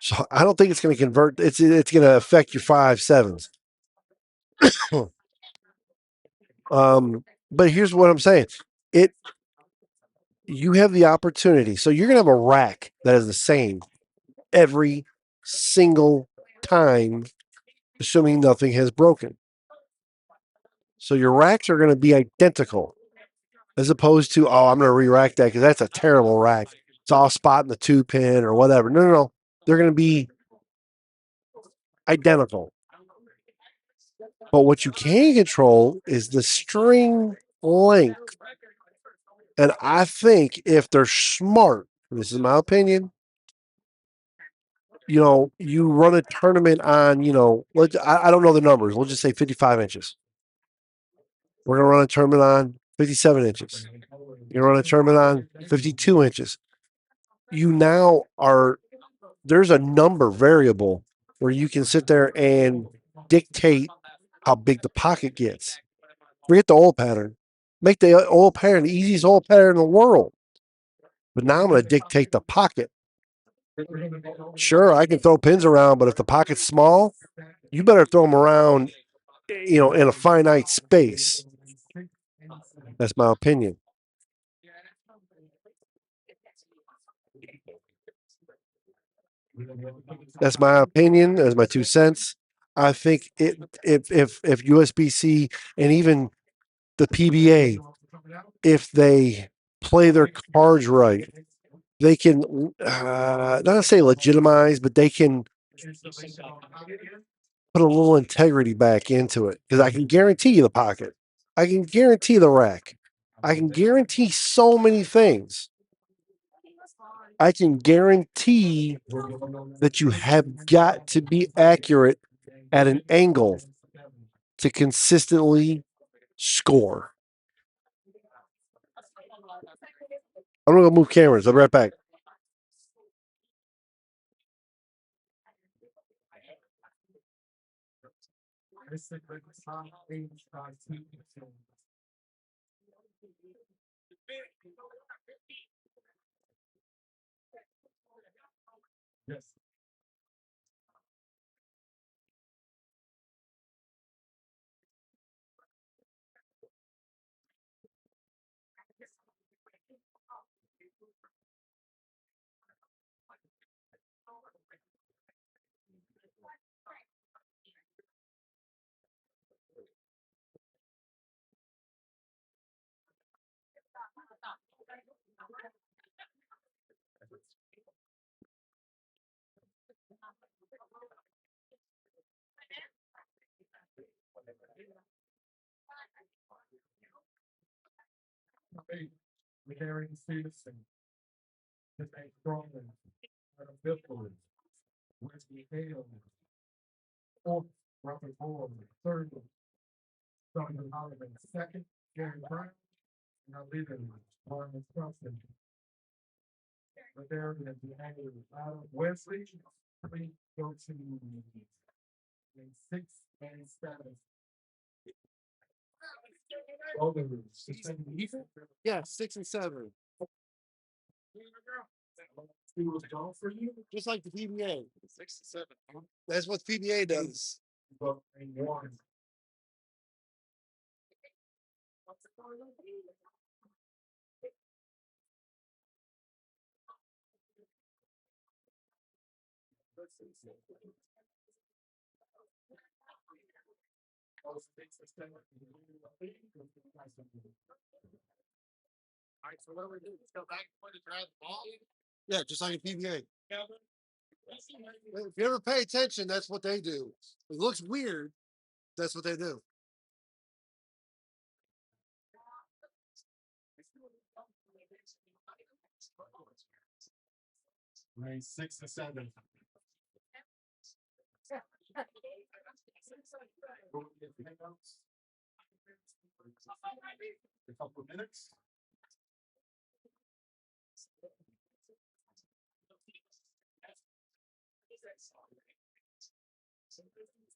Speaker 1: So I don't think it's going to convert. It's going to affect your 5.7s. But here's what I'm saying. You have the opportunity. So you're going to have a rack that is the same every single time, assuming nothing has broken. So your racks are going to be identical, as opposed to, I'm going to re-rack that because that's a terrible rack. It's all spot in the 2-pin or whatever. No. They're going to be identical. But what you can control is the string length. And I think if they're smart, this is my opinion, you run a tournament on, I don't know the numbers. We'll just say 55 inches. We're going to run a tournament on 57 inches. You're going to run a tournament on 52 inches. There's a number variable where you can sit there and dictate how big the pocket gets. Forget the oil pattern. Make the oil pattern the easiest oil pattern in the world. But now I'm going to dictate the pocket. Sure, I can throw pins around, but if the pocket's small, you better throw them around, in a finite space. That's my opinion. That's my opinion. That's my 2 cents. I think if USB-C and even the PBA, if they play their cards right, they can not say legitimize, but they can put a little integrity back into it because I can guarantee you the pocket. I can guarantee the rack. I can guarantee so many things. I can guarantee that you have got to be accurate at an angle to consistently score. I'm going to go move cameras. I'll be right back. Yeah, 6 and 7. Just like the PBA. 6 and 7. That's what PBA does. Yeah, just like a PBA. If you ever pay attention, that's what they do. It looks weird. That's what they do.
Speaker 3: Range 6 to 7. A couple of minutes.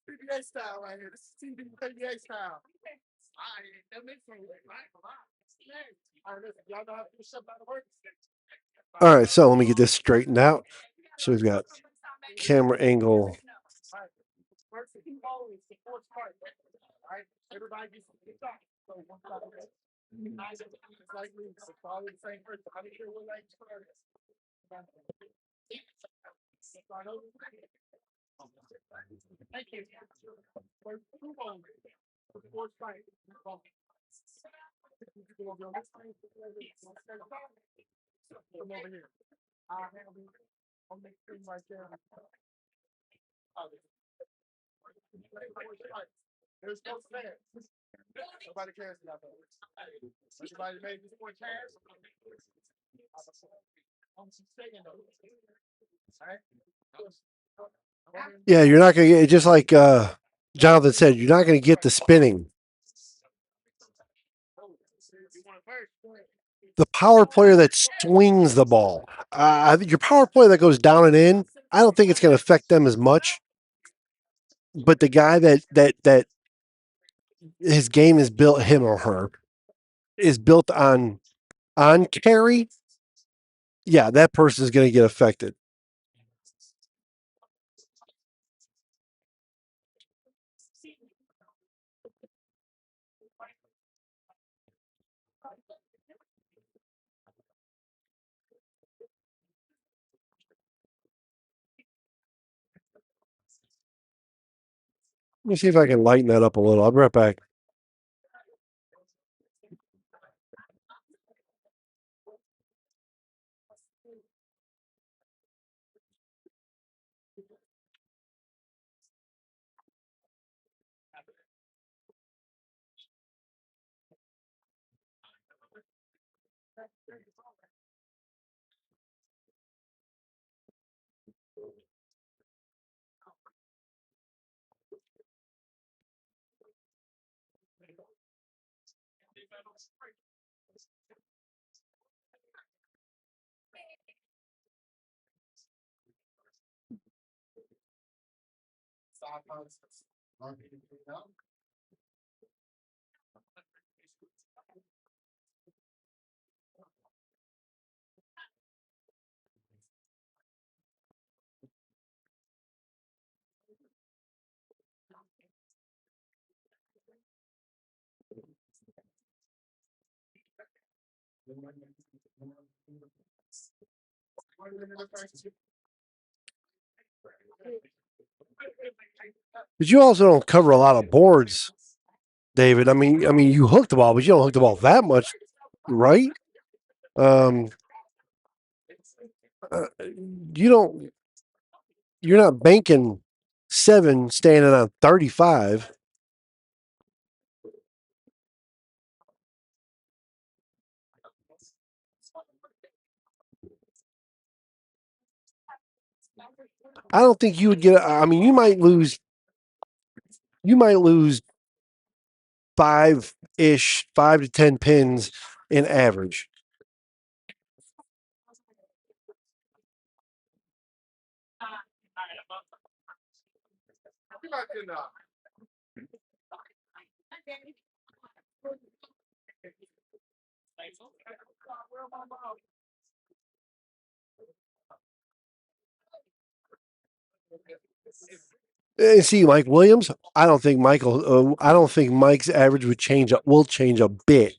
Speaker 3: PBA style right here. This is PBA style. Y'all know how to do stuff out of work.
Speaker 1: All right, so let me get this straightened out. So we've got camera angle.
Speaker 3: Everybody gets to talk. So one side of it. It's like me. It's all the same person. I don't care what language it is. Thank you. Come over here. I'll make things right there. There's no fair. Nobody cares about that. Everybody made this point cares. I'm saying though.
Speaker 1: Yeah, you're not going to get, just like Jonathan said, you're not going to get the spinning. The power player that swings the ball, your power player that goes down and in, I don't think it's going to affect them as much. But the guy that his game is built, him or her, is built on carry, yeah, that person is going to get affected. Let me see if I can lighten that up a little. I'll be right back. But you also don't cover a lot of boards, David. I mean, you hook the ball, but you don't hook the ball that much, right? Um, you don't. You're not banking 7 standing on 35. I don't think you would get. I mean, you might lose. You might lose 5-ish, 5 to 10 pins in average. And see, Mike Williams. I don't think Michael. I don't think Mike's average would change. Will change a bit.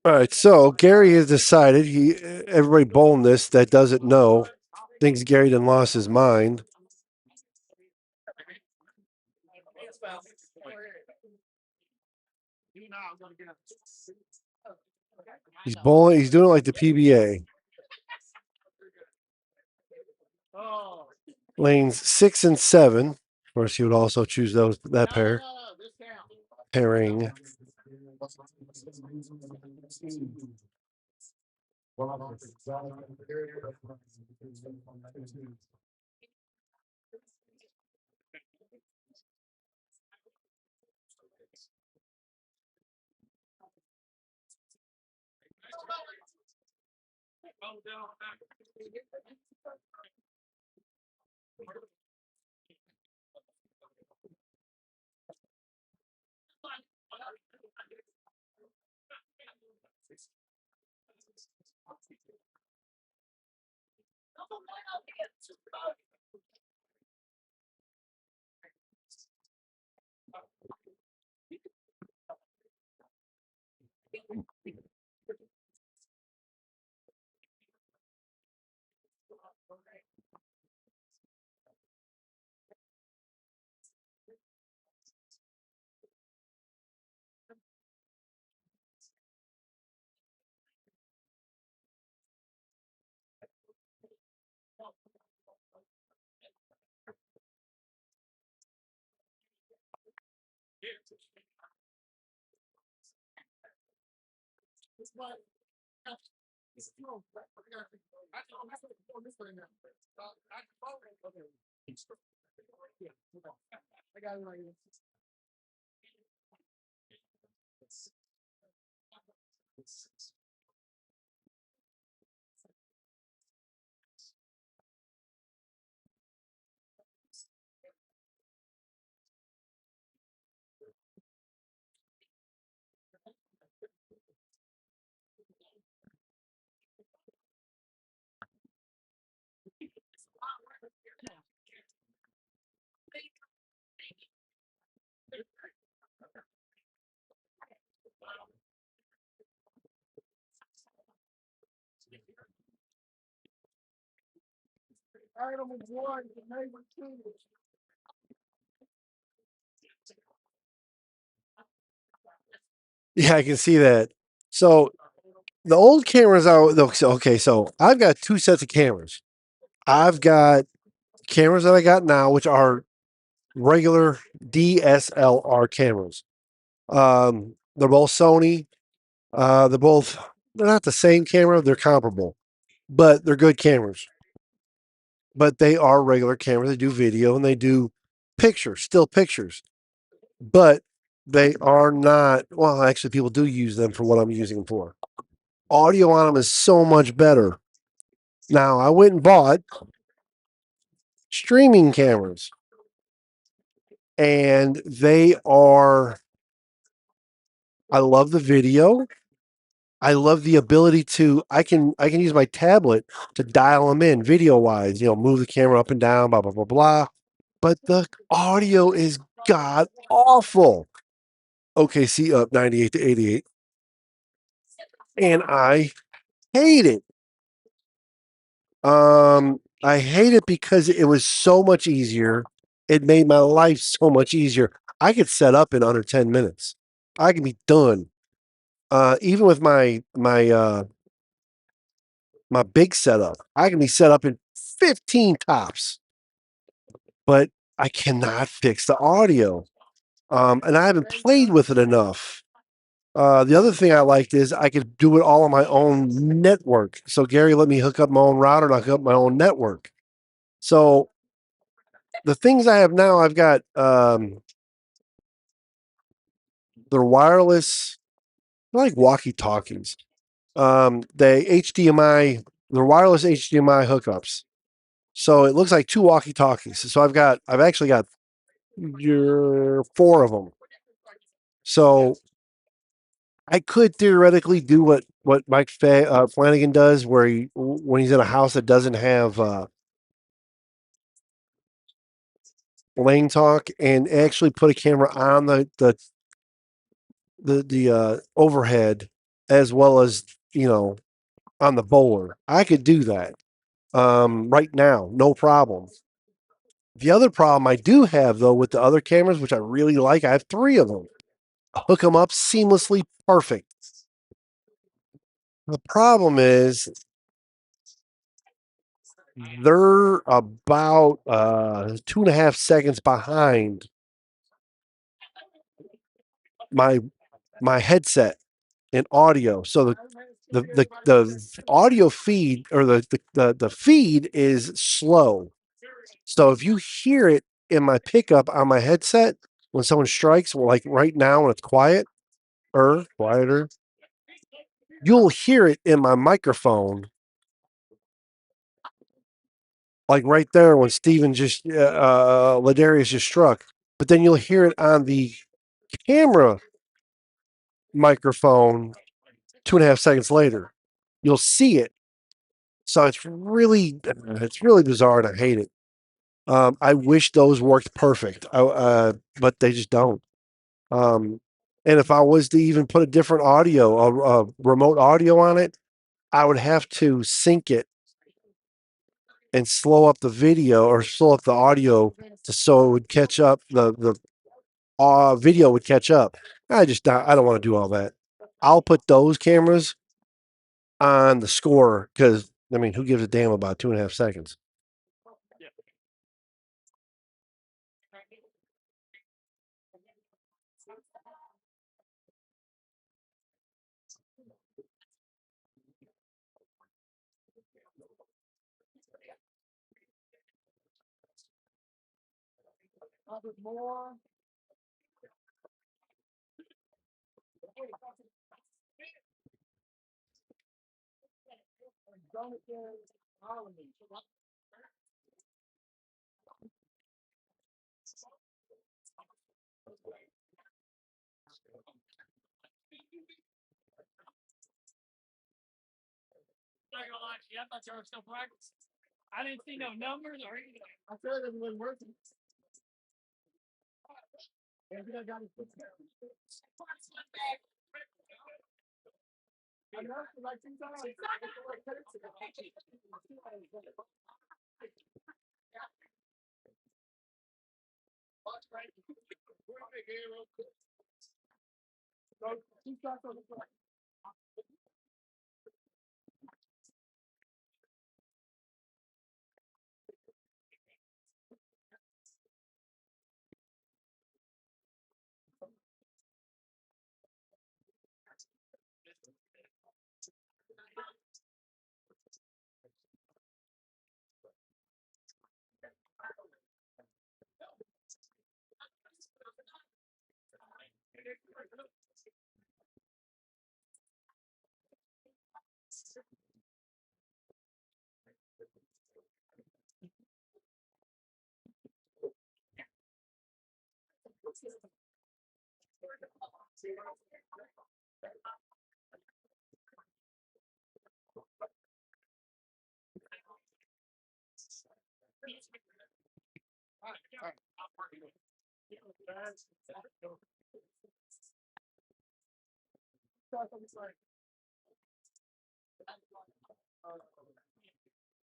Speaker 1: All right, so Gary has decided everybody bowling this that doesn't know thinks Gary done lost his mind. He's bowling. He's doing it like the PBA. Lanes 6 and 7. Of course, he would also choose that pair. Pairing. Yeah, I can see that. So the old cameras are okay. So I've got two sets of cameras. I've got cameras that I got now, which are regular DSLR cameras. They're both Sony. They're not the same camera. They're comparable, but they're good cameras. But they are regular cameras. They do video and they do pictures, still pictures. But they are not. Well, actually, people do use them for what I'm using them for. Audio on them is so much better. Now, I went and bought streaming cameras, and they are. I love the video. I love the ability to. I can use my tablet to dial them in video wise. Move the camera up and down. Blah blah blah blah. But the audio is god awful. OKC up 98 to 88, and I hate it. I hate it because it was so much easier. It made my life so much easier. I could set up in under 10 minutes. I can be done. Even with my big setup, I can be set up in 15 tops. But I cannot fix the audio. And I haven't played with it enough. The other thing I liked is I could do it all on my own network. So Gary let me hook up my own router and I hook up my own network. So the things I have now, I've got they're wireless, they're like walkie talkies. They're wireless HDMI hookups. So it looks like two walkie-talkies. So I've actually got four of them. So I could theoretically do what Mike Flanagan does, where when he's in a house that doesn't have lane talk, and actually put a camera on the overhead, as well as on the bowler. I could do that right now, no problem. The other problem I do have, though, with the other cameras, which I really like, I have three of them. Hook them up seamlessly, perfect. The problem is they're about 2.5 seconds behind my my headset in audio. So the audio feed, or the feed is slow. So if you hear it in my pickup on my headset when someone strikes, like right now when it's quieter, you'll hear it in my microphone, like right there when Steven Ladarius just struck. But then you'll hear it on the camera microphone 2.5 seconds later. You'll see it. So it's really bizarre, and I hate it. I wish those worked perfect, but they just don't. Um, and if I was to even put a different audio, remote audio on it, I would have to sync it and slow up the video, or slow up the audio, so it would catch up. The video would catch up. I don't want to do all that. I'll put those cameras on the score, because I mean, who gives a damn about 2.5 seconds?
Speaker 3: Not gonna lie to you, I thought you were still practicing. I didn't see no numbers or anything. I said it wasn't working. I got it. I know, like 2 times. So, 2 shots on the front.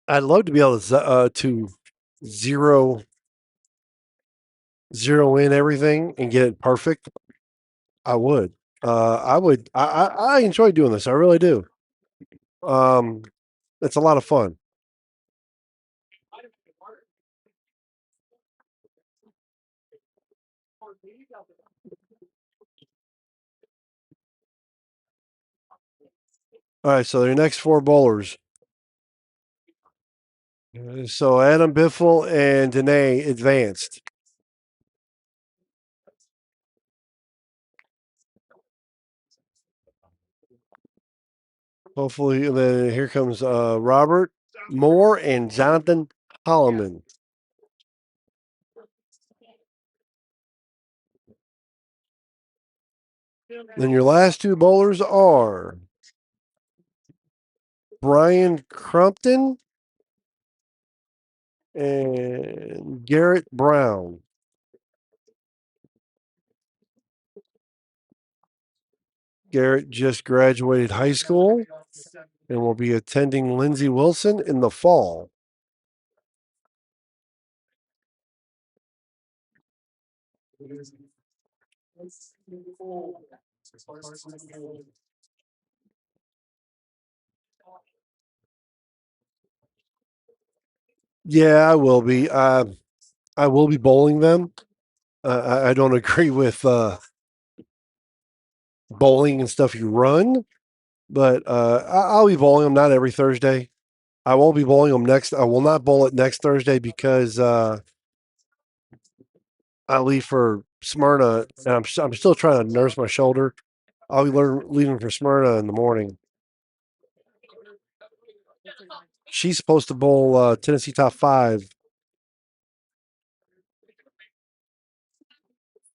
Speaker 1: I'd love to be able to zero zero in everything and get it perfect. I would. I would. I enjoy doing this. I really do. Um, it's a lot of fun. All right, so their next four bowlers. So Adam Biffle and Danae advanced. Hopefully, and then here comes Robert Moore and Jonathan Holloman. Then your last two bowlers are Brian Crumpton and Garrett Brown. Garrett just graduated high school and will be attending Lindsey Wilson in the fall. Yeah, I will be. I will be bowling them. I don't agree with bowling and stuff you run, but I'll be bowling them not every Thursday. I won't be bowling them next. I will not bowl it next Thursday because I leave for Smyrna, and I'm still trying to nurse my shoulder. I'll be leaving for Smyrna in the morning. She's supposed to bowl Tennessee Top 5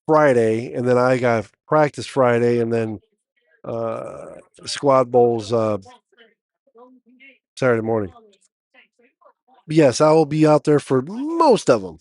Speaker 1: Friday, and then I got practice Friday, and then squad bowls Saturday morning. Yes, I will be out there for most of them.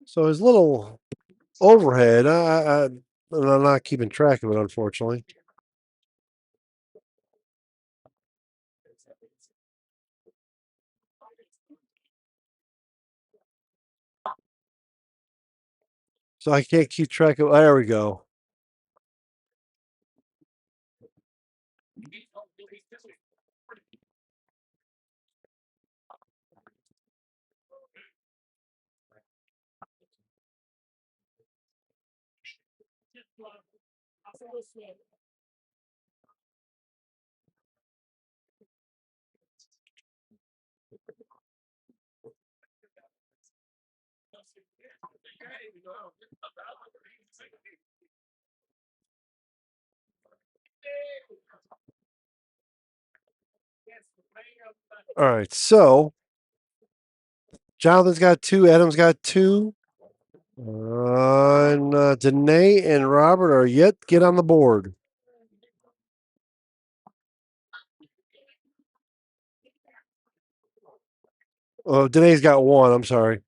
Speaker 1: So his little overhead, I'm not keeping track of it, unfortunately. So I can't keep track of. There we go. All right, so Jonathan's got 2, Adam's got 2. And Danae and Robert are yet to get on the board. Oh, Danae's got 1. I'm sorry.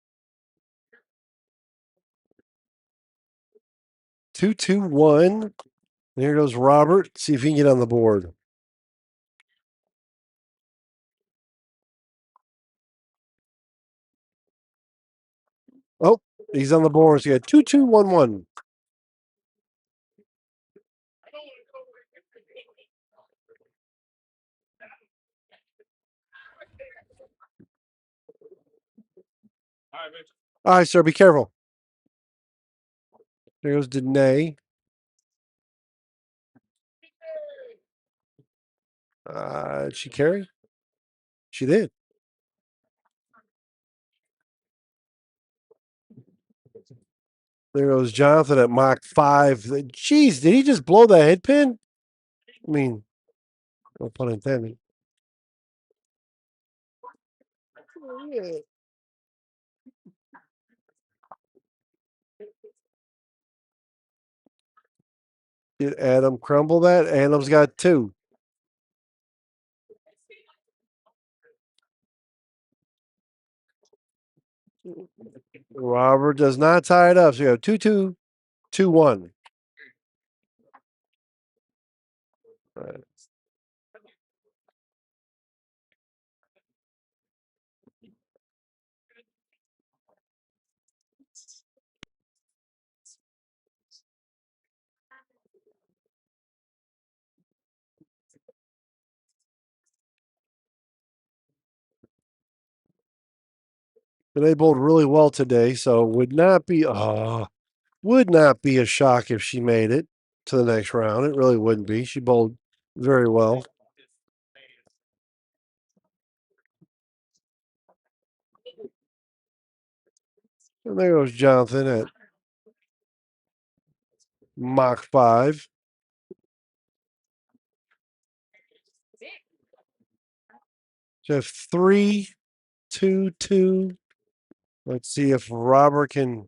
Speaker 1: 2-2-1. There goes Robert. See if he can get on the board. Oh, he's on the board. So he got 2-2-1-1. All right, sir. Be careful. There goes Danae. Did she carry? She did. There goes Jonathan at Mach 5. Jeez, did he just blow the head pin? I mean, no pun intended. Did Adam crumble that? Adam's got 2. Robert does not tie it up. So you have 2-2, 2-1. Right. They bowled really well today, so would not be a shock if she made it to the next round. It really wouldn't be. She bowled very well. And there goes Jonathan at Mach 5. So have 3, 2, 2. Let's see if Robert can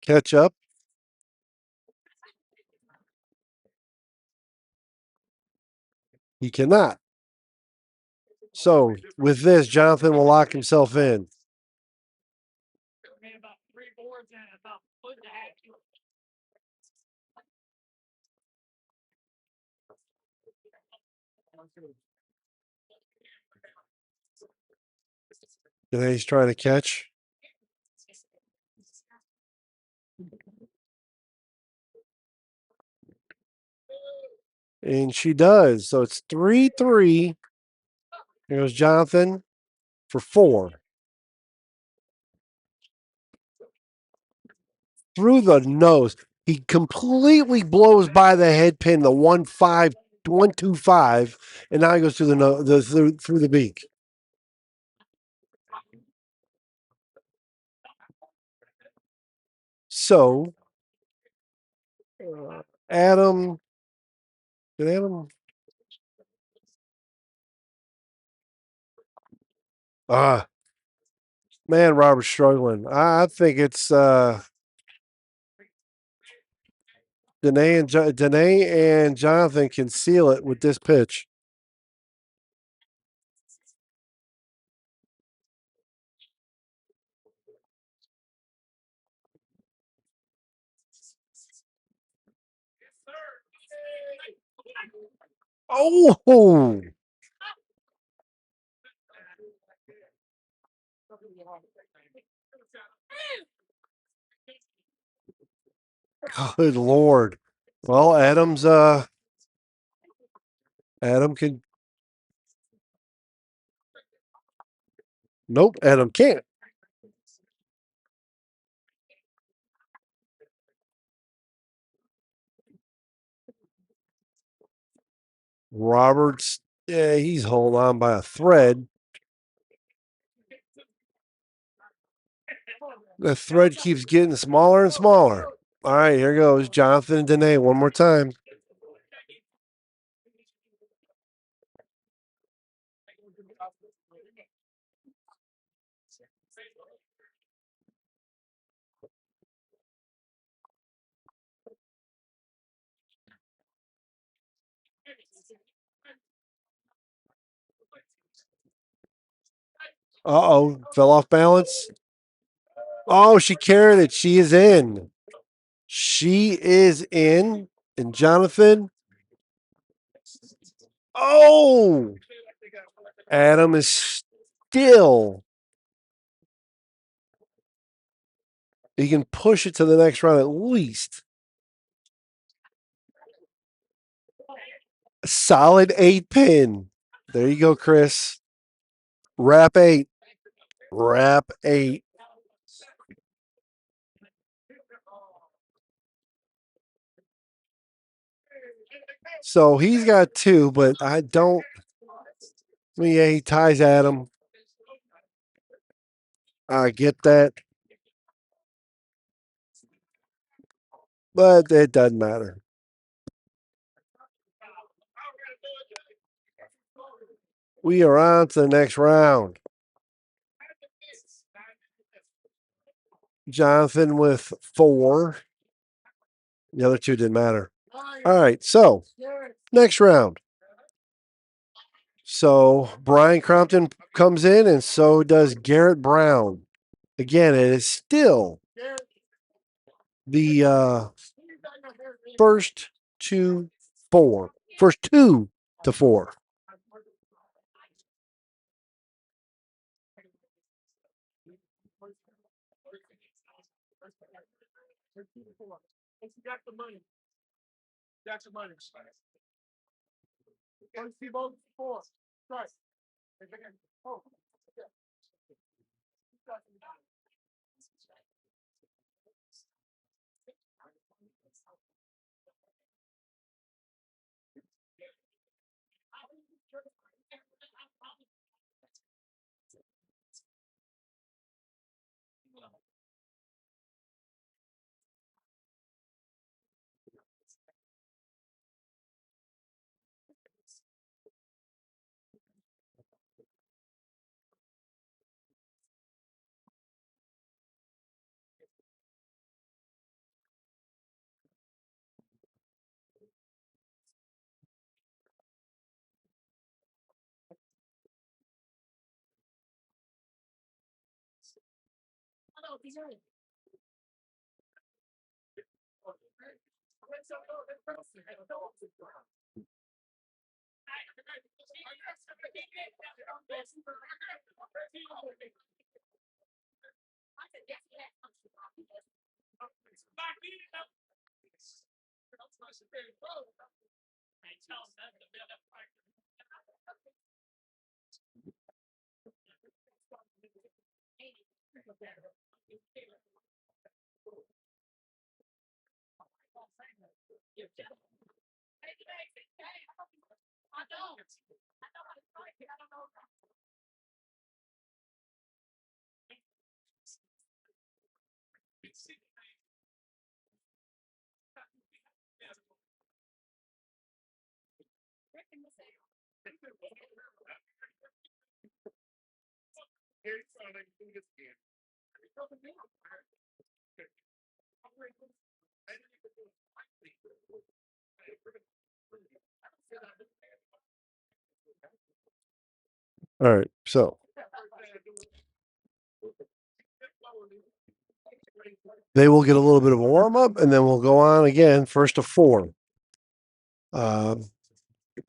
Speaker 1: catch up. He cannot. So with this, Jonathan will lock himself in. And then he's trying to catch. And she does. So it's 3-3. Here goes Jonathan for 4. Through the nose. He completely blows by the head pin, the 1-5, 1-2-5, and now he goes through through the beak. So Adam, did Adam? Man, Robert's struggling. I think it's Danae and Jonathan can seal it with this pitch. Oh, good Lord. Well, Adam can. Nope, Adam can't. Roberts, yeah, he's holding on by a thread. The thread keeps getting smaller and smaller. All right, here goes Jonathan and Danae one more time. Uh-oh, fell off balance. Oh, she carried it. She is in. She is in. And Jonathan. Oh, Adam is still. He can push it to the next round at least. A solid 8 pin. There you go, Chris. Wrap 8. Wrap 8. So he's got 2, but I don't. Yeah, he ties at him. I get that. But it doesn't matter. We are on to the next round. Jonathan with 4. The other 2 didn't matter. All right, so next round. So Brian Crompton comes in, and so does Garrett Brown. Again, it is still the first 2 4. First 2 to 4.
Speaker 3: Got the money. Got your money. First two votes, 4. Strike. Oh.
Speaker 1: All right, so they will get a little bit of a warm up, and then we'll go on again. First to 4. I'm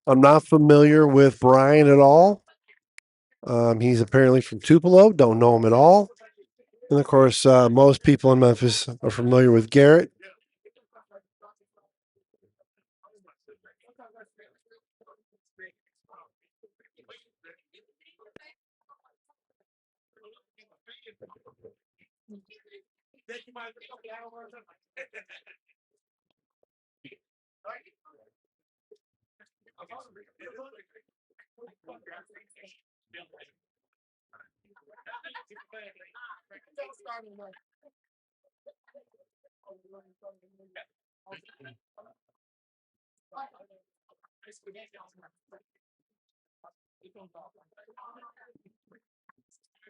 Speaker 1: not familiar with Brian at all. He's apparently from Tupelo. Don't know him at all. And of course, most people in Memphis are familiar with Garrett.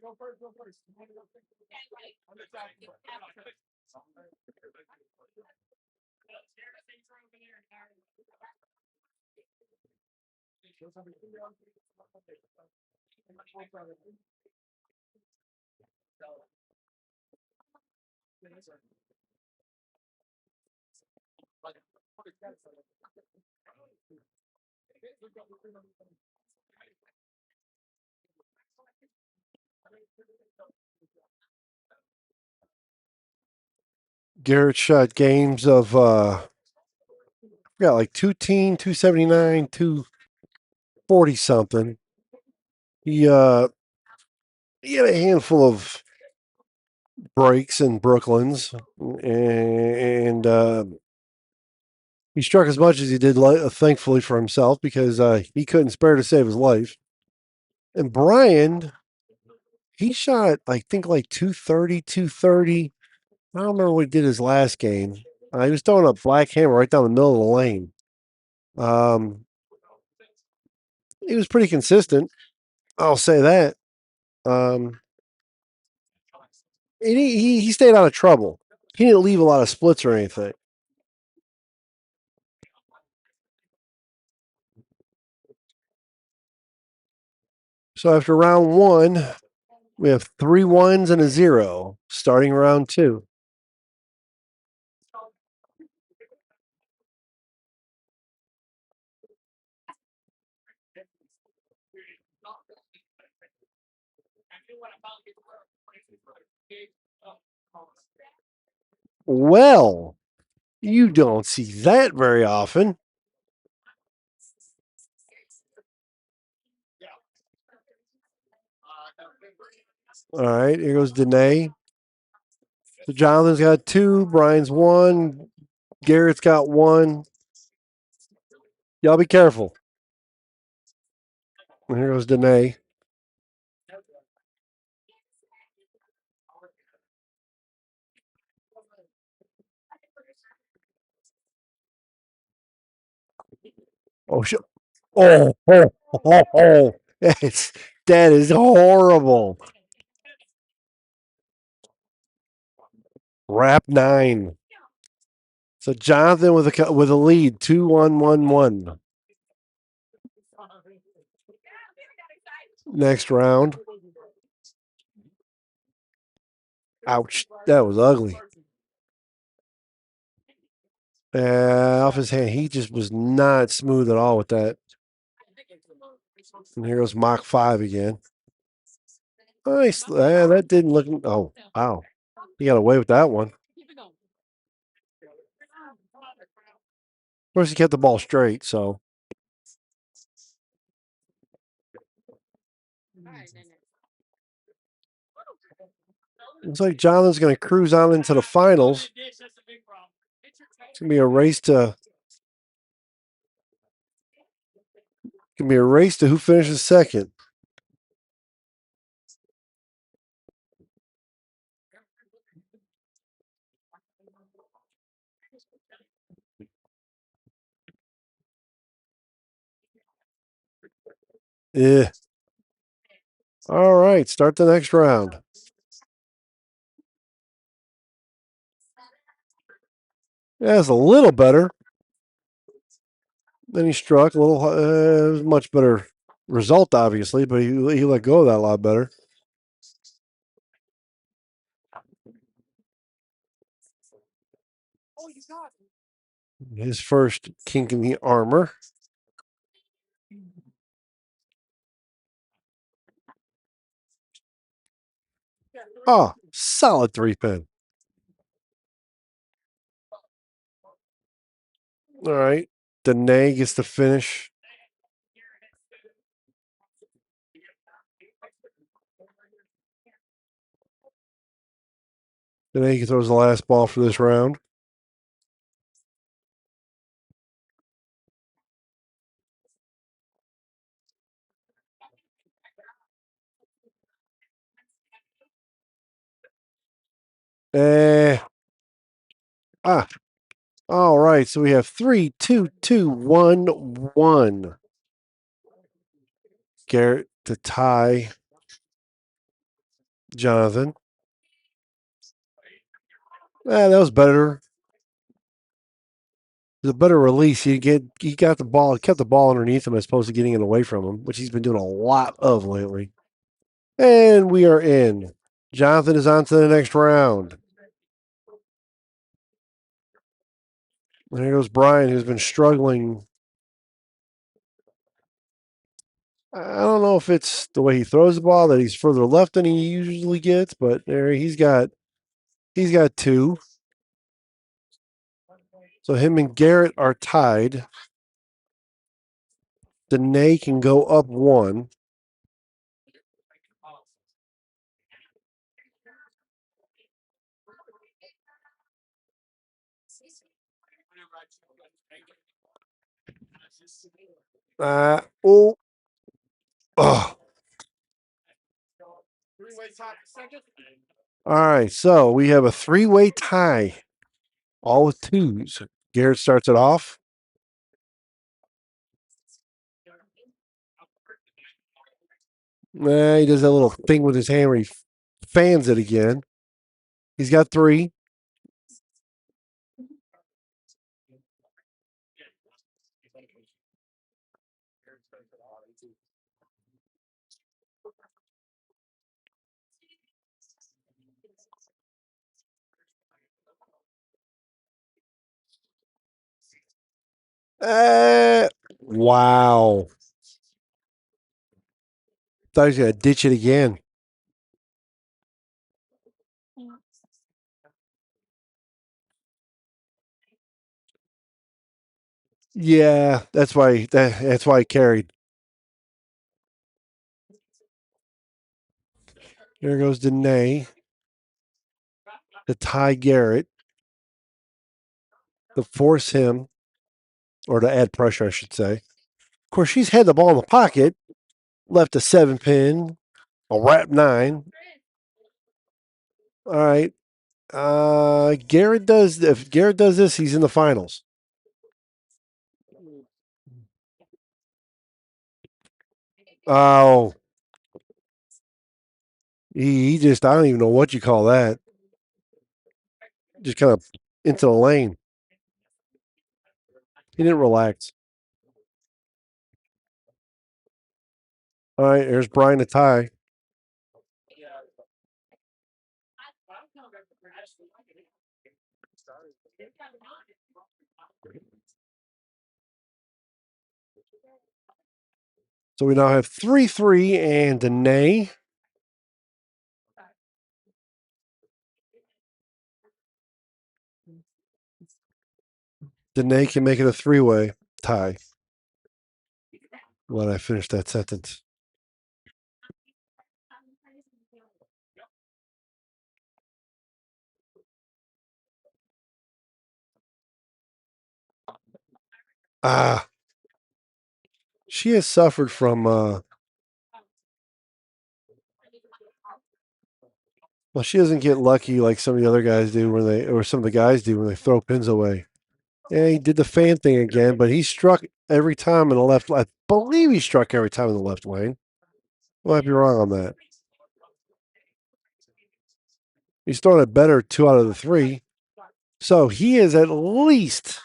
Speaker 3: Go first, go first.
Speaker 1: Garrett shot games of got like 279, 240 something. He had a handful of breaks in Brooklyn's, and He struck as much as he did, thankfully for himself, because he couldn't spare to save his life. And Brian, he shot, I think, like 230, 230. I don't remember what he did his last game. He was throwing a black hammer right down the middle of the lane. He was pretty consistent. I'll say that. He stayed out of trouble. He didn't leave a lot of splits or anything. So after round one, we have 3 1s and a 0 starting round 2. Well, you don't see that very often. All right, here goes Danae. So Jonathan's got 2, Brian's 1, Garrett's got 1. Y'all be careful. And here goes Danae. Oh, shit. Oh. That is horrible. Wrap 9. So Jonathan with a lead, 2-1-1-1. Next round. Ouch. That was ugly. Off his hand. He just was not smooth at all with that. And here goes Mach 5 again. Nice. That didn't look. Oh, wow. He got away with that one. Of course, he kept the ball straight, so. Looks like Jonathan's going to cruise on into the finals. It's going to be a race to. Going to be a race to who finishes second. Yeah. All right, start the next round. That's a little better. Then he struck a little, much better result, obviously, but he let go of that a lot better. His first kink in the armor. Oh, solid 3-pin. All right. Danae gets the finish. Danae throws the last ball for this round. All right. So we have 3, 2, 2, 1, 1. Garrett to tie Jonathan. That was better. It was a better release. He got the ball, kept the ball underneath him as opposed to getting it away from him, which he's been doing a lot of lately. And we are in. Jonathan is on to the next round. And here goes Brian, who's been struggling. I don't know if it's the way he throws the ball that he's further left than he usually gets, but there he's got 2. So him and Garrett are tied. Danae can go up 1. Oh. Oh. All right, so we have a three-way tie, all with twos. Garrett starts it off. He does that little thing with his hand where he fans it again. He's got three. Wow. Thought he was going to ditch it again. Yeah, that's why he carried. There goes Danae to tie Garrett, to force him, or to add pressure, I should say. Of course, she's had the ball in the pocket, left a 7-pin, a wrap 9. All right. Garrett does. If Garrett does this, he's in the finals. Oh, he just, I don't even know what you call that. Just kind of into the lane. He didn't relax. All right, there's Brian to tie. So we now have 3-3 and Danae. Danae can make it a 3-way tie. When I finish that sentence. She has suffered from well, she doesn't get lucky like some of the other guys do or some of the guys do when they throw pins away. Yeah, he did the fan thing again, but he struck every time in the left. I believe he struck every time in the left lane. I might be wrong on that. He's throwing it better 2 out of the 3. So he is at least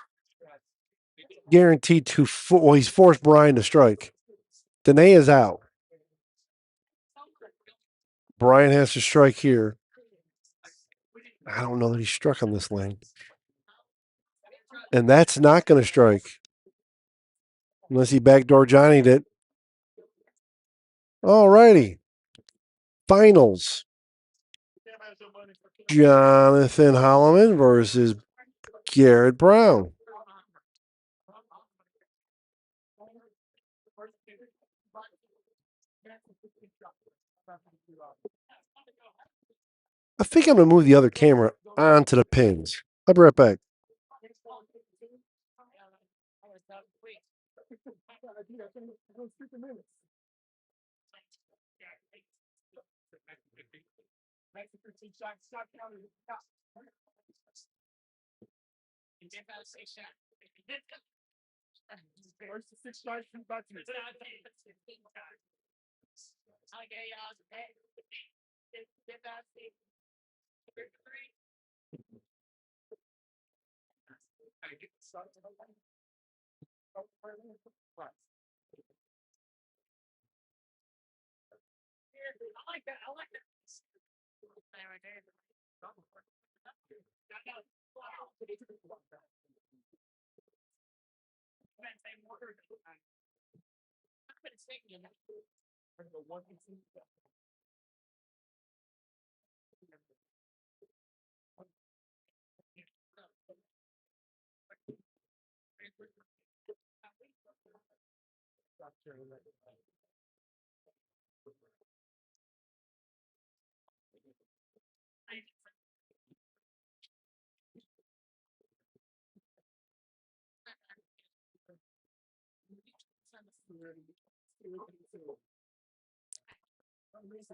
Speaker 1: guaranteed to. Well, he's forced Brian to strike. Danae is out. Brian has to strike here. I don't know that he struck on this lane. And that's not going to strike. Unless he backdoor Johnny'd it. All righty. Finals. Jonathan Holloman versus Garrett Brown. I think I'm going to move the other camera onto the pins. I'll be right back.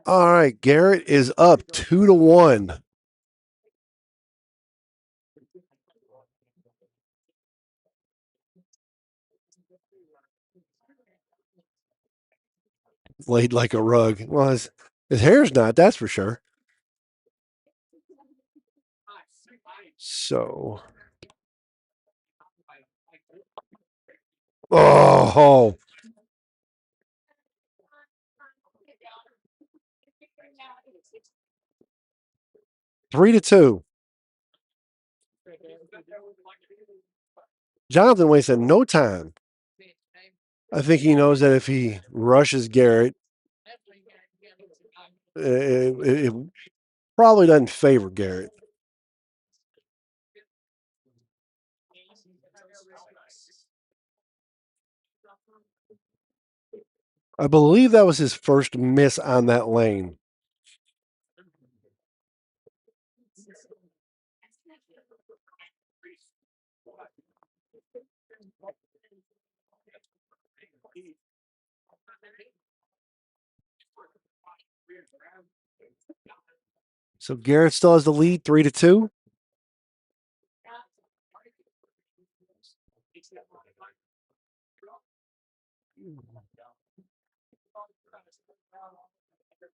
Speaker 1: All right, Garrett is up 2-1. Laid like a rug. Well, his hair's not, that's for sure. So, oh, 3-2. Jonathan wasted no time. I think he knows that if he rushes Garrett, it probably doesn't favor Garrett. I believe that was his first miss on that lane. So Garrett still has the lead, 3-2.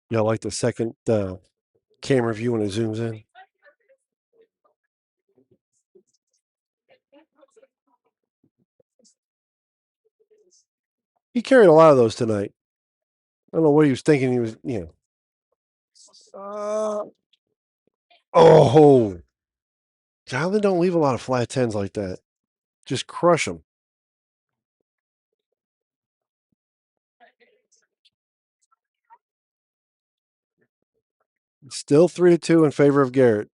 Speaker 1: Yeah, I like the second camera view when it zooms in. He carried a lot of those tonight. I don't know what he was thinking. He was, oh, Jonathan don't leave a lot of flat tens like that. Just crush them. Still 3-2 in favor of Garrett.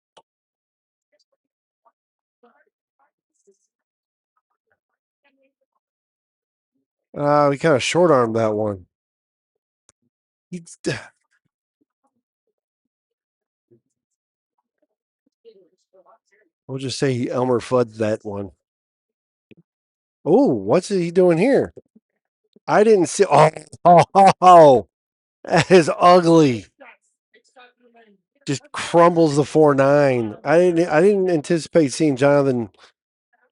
Speaker 1: We kind of short armed that one. We'll just say he Elmer Fudd that one. Oh, what's he doing here? I didn't see. Oh, that is ugly. Just crumbles the 4-9. I didn't anticipate seeing Jonathan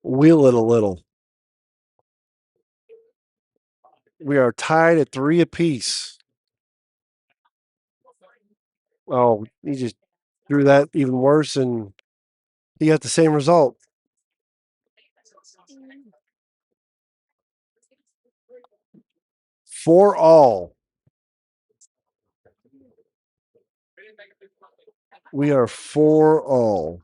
Speaker 1: wheel it a little. We are tied at 3 apiece. Oh, he just threw that even worse, and he got the same result. 4-all. We are 4-all.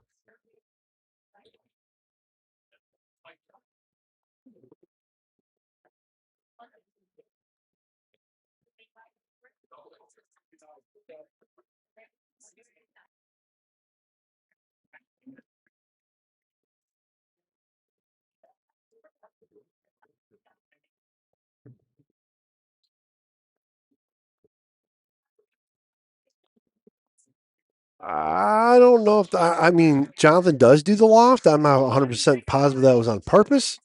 Speaker 1: I don't know if I mean Jonathan does do the loft. I'm not 100% positive that was on purpose.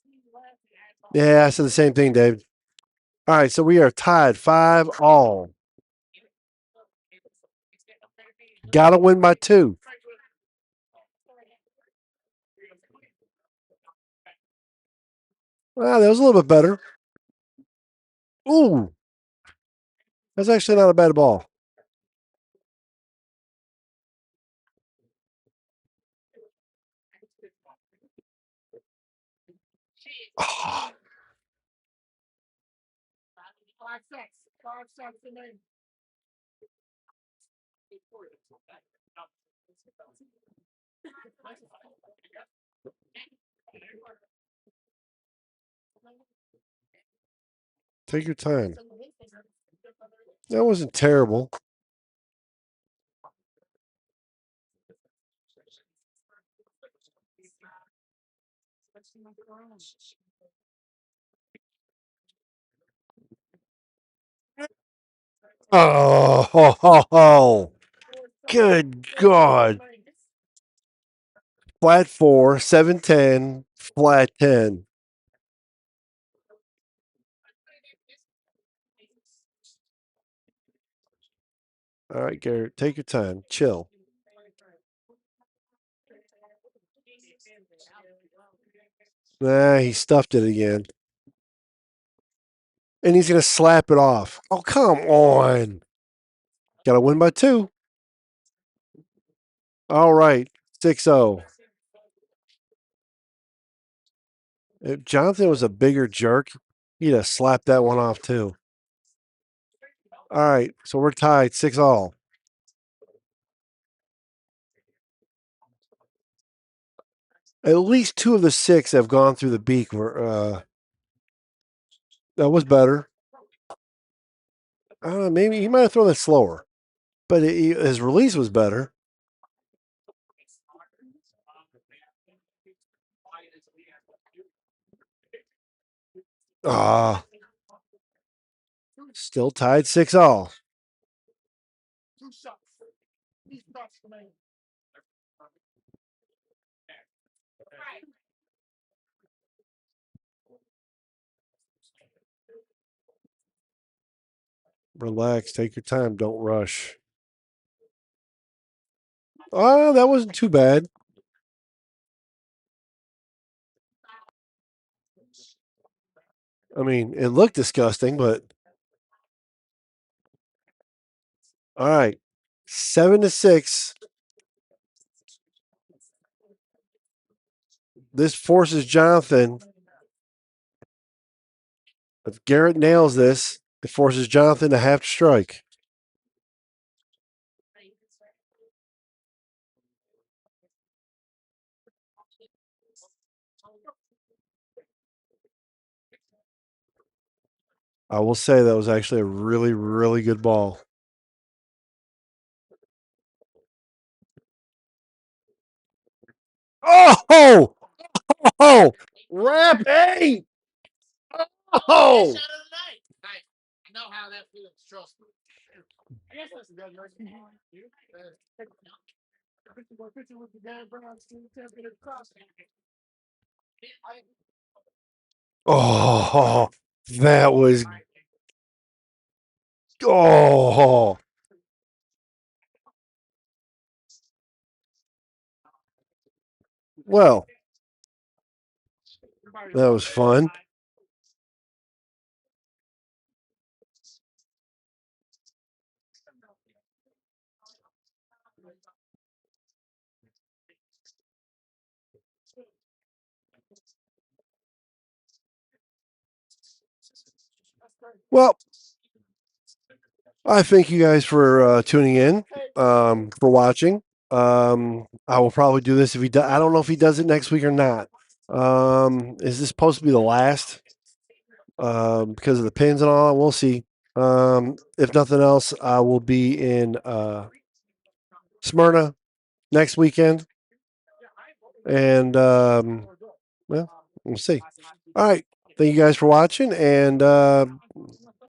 Speaker 1: Yeah, I said the same thing, Dave. All right, so we are tied 5-all. Got to win by 2. Well, that was a little bit better. Ooh, that's actually not a bad ball. Oh. Take your time. That wasn't terrible. Oh, good God. Flat 4, 7-10, flat 10. All right, Garrett, take your time. Chill. Nah, he stuffed it again. And he's going to slap it off. Oh, come on. Got to win by 2. All right, 6-0. If Jonathan was a bigger jerk, he'd have slapped that one off too. All right, so we're tied 6-all. At least 2 of the 6 have gone through the beak. That was better. Maybe he might have thrown it slower, but his release was better. Ah, still tied 6-all. Relax, take your time, don't rush. Oh, that wasn't too bad. I mean, it looked disgusting, but all right. 7-6. This forces Jonathan. If Garrett nails this, it forces Jonathan to have to strike. I will say that was actually a really, really good ball. Oh! Oh! Rap 8! Oh!
Speaker 3: I know how that feels. Trust me. I guess that's good.
Speaker 1: Oh, that was. Oh. Well, that was fun. Well, I thank you guys for tuning in, for watching. I will probably do this if he does. I don't know if he does it next week or not. Is this supposed to be the last? Because of the pins and all, we'll see. If nothing else, I will be in Smyrna next weekend, and well, we'll see. All right, thank you guys for watching, and